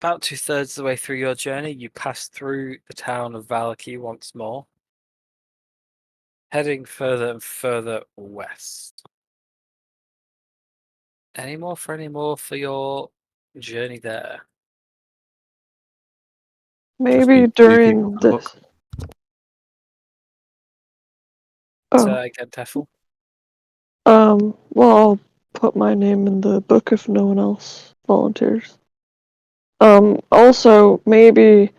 about 2/3 of the way through your journey, you pass through the town of Valaki once more, heading further and further west. Any more for your journey there? Maybe need to leave you during the book. this. So Oh, again, Teffel. well, I'll put my name in the book if no one else volunteers. Also, maybe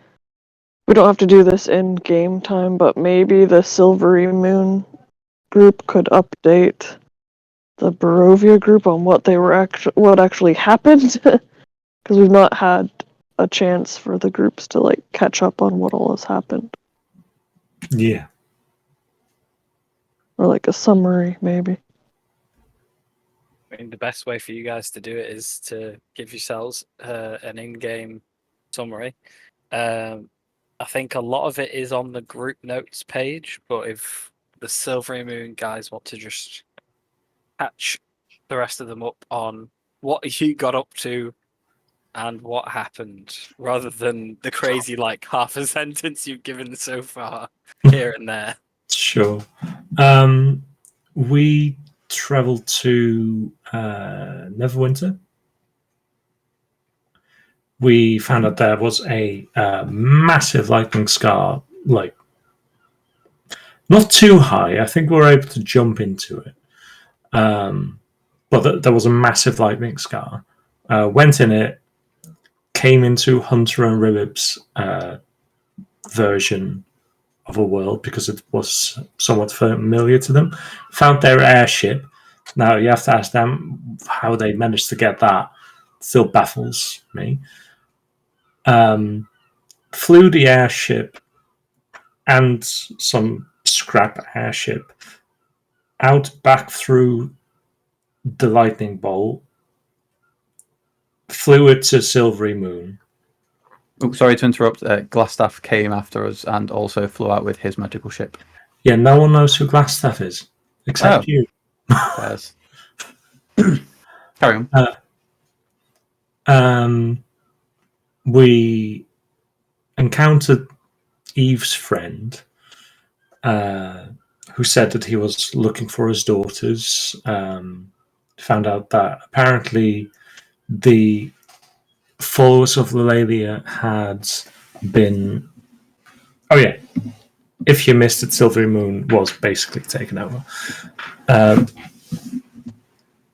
we don't have to do this in game time, but maybe the Silvery Moon group could update the Barovia group on what actually happened, because we've not had a chance for the groups to like catch up on what all has happened, Yeah. or like a summary maybe. I mean, the best way for you guys to do it is to give yourselves an in-game summary. I think a lot of it is on the group notes page, but if the Silvery Moon guys want to just catch the rest of them up on what you got up to and what happened, rather than the crazy like half a sentence you've given so far here and there. Sure. Um, We travelled to Neverwinter. We found out there was a massive lightning scar, like not too high. I think we were able to jump into it, but there was a massive lightning scar. Went in it, came into Hunter and Ribib's version of a world because it was somewhat familiar to them. Found their airship. Now you have to ask them how they managed to get that. Still baffles me. Flew the airship and some scrap airship out back through the lightning bolt. Flew it to Silvery Moon. Oh, sorry to interrupt. Glassstaff came after us and also flew out with his magical ship. Yeah, no one knows who Glassstaff is except you. Yes. Carry on. We encountered Eve's friend, who said that he was looking for his daughters. Found out that apparently the followers of Lelalia had been. Oh yeah, if you missed it, Silvery Moon was basically taken over.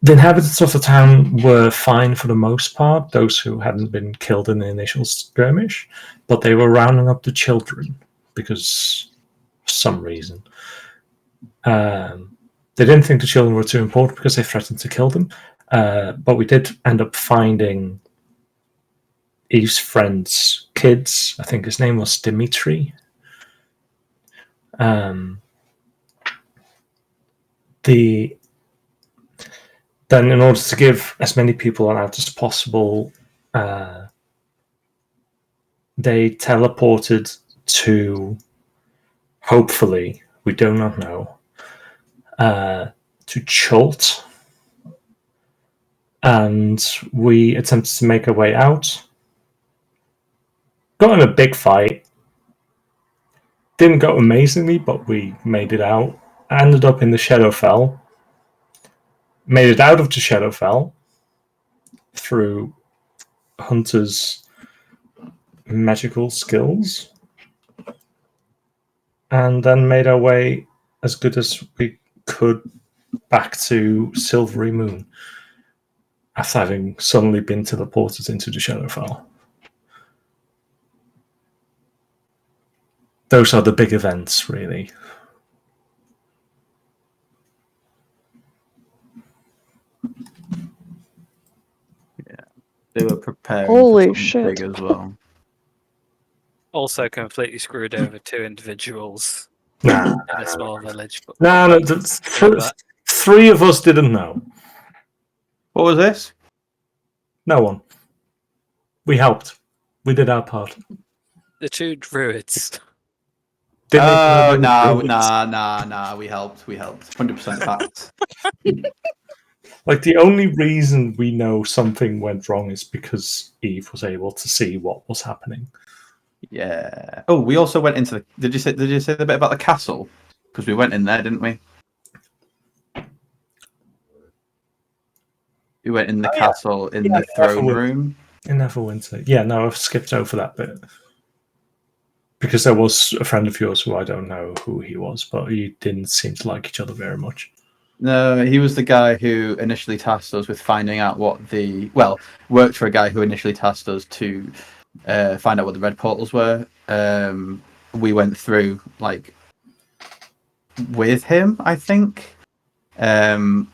The inhabitants of the town were fine for the most part, those who hadn't been killed in the initial skirmish, but they were rounding up the children because for some reason. They didn't think the children were too important because they threatened to kill them, but we did end up finding Eve's friend's kids. I think his name was Dimitri. Then, in order to give as many people out as possible, they teleported to, hopefully, we do not know, to Chult. And we attempted to make our way out. Got in a big fight. Didn't go amazingly, but we made it out. Ended up in the Shadowfell. Made it out of the Shadowfell through Hunter's magical skills, and then made our way as good as we could back to Silvery Moon after having suddenly been teleported into the Shadowfell. Those are the big events, really. They were prepared. Holy for shit. big as well. Also completely screwed over two individuals Nah, in a small village. But no, three of us didn't know. What was this? No one. We helped. We did our part. the two druids. Didn't even know Oh, they were no, druids. nah. We helped. 100% facts. Like, the only reason we know something went wrong is because Eve was able to see what was happening. Yeah. Oh, we also went into the. Did you say the bit about the castle? Because we went in there, didn't we? We went in the castle in the throne room. In Neverwinter. Yeah, no, I've skipped over that bit. Because there was a friend of yours who I don't know who he was, but you didn't seem to like each other very much. No, he was the guy who initially tasked us with finding out worked for a guy who initially tasked us to find out what the red portals were. We went through with him, I think. And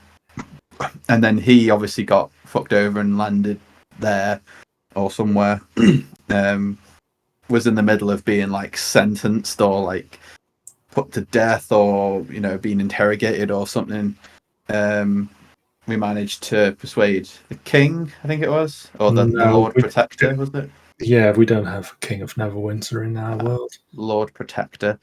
then he obviously got fucked over and landed there or somewhere. Was in the middle of being sentenced or put to death or being interrogated or something. We managed to persuade the king, I think it was, or the Lord Protector, was it? Yeah, we don't have a King of Neverwinter in our world. Lord Protector,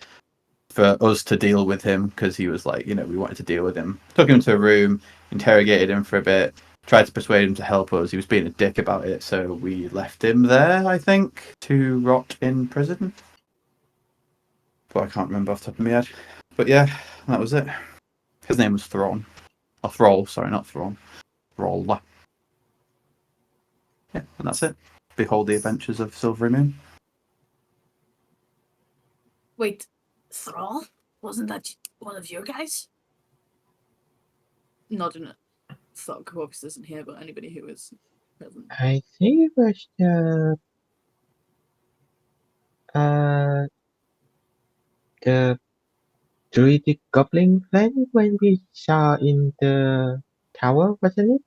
for us to deal with him because he was we wanted to deal with him. Took him to a room, interrogated him for a bit, tried to persuade him to help us. He was being a dick about it, so we left him there, I think, to rot in prison. But I can't remember off the top of my head. But yeah, that was it. His name was Thrawn. Or Thrall, sorry, not Thrawn. Thrall. Yeah, and that's it. Behold the adventures of Silvery Moon. Wait, Thrall? Wasn't that one of your guys? Nodding at Thug, who obviously isn't here, but anybody who is present. I think it was the druidic goblin friend when we saw in the tower, wasn't it?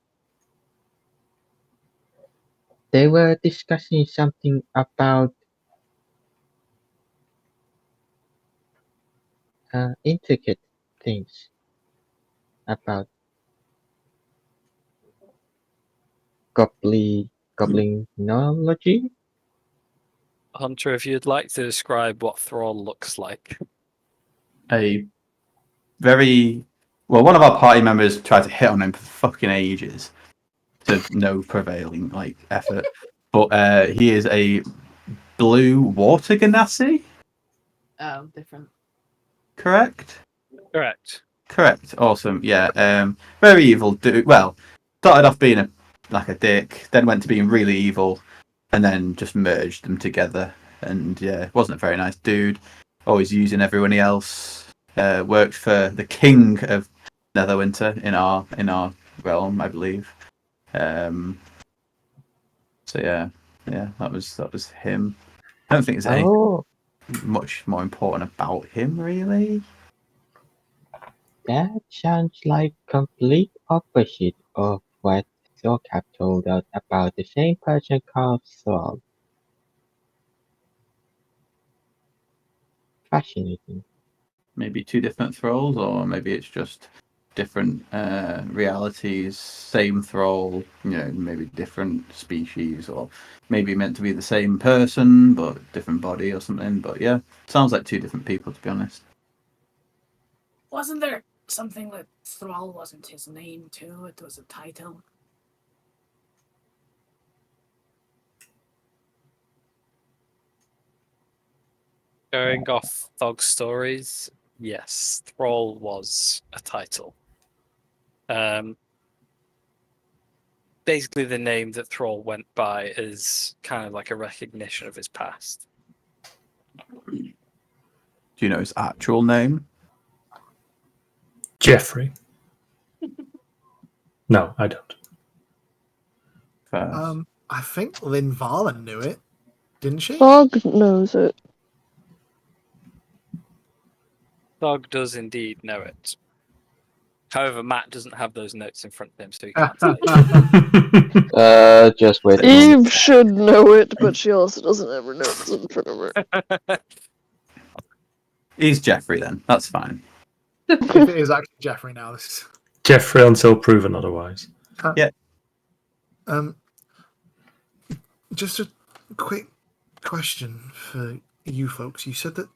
They were discussing something about intricate things about goblinology. Hunter, if you'd like to describe what Thrall looks like. A very well, one of our party members tried to hit on him for fucking ages to no prevailing effort. But he is a blue water ganassi, Oh, different. correct? Correct. Awesome. Yeah. Very evil dude. Well, started off being a dick, then went to being really evil, and then just merged them together. And yeah, wasn't a very nice dude. Always using everyone else. Worked for the king of Netherwinter in our realm, I believe. So yeah, that was him. I don't think there's anything Oh, much more important about him, really. that sounds like complete opposite of what Thorcap told us about the same person called Thor. Fascinating. Maybe two different thralls, or maybe it's just different realities, same thrall, maybe different species, or maybe meant to be the same person but different body or something. But yeah, sounds like two different people, to be honest. Wasn't there something that Thrall wasn't his name too? It was a title. Going off Thug's stories, yes, Thrall was a title. Basically, the name that Thrall went by is kind of like a recognition of his past. Do you know his actual name? Jeffrey. No, I don't. First. I think Lynn Varlin knew it, didn't she? Fog knows it. Thug does indeed know it. However, Matt doesn't have those notes in front of him, so he can't tell you. Just wait a moment. Eve should know it, but she also doesn't have her notes in front of her. He's Jeffrey then. That's fine. If it is actually Jeffrey now, this is... Jeffrey until proven otherwise. Yeah. Just a quick question for you folks. You said that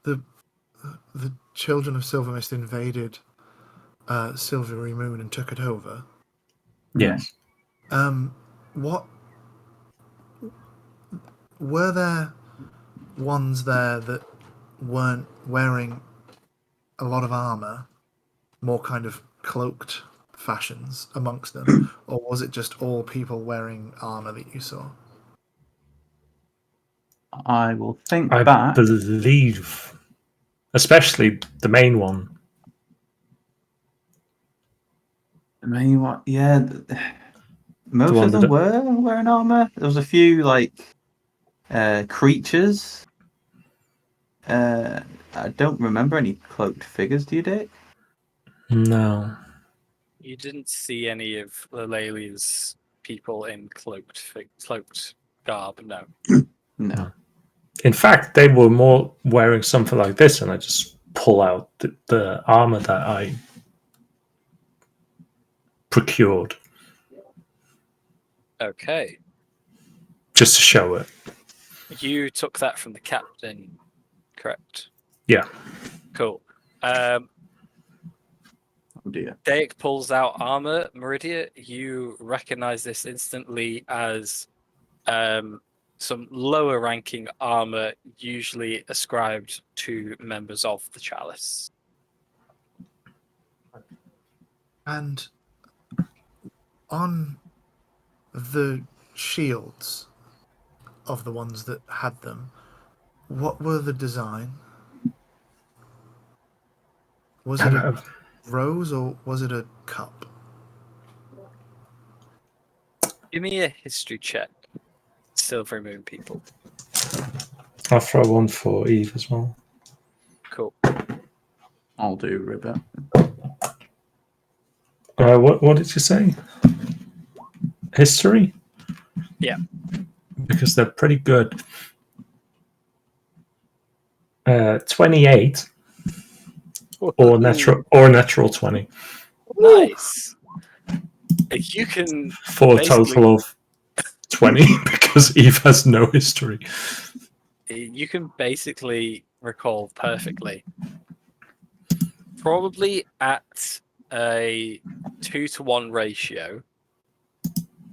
the children of Silvermist invaded Silvery Moon and took it over. Yes. What were there ones there that weren't wearing a lot of armor, more kind of cloaked fashions amongst them, or was it just all people wearing armor that you saw? I will think I back. believe, especially the main one. I mean, what? Yeah, most one of them that- were wearing armor. There was a few creatures. I don't remember any cloaked figures. Do you, Dick? No. You didn't see any of Lelalia's people in cloaked garb, no. No. In fact, they were more wearing something like this, and I just pull out the armor that I procured Okay. just to show it. You took that from the captain, correct? Yeah. Cool. Oh dear. Daik pulls out armor. Meridia, you recognize this instantly as some lower ranking armor, usually ascribed to members of the Chalice. And on the shields of the ones that had them, what were the design? Was it a rose or was it a cup? Give me a history check. Silver Moon people. I'll throw one for Eve as well. Cool. I'll do ribbit. What did you say? History? Yeah. Because they're pretty good. 28 or natural 20 Nice. You can for a basically- total of 20 because Eve has no history. You can basically recall perfectly. Probably at a 2-to-1 ratio.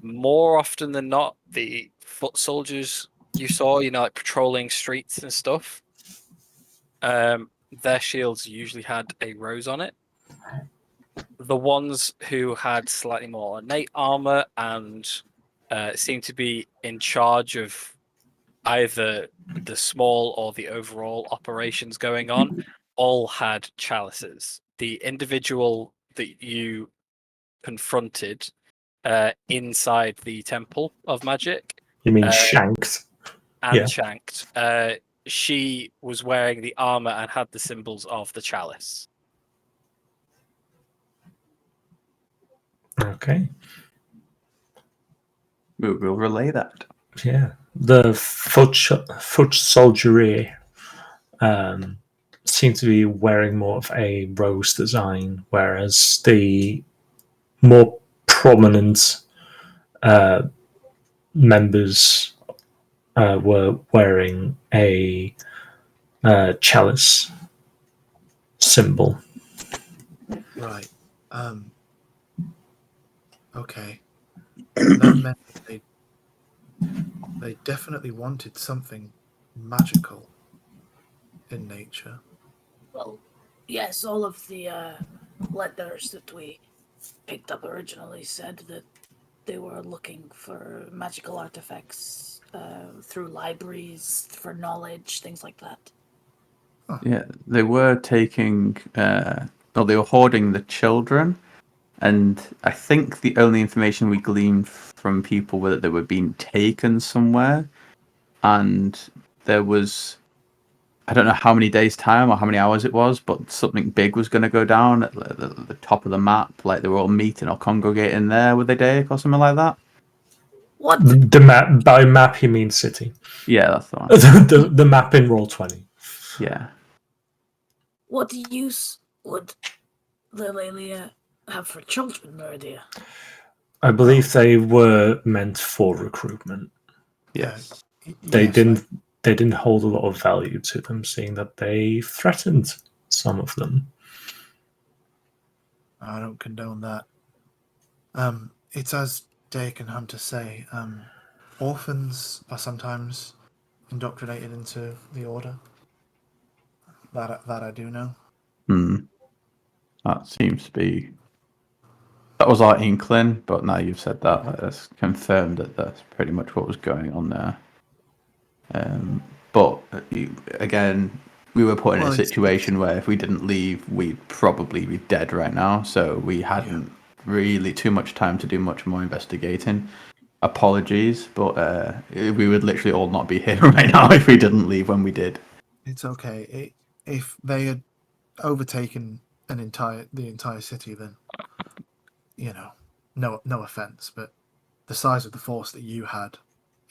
More often than not, the foot soldiers you saw, like patrolling streets and stuff, their shields usually had a rose on it. The ones who had slightly more innate armor and seemed to be in charge of either the small or the overall operations going on, all had chalices. The individual that you confronted inside the Temple of Magic, You mean shanked? and Yeah. shanked, she was wearing the armor and had the symbols of the chalice. Okay. We'll relay that. Yeah. The foot soldiery seem to be wearing more of a rose design, whereas the more prominent members were wearing a chalice symbol. Right. Okay. That meant they definitely wanted something magical in nature. Well, yes, all of the letters that we picked up originally said that they were looking for magical artifacts through libraries, for knowledge, things like that. Yeah, they were taking, they were hoarding the children, and I think the only information we gleaned from people were that they were being taken somewhere, and there was, I don't know how many days' time or how many hours it was, but something big was going to go down at the top of the map, like they were all meeting or congregating there, were they, Dake, or something like that? What? The map, by map he means city. Yeah, that's the one. the map in Roll20. Yeah. What use would the Lelia have for children, Meridia? I believe they were meant for recruitment. Yes. They Yes, didn't hold a lot of value to them, seeing that they threatened some of them. I don't condone that. It's as Dake and Hunter say, orphans are sometimes indoctrinated into the order. That I do know. That seems to be. That was our inkling, but now you've said that, that's confirmed that that's pretty much what was going on there. But again, we were put in a situation where if we didn't leave, we'd probably be dead right now. So we hadn't really too much time to do much more investigating. Apologies, but we would literally all not be here right now if we didn't leave when we did. It's okay. If they had overtaken the entire city, then no offense, but the size of the force that you had,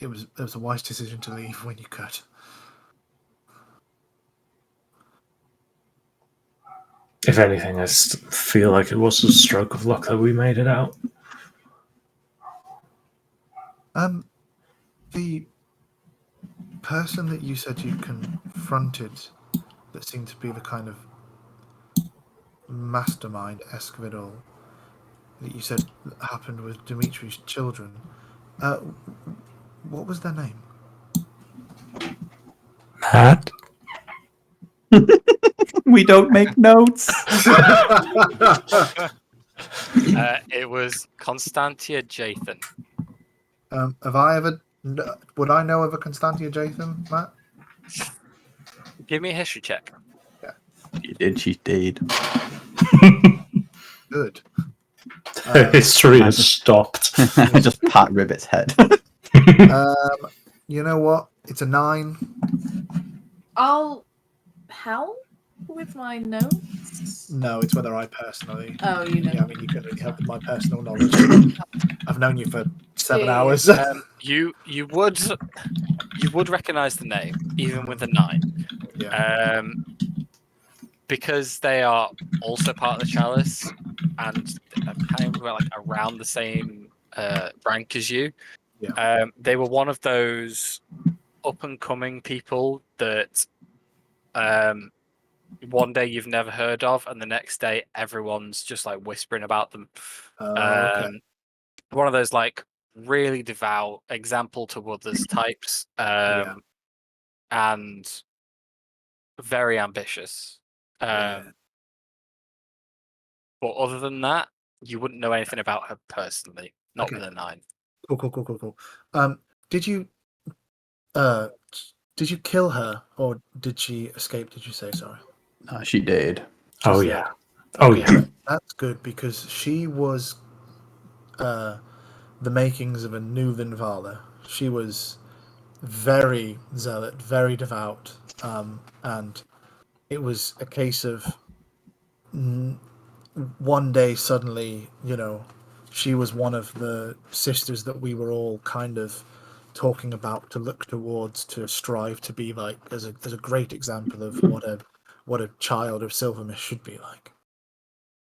it was a wise decision to leave when you could. If anything, I feel like it was a stroke of luck that we made it out. The person that you said you confronted, that seemed to be the kind of mastermind-esque of it all, that you said happened with Dimitri's children, what was their name? Matt? We don't make notes. It was Constantia Jathan. Have I ever? Would I know of a Constantia Jathan, Matt? Give me a history check. She did. Good. History has just- stopped. I just pat Ribbit's head. You know what? It's a 9. I'll help with my notes. No, it's whether I personally. Oh, you know. Yeah, I mean, you can really help with my personal knowledge. I've known you for 7 Yeah. hours. You would recognize the name even with a 9. Yeah. Because they are also part of the Chalice and kind of like around the same rank as you. Yeah. They were one of those up and coming people that one day you've never heard of, and the next day everyone's just like whispering about them. Okay. One of those like really devout, example to others types, Yeah. and very ambitious. Yeah. But other than that, you wouldn't know anything about her personally. Not Okay. with a 9. Cool. Did you kill her or did she escape? Did you say sorry? She did. Oh Just yeah. that. Oh yeah. That's good because she was the makings of a new Linvala. She was very zealot, very devout, and it was a case of one day suddenly, she was one of the sisters that we were all kind of talking about to look towards, to strive to be like, as a great example of what a child of Silvermist should be like.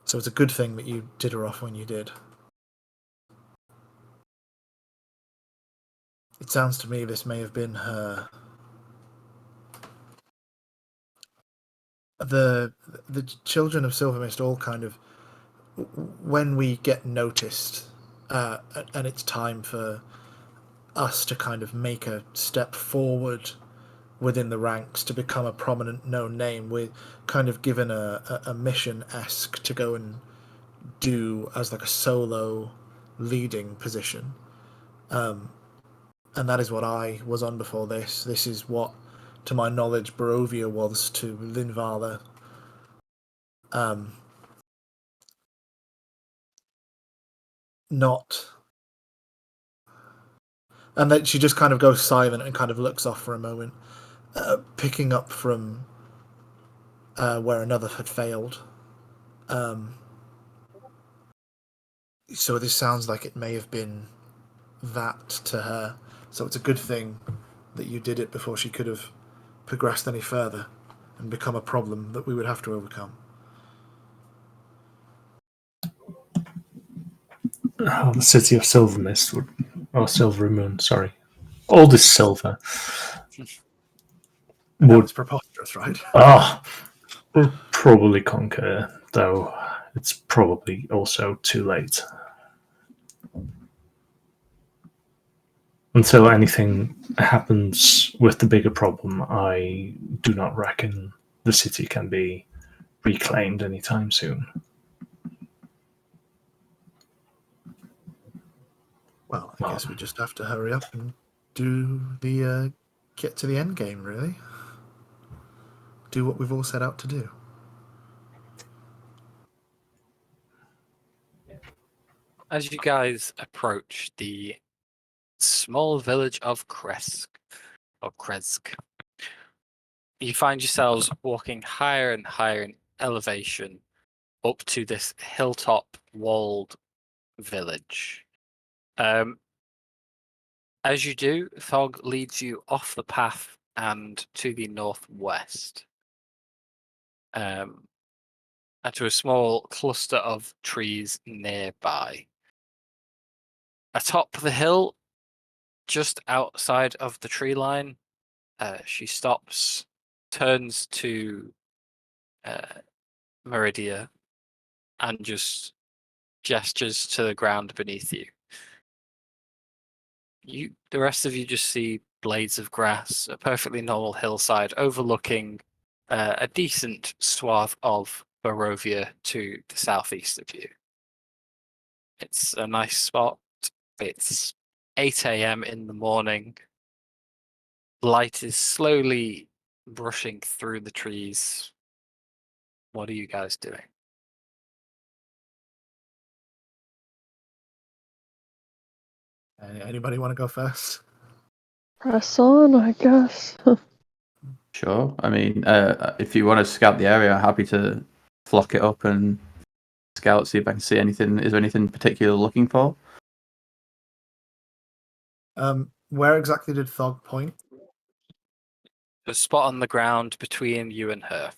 So it's a good thing that you did her off when you did. It sounds to me this may have been her. The children of Silvermist all kind of, when we get noticed, and it's time for us to kind of make a step forward within the ranks to become a prominent known name, we're kind of given a mission-esque to go and do as like a solo leading position. And that is what I was on before this. This is what, to my knowledge, Barovia was to Linvala. Not. And then she just kind of goes silent and kind of looks off for a moment, picking up from where another had failed. So this sounds like it may have been that to her. So it's a good thing that you did it before she could have progressed any further and become a problem that we would have to overcome. Oh, the city of Silvermist or Silver Moon, sorry. All this silver That's preposterous, right? would probably conquer, though it's probably also too late. Until anything happens with the bigger problem, I do not reckon the city can be reclaimed anytime soon. Well, I guess we just have to hurry up and do the get to the end game, really. Do what we've all set out to do. As you guys approach the small village of Kresk, you find yourselves walking higher and higher in elevation up to this hilltop walled village. As you do, Thog leads you off the path and to the northwest, and to a small cluster of trees nearby. Atop the hill, just outside of the tree line, she stops, turns to Meridia, and just gestures to the ground beneath you. The rest of you just see blades of grass, a perfectly normal hillside overlooking a decent swath of Barovia to the southeast of you. It's a nice spot. It's 8 a.m. in the morning. Light is slowly brushing through the trees. What are you guys doing? Anybody want to go first? Press on, I guess. Sure. I mean, if you want to scout the area, I'm happy to flock it up and scout, see if I can see anything. Is there anything particular looking for? Where exactly did Thog point? A spot on the ground between you and her.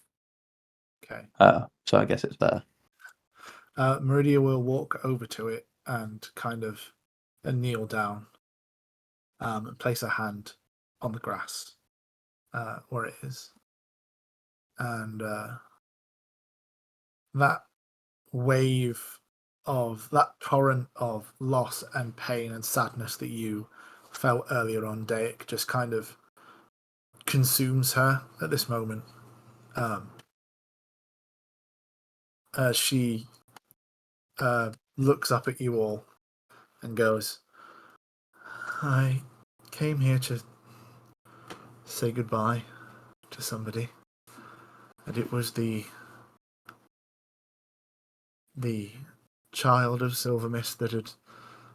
Okay. So I guess it's there. Meridia will walk over to it and kind of kneel down and place a hand on the grass where it is. And that wave of that torrent of loss and pain and sadness that you felt earlier on, Daik, just kind of consumes her at this moment. As she looks up at you all and goes, I came here to say goodbye to somebody, and it was the child of Silvermist that had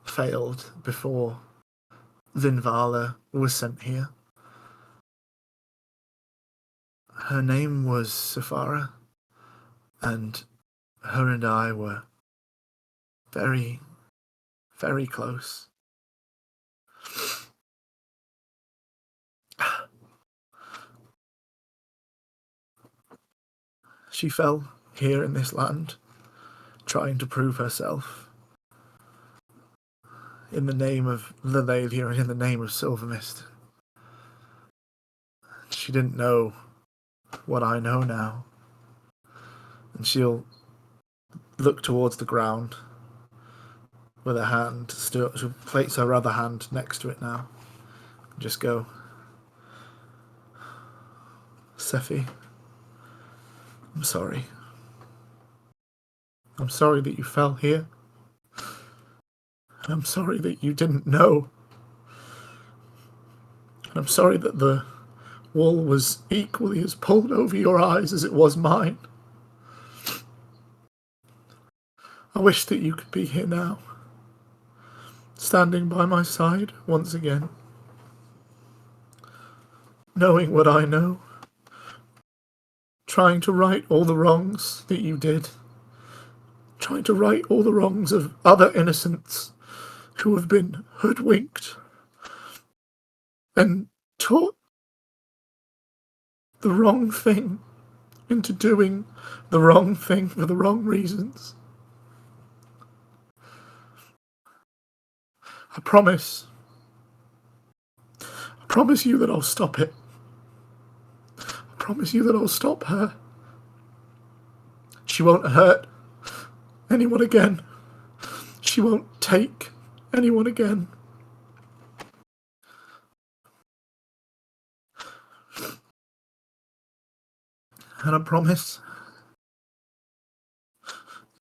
failed before Zinvala was sent here. Her name was Safara, and her and I were very, very close. She fell here in this land, trying to prove herself in the name of Lilalia and in the name of Silvermist. She didn't know what I know now. And she'll look towards the ground with her hand still. She'll place her other hand next to it now. And just go, Sephi, I'm sorry. I'm sorry that you fell here. And I'm sorry that you didn't know. And I'm sorry that the wool was equally as pulled over your eyes as it was mine. I wish that you could be here now, standing by my side once again, knowing what I know, trying to right all the wrongs that you did, trying to right all the wrongs of other innocents who have been hoodwinked and taught the wrong thing into doing the wrong thing for the wrong reasons. I promise you that I'll stop it. I promise you that I'll stop her. She won't hurt anyone again. She won't take anyone again. And I promise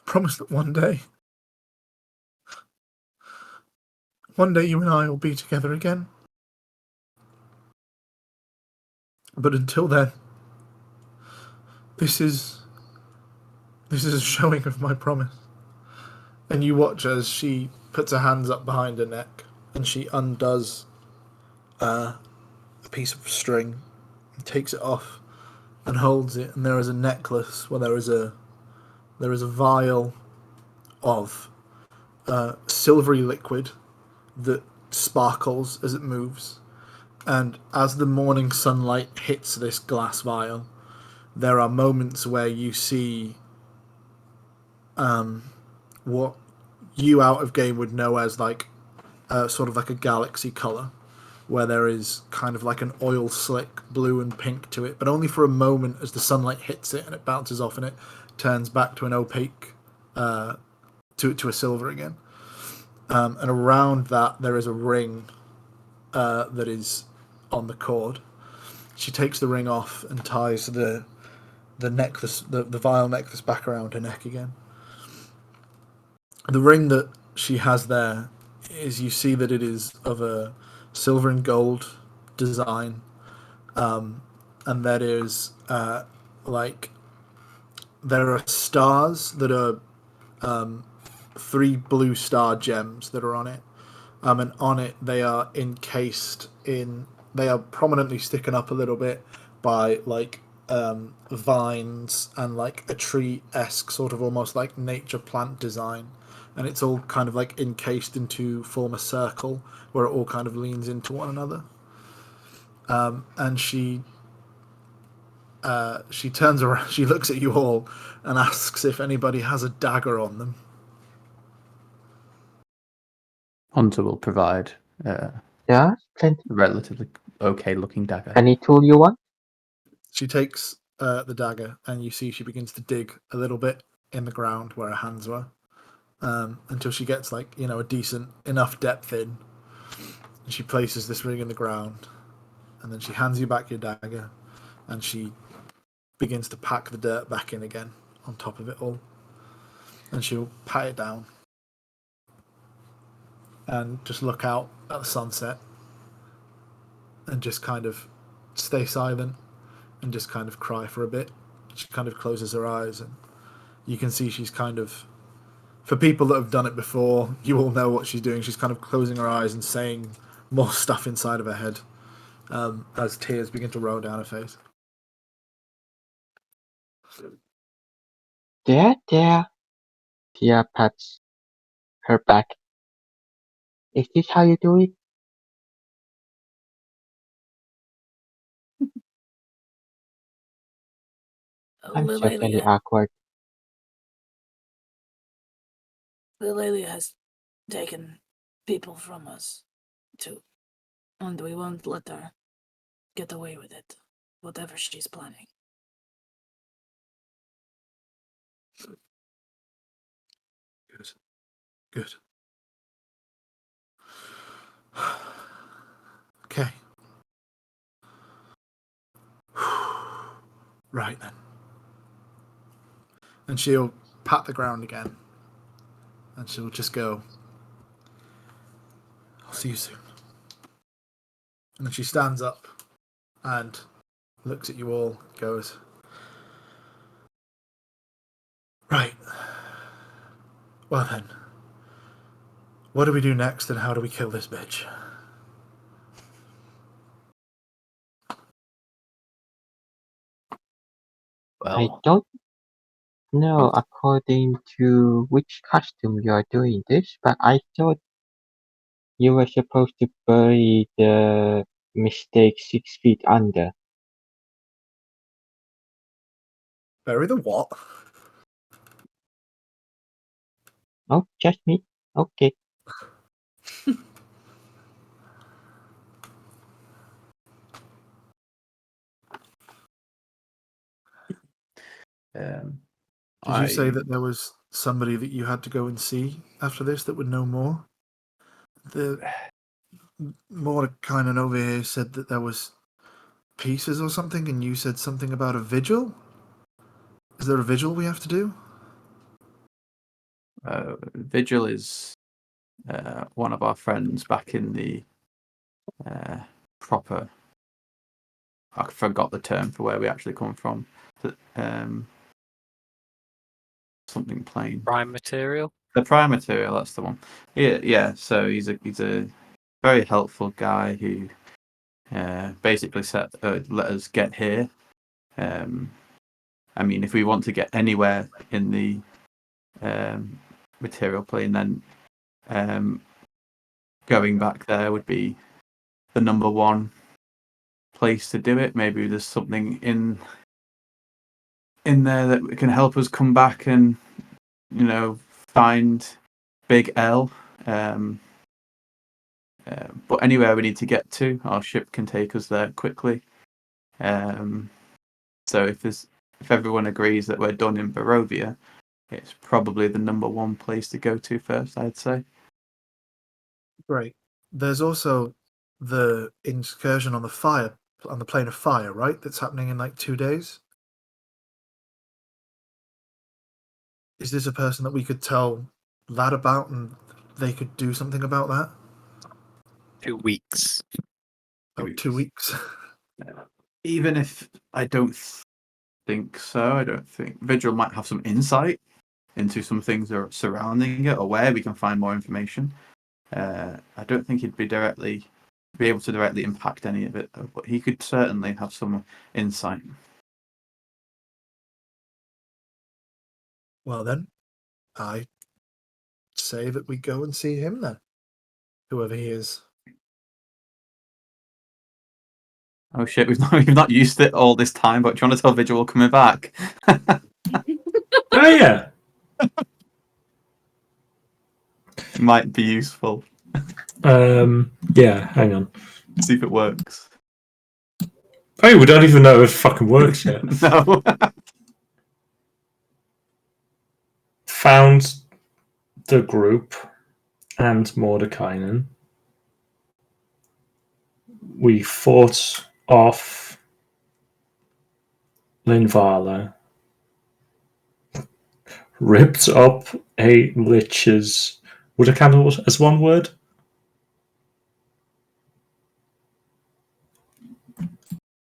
that one day you and I will be together again. But until then, this is a showing of my promise. And you watch as she puts her hands up behind her neck and she undoes a piece of string and takes it off and holds it, and there is a necklace where there is a vial of silvery liquid that sparkles as it moves. And as the morning sunlight hits this glass vial, there are moments where you see what you out of game would know as like sort of like a galaxy color, where there is kind of like an oil slick blue and pink to it, but only for a moment as the sunlight hits it and it bounces off and it turns back to an opaque to a silver again. And around that there is a ring that is on the cord. She takes the ring off and ties the necklace, the vial necklace, back around her neck again. The ring that she has there is you see that it is of a silver and gold design, and that is like there are stars that are 3 blue star gems that are on it, and on it they are encased in. They are prominently sticking up a little bit by like vines and like a tree-esque sort of almost like nature plant design, and it's all kind of like encased into form a circle where it all kind of leans into one another. And she turns around, she looks at you all and asks if anybody has a dagger on them. Hunter will provide Yeah, plenty. a relatively okay-looking dagger. Any tool you want? She takes the dagger, and you see she begins to dig a little bit in the ground where her hands were, until she gets like a decent enough depth in. And she places this ring in the ground, and then she hands you back your dagger, and she begins to pack the dirt back in again on top of it all, and she'll pat it down and just look out at the sunset and just kind of stay silent and just kind of cry for a bit. She kind of closes her eyes, and you can see she's kind of, for people that have done it before, you all know what she's doing. She's kind of closing her eyes and saying more stuff inside of her head, as tears begin to roll down her face. There. Tia pats her back. Is this how you do it? I'm certainly Lilelia, awkward. Lilelia has taken people from us, too. And we won't let her get away with it, whatever she's planning. Good. Okay. Right then. And she'll pat the ground again, and she'll just go, I'll see you soon. And then she stands up and looks at you all, goes, right. Well then, what do we do next, and how do we kill this bitch? I Well, don't know according to which custom you are doing this, but I thought you were supposed to bury the mistake 6 feet under. Bury the what? Oh, just me. Okay. Did you say that there was somebody that you had to go and see after this that would know more? The Mordekainen over here said that there was pieces or something, and you said something about a vigil? Is there a vigil we have to do? Vigil is one of our friends back in the proper. I forgot the term for where we actually come from. Something plain. Prime material. The prime material, that's the one. Yeah. So he's a very helpful guy who basically let us get here. I mean, if we want to get anywhere in the material plane, then going back there would be the number one place to do it. Maybe there's something in there that can help us come back and find Big L. But anywhere we need to get to, our ship can take us there quickly. So if everyone agrees that we're done in Barovia, it's probably the number one place to go to first, I'd say. Great. There's also the incursion on the plane of fire, right? That's happening in like 2 days. Is this a person that we could tell that about and they could do something about that? 2 weeks. Oh, 2 weeks. Even if I don't think so, I don't think Vigil might have some insight into some things that are surrounding it or where we can find more information. I don't think he'd be able to directly impact any of it, but he could certainly have some insight. Well then, I say that we go and see him then, whoever he is. Oh shit, we've not used it all this time, but do you want to tell Vigil we're coming back? Oh yeah. Might be useful. Yeah, hang on. See if it works. Oh, we don't even know if it fucking works yet. No. Found the group and Mordekainen. We fought off Linvala. Ripped up a lich's. Would I count it as one word?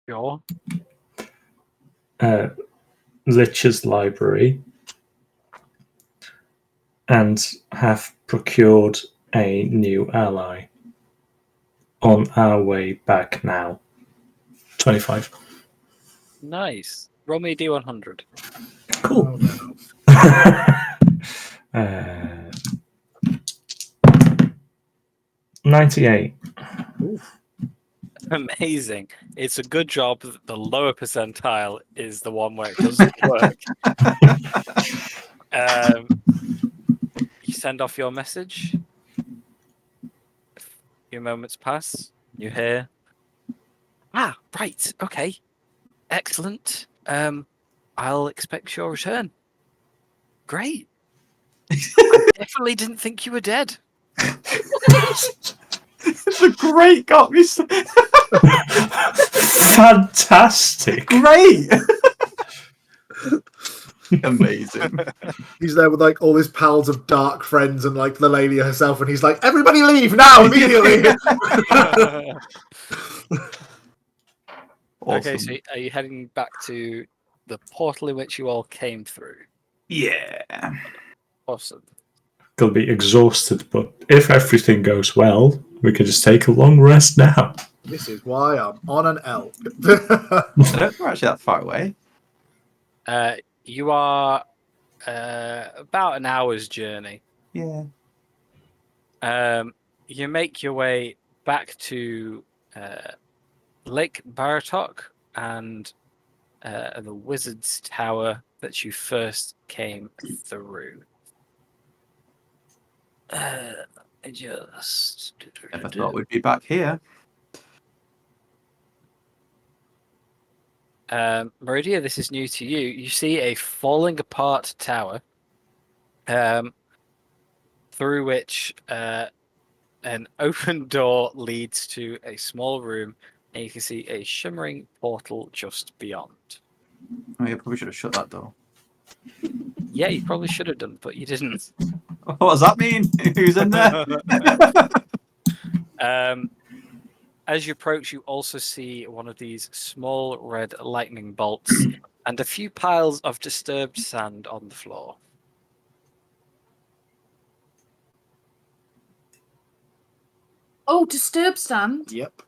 Sure. Lich's library. And have procured a new ally. On our way back now. 25. Nice. Roll me a D100. Cool. Oh, no. 98. Amazing. It's a good job that the lower percentile is the one where it doesn't work. You send off your message. A few moments pass. You hear. Ah, right. Okay. Excellent. I'll expect your return. Great. I definitely didn't think you were dead. The great got me so... Fantastic. Great. Amazing. He's there with like all his pals of dark friends and like the lady herself, and he's like, "Everybody leave now, immediately!" Awesome. Okay, so are you heading back to the portal in which you all came through? Yeah. Awesome. They'll be exhausted, but if everything goes well, we can just take a long rest now. This is why I'm on an elk. I don't think we're actually that far away. You are about an hour's journey. Yeah. You make your way back to Lake Baratok and the Wizard's Tower that you first came through. I just... Never thought we'd be back here. Meridia, this is new to you. You see a falling apart tower through which an open door leads to a small room, and you can see a shimmering portal just beyond. Oh, you probably should have shut that door. Yeah, you probably should have done, but you didn't. What does that mean? Who's in there? As you approach, you also see one of these small red lightning bolts and a few piles of disturbed sand on the floor. Oh, disturb stand. Yep.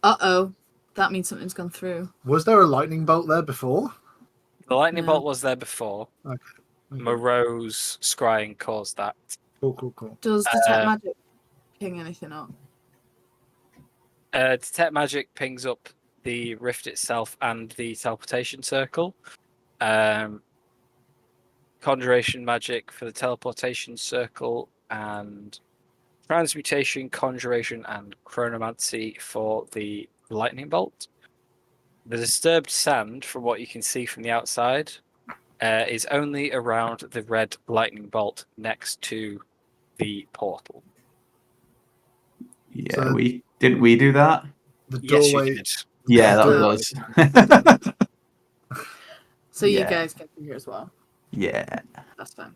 Uh-oh. That means something's gone through. Was there a lightning bolt there before? The lightning No. bolt was there before. Okay. Moreau's scrying caused that. Cool. Does detect magic ping anything up? Detect magic pings up the rift itself and the teleportation circle. Conjuration magic for the teleportation circle, and transmutation, conjuration, and chronomancy for the lightning bolt. The disturbed sand, from what you can see from the outside, is only around the red lightning bolt next to the portal. Yeah, So- we do that? The Yes, you doorway. did. Yeah, that No. was. So you Yeah. guys get through here as well. Yeah. That's fine.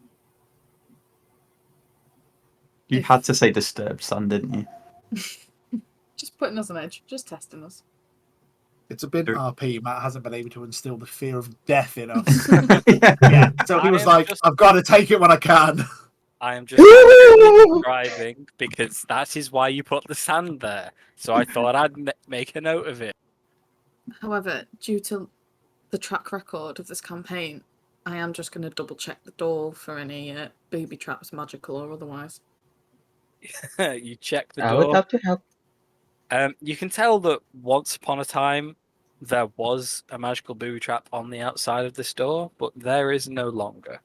You had to say disturbed, Son, didn't you? Just putting us on edge, just testing us. It's a bit Sure. RP. Matt hasn't been able to instill the fear of death in us. Yeah. Yeah. So he was like, I've got to take it when I can. I am just accurately describing because that is why you put the sand there. So I thought I'd make a note of it. However, due to the track record of this campaign, I am just going to double check the door for any booby traps, magical or otherwise. You check the I would door. love to help. You can tell that once upon a time there was a magical booby trap on the outside of this door, but there is no longer.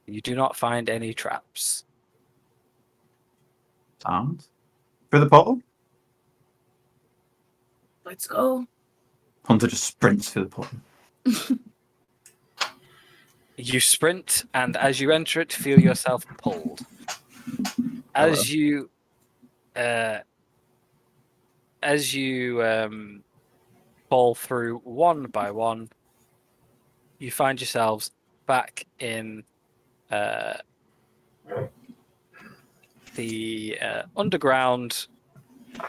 You do not find any traps. Sound. For the portal? Let's go. Hunter just sprints through the portal. You sprint, and as you enter it, feel yourself pulled. As you fall through one by one, you find yourselves back in the underground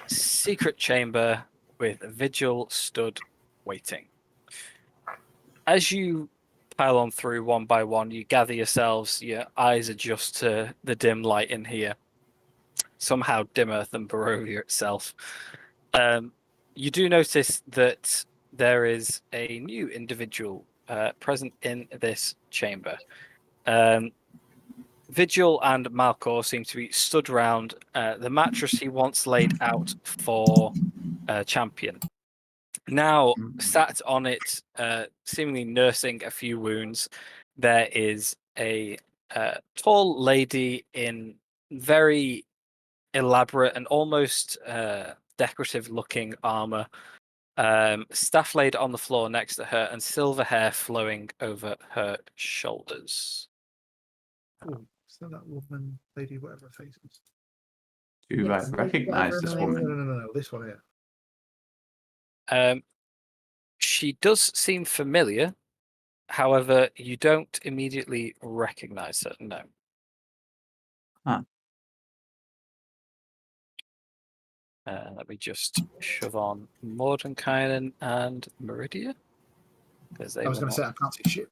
secret chamber with Vigil stood waiting. As you pile on through one by one, you gather yourselves, your eyes adjust to the dim light in here, somehow dimmer than Barovia itself. You do notice that there is a new individual present in this chamber. Vigil and Malcor seem to be stood around the mattress he once laid out for Champion. Now, sat on it, seemingly nursing a few wounds, there is a tall lady in very elaborate and almost decorative-looking armor, staff laid on the floor next to her, and silver hair flowing over her shoulders. Ooh, so that woman, lady, whatever her face is. Do I Yes, recognise this whatever her woman? No. This one here. She does seem familiar. However, you don't immediately recognize her. No. Ah. Let me just shove on Mordenkainen and Meridia. Because they I was were going to not- say, I can't see shit.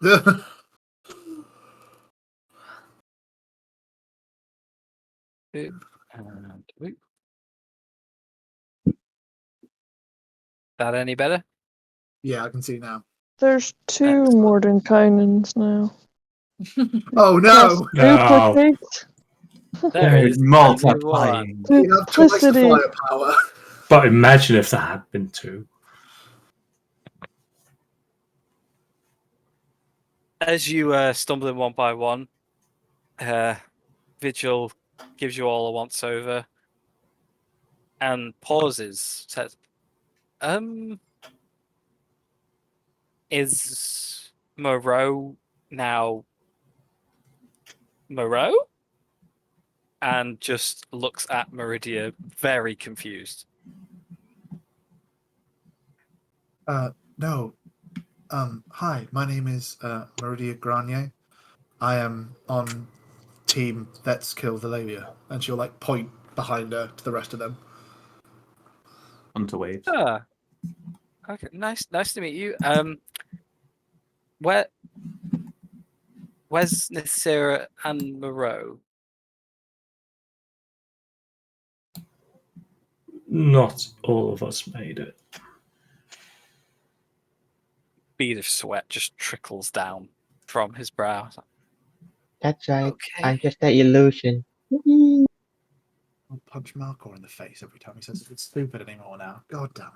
And oop. That any better? Yeah, I can see now. There's two Excellent. Mordenkainens now. Oh no! No. Duplicate. There is multiplying. You have twice the Duplicity. firepower. But imagine if there had been two. As you stumble in one by one, Vigil gives you all a once over and pauses. Says, is Moreau now Moreau? And just looks at Meridia very confused. No. Hi, my name is Meridia Granier. I am on team Let's Kill the Lavia. And she'll like point behind her to the rest of them. Hunter waves. Ah, okay, nice to meet you. Where's Nasira and Moreau? Not all of us made it. Bead of sweat just trickles down from his brow. That's right. Okay. I'm just an illusion. I'll punch Malcor in the face every time he says it's stupid anymore now. God damn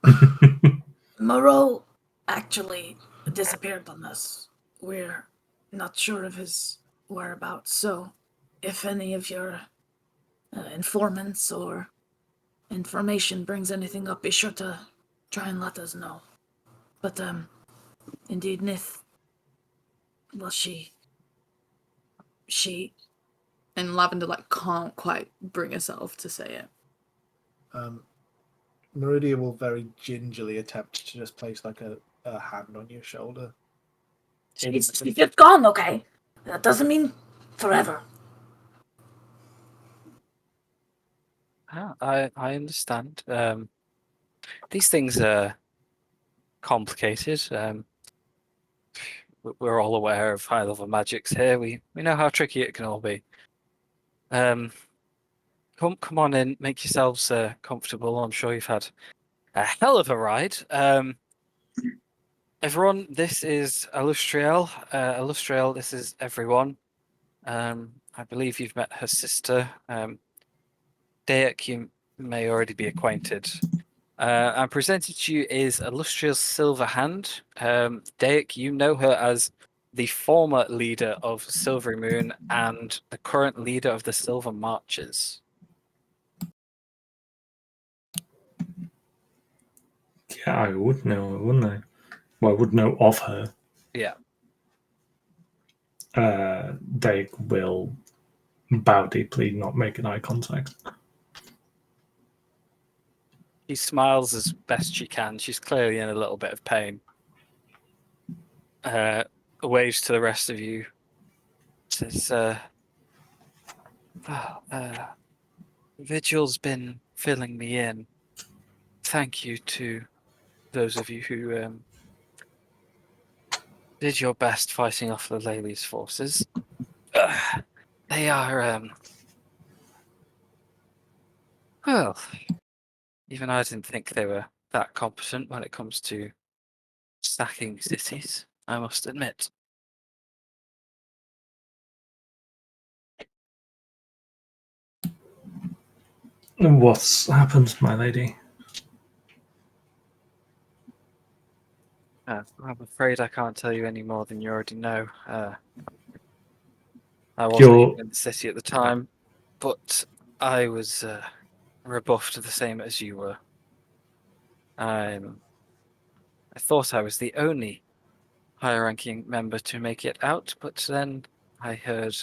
it. Moreau actually disappeared on us. We're not sure of his whereabouts, so if any of your informants or information brings anything up, be sure to try and let us know. But, indeed, Nith, well, she... And Lavender can't quite bring herself to say it. Meridia will very gingerly attempt to just place like a hand on your shoulder. She's just gone, okay? That doesn't mean forever. I understand. These things are complicated. We're all aware of high level magics here. We know how tricky it can all be. Come on in, make yourselves comfortable. I'm sure you've had a hell of a ride. Everyone, this is Illustriel. Illustriel, this is everyone. I believe you've met her sister. Dayak, you may already be acquainted. And presented to you is Illustriel's Silver Hand. Dayak, you know her as the former leader of Silvery Moon and the current leader of the Silver Marches. Yeah, I would know, wouldn't I? Well, I would know of her. Yeah. They will bow deeply, not make an eye contact. She smiles as best she can. She's clearly in a little bit of pain. Waves to the rest of you. Says, Vigil's been filling me in. Thank you to those of you who did your best fighting off the Lely's forces. They are, well, even I didn't think they were that competent when it comes to sacking cities, I must admit. What's happened, my lady? I'm afraid I can't tell you any more than you already know. I wasn't You're even in the city at the time, but I was rebuffed the same as you were. I thought I was the only higher-ranking member to make it out, but then I heard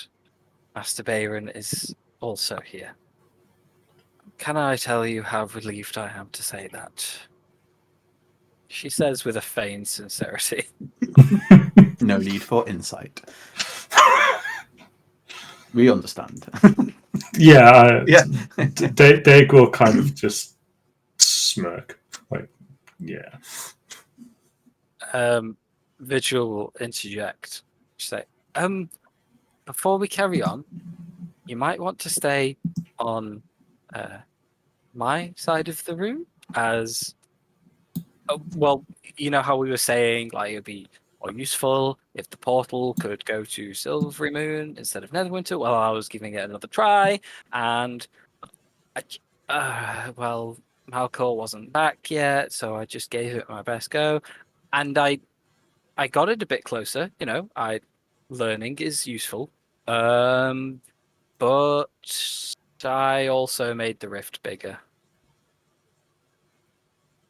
Master Bayron is also here. Can I tell you how relieved I am to say that? She says with a feigned sincerity. No need for insight. We understand. yeah. Yeah. They will kind of just smirk, like, yeah. Vigil will interject. Say, before we carry on, you might want to stay on my side of the room, as well. You know how we were saying, like, it'd be more useful if the portal could go to Silvery Moon instead of Netherwinter. Well, I was giving it another try, and well, Malcor wasn't back yet, so I just gave it my best go, and I got it a bit closer. You know, learning is useful, but I also made the rift bigger.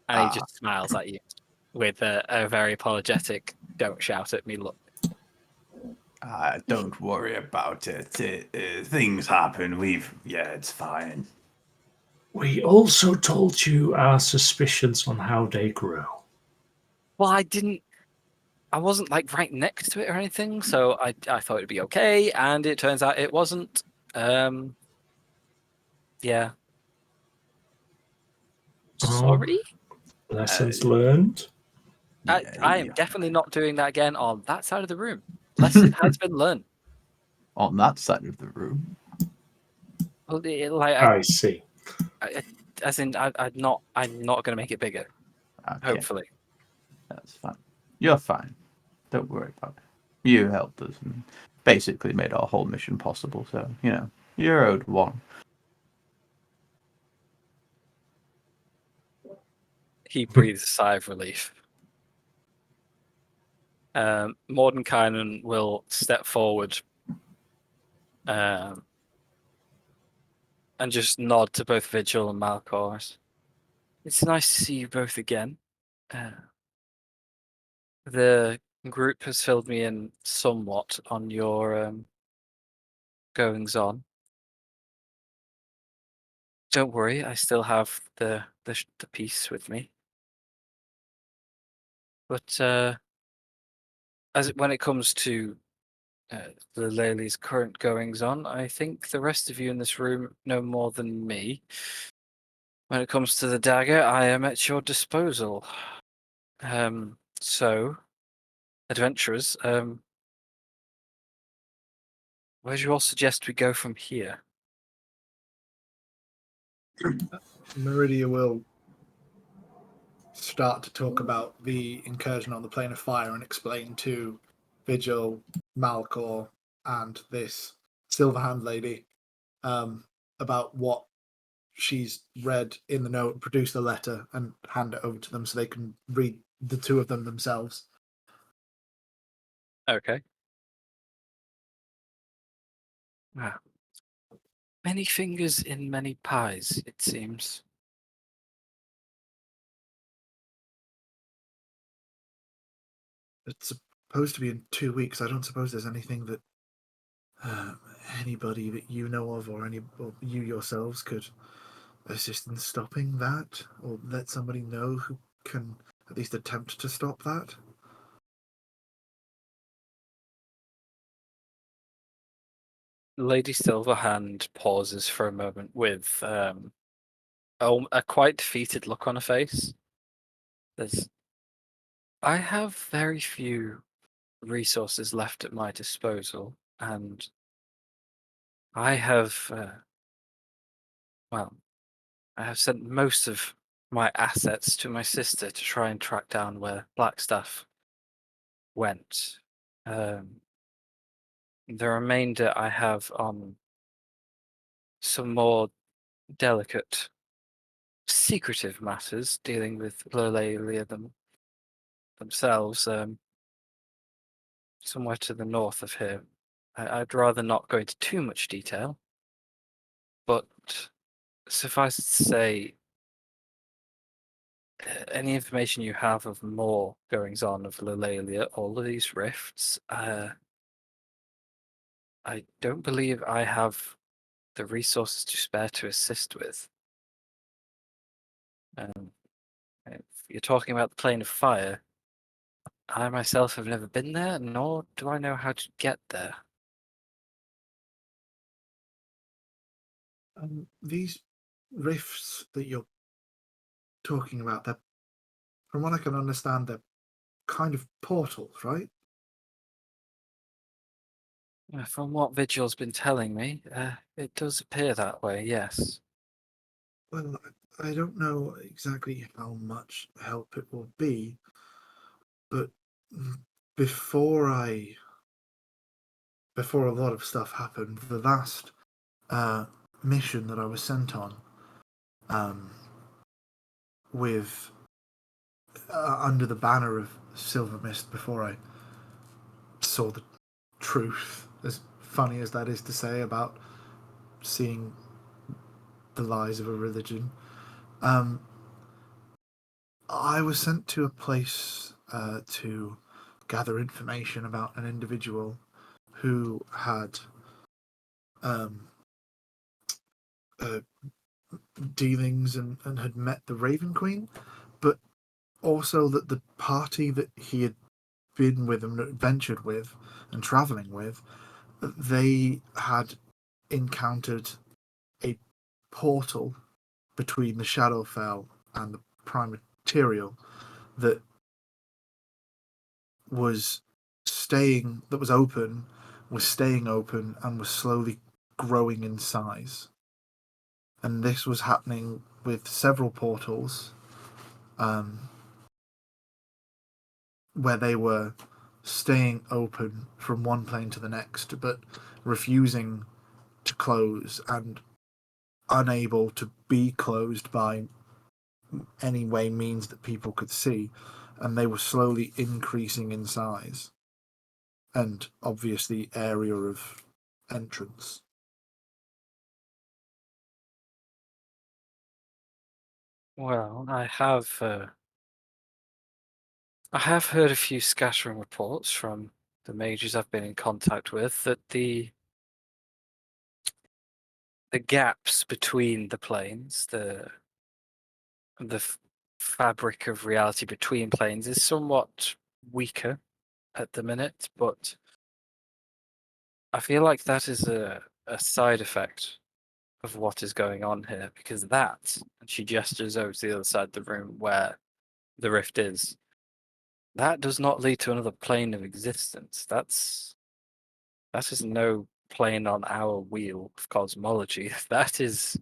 And he just smiles at you with a very apologetic, don't shout at me look. Don't worry about it. Things happen. It's fine. We also told you our suspicions on how they grow. Well, I wasn't like right next to it or anything, so I thought it'd be okay, and it turns out it wasn't. Yeah. Sorry? Lessons learned. I am definitely not doing that again on that side of the room. Lesson has been learned. On that side of the room. Well, I see. As in, I'm not going to make it bigger. Okay. Hopefully. That's fine. You're fine. Don't worry about it. You helped us and basically made our whole mission possible, so, you're owed one. He breathes a sigh of relief. Mordenkainen will step forward and just nod to both Vigil and Malcor. It's nice to see you both again. The group has filled me in somewhat on your goings on. Don't worry, I still have the piece with me. But when it comes to the Lely's current goings on, I think the rest of you in this room know more than me. When it comes to the dagger, I am at your disposal. So, adventurers, where do you all suggest we go from here? Meridia will start to talk about the incursion on the plane of fire and explain to Vigil, Malcor, and this Silverhand lady about what she's read in the note, produce the letter, and hand it over to them so they can read the two of them themselves. Okay. Ah. Many fingers in many pies, it seems. It's supposed to be in 2 weeks. I don't suppose there's anything that anybody that you know of or you yourselves could assist in stopping that, or let somebody know who can at least attempt to stop that. Lady Silverhand pauses for a moment with a quite defeated look on her face. I have very few resources left at my disposal, and I have, I have sent most of my assets to my sister to try and track down where Blackstaff went. The remainder I have on some more delicate, secretive matters dealing with Lolalia themselves, somewhere to the north of here. I'd rather not go into too much detail, but suffice it to say, any information you have of more goings on of Lolalia, all of these rifts, I don't believe I have the resources to spare to assist with. If you're talking about the plane of fire, I myself have never been there, nor do I know how to get there. These rifts that you're talking about, they're, from what I can understand, they're kind of portals, right? From what Vigil's been telling me, it does appear that way, yes. Well, I don't know exactly how much help it will be, but before a lot of stuff happened, the last mission that I was sent on, with under the banner of Silver Mist, before I saw the truth, as funny as that is to say about seeing the lies of a religion, I was sent to a place to gather information about an individual who had dealings and had met the Raven Queen, but also that the party that he had been with and adventured with and traveling with, they had encountered a portal between the Shadowfell and the Prime Material that was staying open and was slowly growing in size. And this was happening with several portals, where they were staying open from one plane to the next, but refusing to close and unable to be closed by any way means that people could see, and they were slowly increasing in size and obviously area of entrance. Well, I have heard a few scattering reports from the mages I've been in contact with that the gaps between the planes, the fabric of reality between planes is somewhat weaker at the minute, but I feel like that is a side effect of what is going on here, because that, and she gestures over to the other side of the room where the rift is, that does not lead to another plane of existence. That is no plane on our wheel of cosmology. That is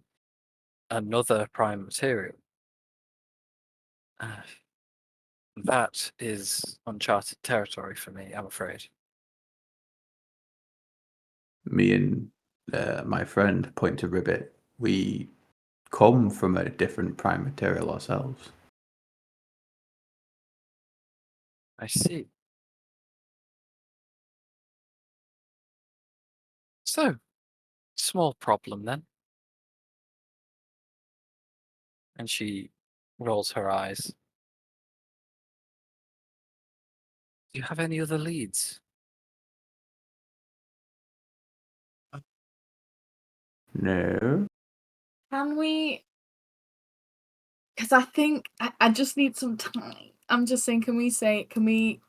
another prime material. That is uncharted territory for me, I'm afraid. Me and my friend point to Ribbit. We come from a different prime material ourselves. I see. So, small problem then. And she rolls her eyes. Do you have any other leads? No. Can we? Because I think I just need some time. I'm just saying, can we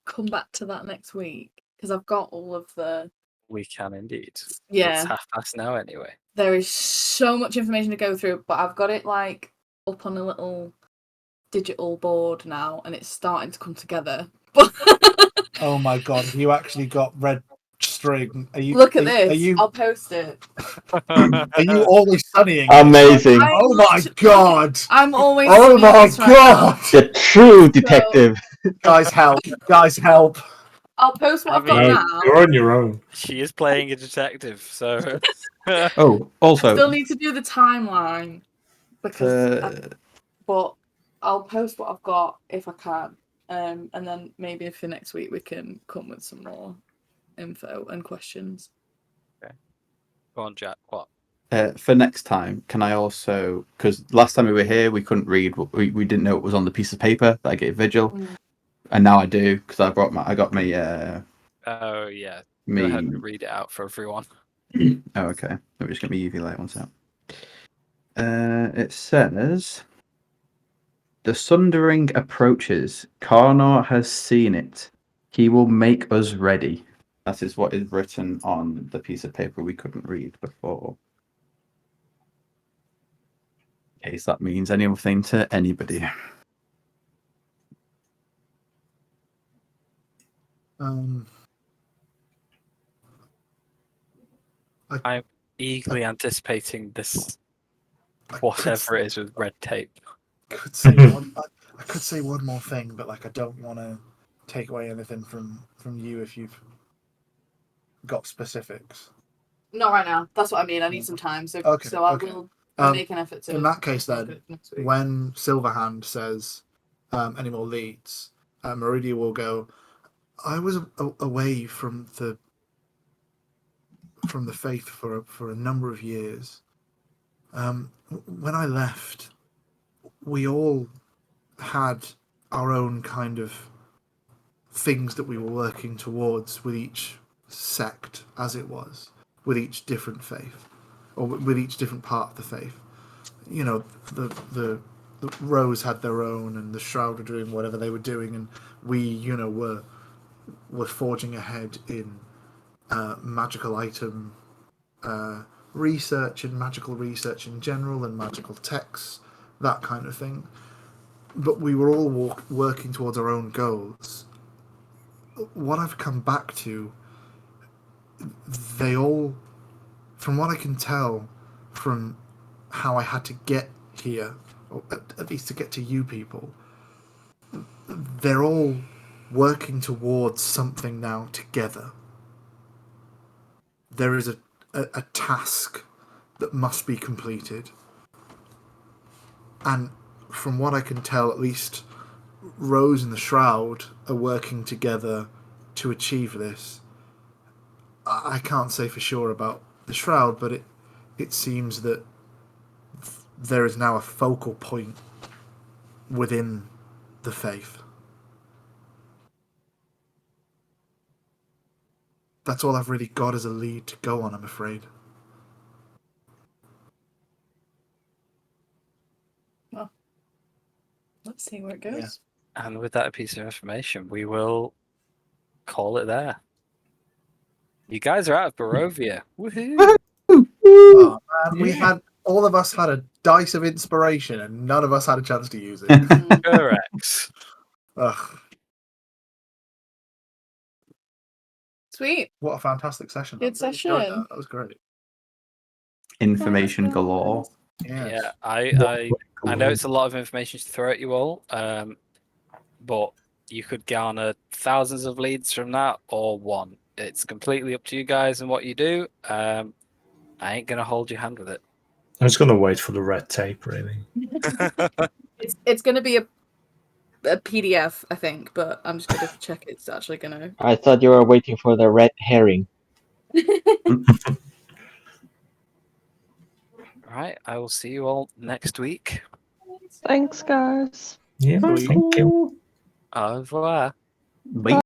come back to that next week? Because I've got all of the. We can indeed. It's Yeah, 1:30 now anyway. there is so much information to go through, but I've got it like up on a little digital board now, and it's starting to come together. Oh my god, have you actually got red string? Are you Look at this. Are you I'll post it. are you always sunnying? Amazing. Oh my god! I'm always. Oh sunning my this right now. god! The true detective. Guys, help! Guys, help! I'll post what I I've got mean- now. You're on your own. She is playing a detective, so Oh, I also, still need to do the timeline because. for, But I'll post what I've got if I can, and then maybe for next week we can come with some more info and questions. go on, Jack. What? for next time, can I also, because last time we were here, we couldn't read, we didn't know it was on the piece of paper that I gave Vigil, and now I do because I got my Oh yeah. me. Go ahead and read it out for everyone. Oh, okay. Let me just get my UV light one sec. It says, the Sundering approaches. Karnor has seen it. He will make us ready. That is what is written on the piece of paper we couldn't read before. In case that means anything to anybody. I'm eagerly anticipating this, I whatever it is with red tape. could say I could say one more thing, but like I don't want to take away anything from you if you've got specifics. Not right now. That's what I mean. I need some time. So Okay, so I okay. will Um, make an effort to. In that case, look then, at next week. when Silverhand says any more leads, Meridia will go, I was away from the faith for a number of years. When I left, we all had our own kind of things that we were working towards with each sect, as it was, with each different faith, or with each different part of the faith. You know, the Rose had their own, and the Shroud were doing whatever they were doing, and we, you know, were forging ahead in magical item research and magical research in general, and magical texts, that kind of thing. But we were all working towards our own goals. What I've come back to, they all, from what I can tell, from how I had to get here, or at least to get to you people, they're all working towards something now together. There is a task that must be completed. And from what I can tell, at least Rose and the Shroud are working together to achieve this. I can't say for sure about the Shroud, but it seems that there is now a focal point within the faith. That's all I've really got as a lead to go on, I'm afraid. Well, let's see where it goes. Yeah. And with that piece of information, we will call it there. You guys are out of Barovia. Woohoo! Oh, man, we had all of us had a dice of inspiration, and none of us had a chance to use it. Correct. Ugh, Sweet. what a fantastic session! Good I really enjoyed session. that. That was great. Information galore. Yes. Yeah, I know it's a lot of information to throw at you all, but you could garner thousands of leads from that or one. It's completely up to you guys and what you do. I ain't gonna hold your hand with it. I'm just going to wait for the red tape, really. It's going to be a PDF, I think, but I'm just going to check it's actually going to. I thought you were waiting for the red herring. Right, I will see you all next week. Thanks, guys. Yeah, Sweet. thank you. Au revoir. Bye.